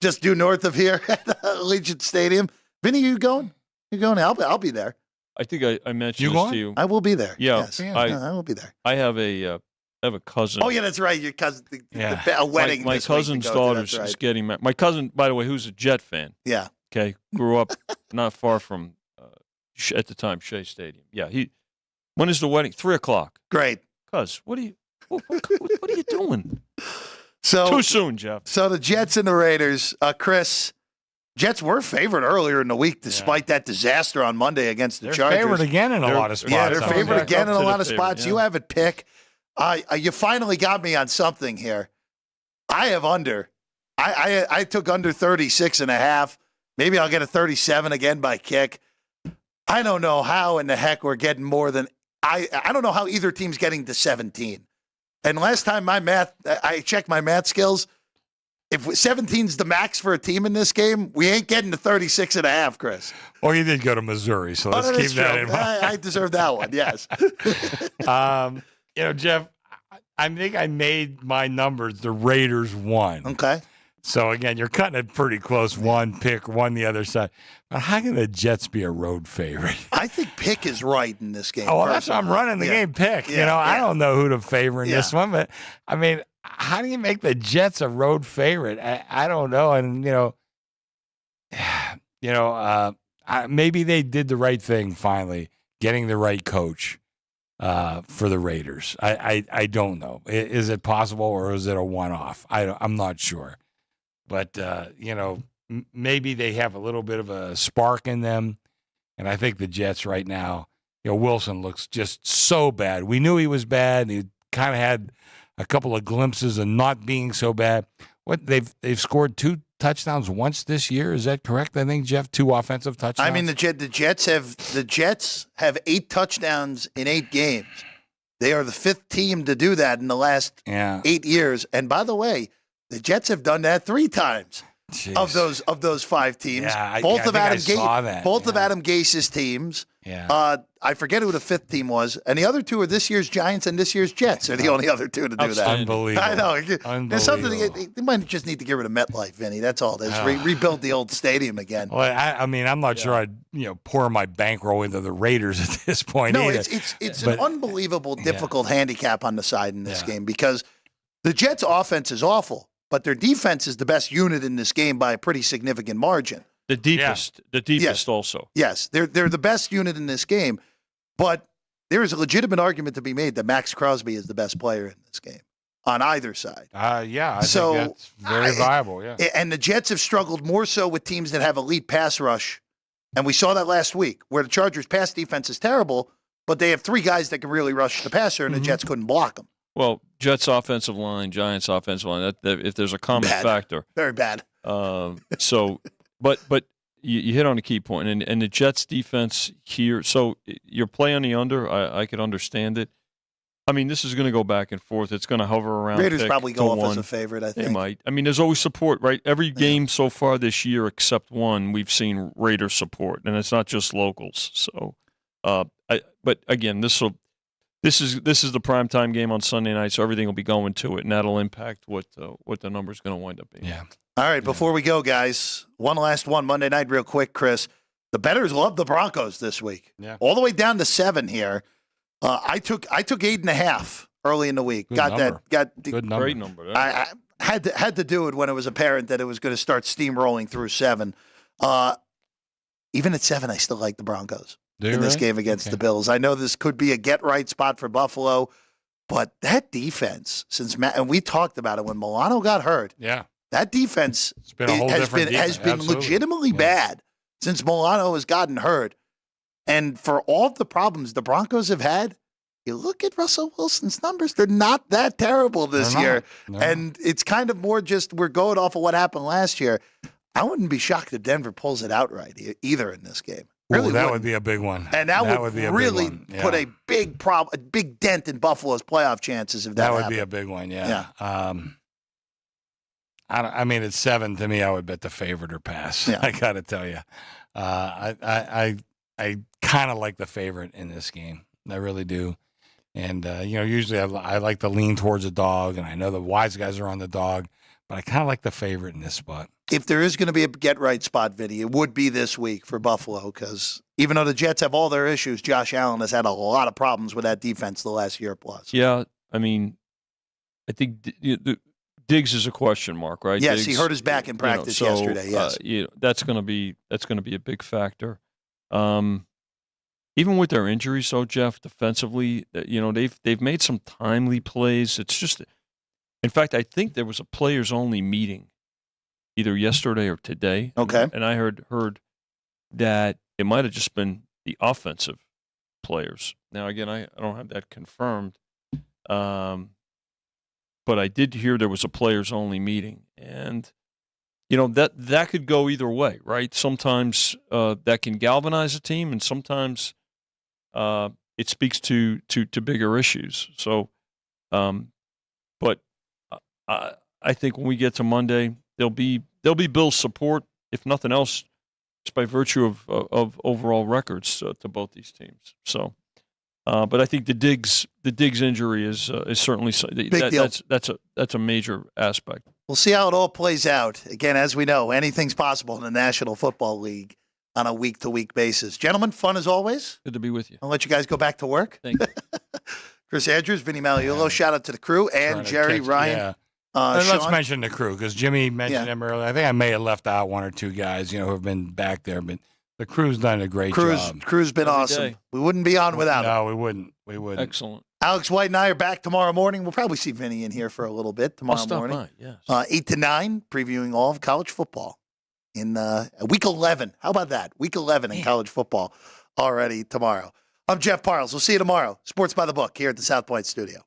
just due north of here at Allegiant Stadium. Vinny, you going? You going? I'll be there. I think I mentioned this to you. I will be there. Yeah, yes. I will be there. I have a cousin. Oh yeah, that's right. Your cousin, a wedding. My cousin's daughter's is getting married. My cousin, by the way, who's a Jet fan. Yeah. Okay, grew up not far from at the time Shea Stadium. Yeah, when is the wedding? 3:00. Great. Cuz, what are you doing? So too soon, Jeff. So the Jets and the Raiders, Chris. Jets were favored earlier in the week, despite that disaster on Monday against the Chargers. They're favored again in a lot of spots. Yeah, they're favored again in a lot of spots. Yeah. You have it pick. You finally got me on something here. I have under. I took under 36.5. Maybe I'll get a 37 again by kick. I don't know how in the heck we're getting more than I don't know how either team's getting to 17. And last time I checked my math skills. If 17's the max for a team in this game, we ain't getting to 36.5, Chris. Well, you did go to Missouri, so let's keep that in mind. I deserve that one, yes. Jeff, I think I made my numbers. The Raiders won. Okay. So, again, you're cutting it pretty close. One pick, one the other side. But how can the Jets be a road favorite? I think pick is right in this game. Oh, well, that's why I'm running the game pick. I don't know who to favor in this one, but, I mean, how do you make the Jets a road favorite? I don't know. And, maybe they did the right thing finally, getting the right coach for the Raiders. I don't know. Is it possible or is it a one-off? I'm not sure. But, maybe they have a little bit of a spark in them. And I think the Jets right now, Wilson looks just so bad. We knew he was bad. He kind of had a couple of glimpses of not being so bad. They've scored 2 touchdowns once this year. Is that correct? I think, Jeff, 2 offensive touchdowns. I mean, the Jets have 8 touchdowns in 8 games. They are the 5th team to do that in the last 8 years. And by the way, the Jets have done that 3 times. Jeez. Of those 5 teams. Yeah, both of Adam Gase's teams. Yeah. I forget who the 5th team was, and the other 2 are this year's Giants and this year's Jets. Are the only other 2 to do that. Unbelievable. I know. There's something Unbelievable. they might just need to get rid of MetLife, Vinny. That's all. There's rebuild the old stadium again. Well, I mean, I'm not sure I'd pour my bankroll into the Raiders at this point. No, either. it's an unbelievable difficult handicap on the side in this game because the Jets' offense is awful, but their defense is the best unit in this game by a pretty significant margin. The deepest also. Yes, they're the best unit in this game, but there is a legitimate argument to be made that Max Crosby is the best player in this game on either side. I think that's very viable, yeah. And the Jets have struggled more so with teams that have elite pass rush, and we saw that last week where the Chargers' pass defense is terrible, but they have 3 guys that can really rush the passer, and the Jets couldn't block them. Well, Jets' offensive line, Giants' offensive line, that if there's a common factor. Very bad. But you hit on a key point, and the Jets' defense here. So your play on the under, I could understand it. I mean, this is going to go back and forth. It's going to hover around. Raiders probably go off as a favorite, I think. They might. I mean, there's always support, right? Every game so far this year except one, we've seen Raider support, and it's not just locals. So, but again, This is the primetime game on Sunday night, so everything will be going to it, and that'll impact what the number's going to wind up being. Yeah. All right, before we go, guys, one last one Monday night real quick, Chris. The bettors love the Broncos this week. Yeah. All the way down to 7 here. I took 8.5 early in the week. Good Got number. that. Good number. Great number. I had to do it when it was apparent that it was going to start steamrolling through 7. Even at 7, I still like the Broncos in this game against the Bills. I know this could be a get-right spot for Buffalo, but that defense, and we talked about it when Milano got hurt. Yeah. That defense has been legitimately bad since Milano has gotten hurt. And for all the problems the Broncos have had, you look at Russell Wilson's numbers, they're not that terrible this year. No. And it's kind of more just we're going off of what happened last year. I wouldn't be shocked if Denver pulls it outright either in this game. Really, that would be a big one. And that would be really put a big a big dent in Buffalo's playoff chances if that would be a big one, yeah. I mean, it's 7 to me. I would bet the favorite or pass. Yeah. I got to tell you, I kind of like the favorite in this game. I really do. And usually I like to lean towards a dog, and I know the wise guys are on the dog, but I kind of like the favorite in this spot. If there is going to be a get-right spot, Vinny, it would be this week for Buffalo because even though the Jets have all their issues, Josh Allen has had a lot of problems with that defense the last year plus. Yeah, I mean, I think Diggs is a question mark, right? Yes, Diggs, he hurt his back in practice yesterday. Yes, that's going to be a big factor. Even with their injuries, so Jeff, defensively, they've made some timely plays. It's just, in fact, I think there was a players-only meeting either yesterday or today. Okay, and I heard that it might have just been the offensive players. Now, again, I don't have that confirmed. But I did hear there was a players-only meeting, and that could go either way, right? Sometimes that can galvanize a team, and sometimes it speaks to bigger issues. So, but I think when we get to Monday, there'll be Bills support, if nothing else, just by virtue of overall records to both these teams. So. But I think the Diggs injury is certainly big deal. That's a major aspect. We'll see how it all plays out. Again, as we know, anything's possible in the National Football League on a week-to-week basis. Gentlemen, fun as always. Good to be with you. I'll let you guys go back to work. Thank you. Chris Andrews, Vinny Magliulo, shout out to the crew, and Jerry Ryan. Yeah. Let's mention the crew because Jimmy mentioned them earlier. I think I may have left out one or two guys, who have been back there, but the crew's done a great job. Crew's been awesome. We wouldn't be on without him. No, we wouldn't. Excellent. Alex White and I are back tomorrow morning. We'll probably see Vinny in here for a little bit tomorrow morning. By, yes. 8 to 9, previewing all of college football in week 11. How about that? Week 11 in college football already tomorrow. I'm Jeff Parles. We'll see you tomorrow. Sports by the Book here at the South Point Studio.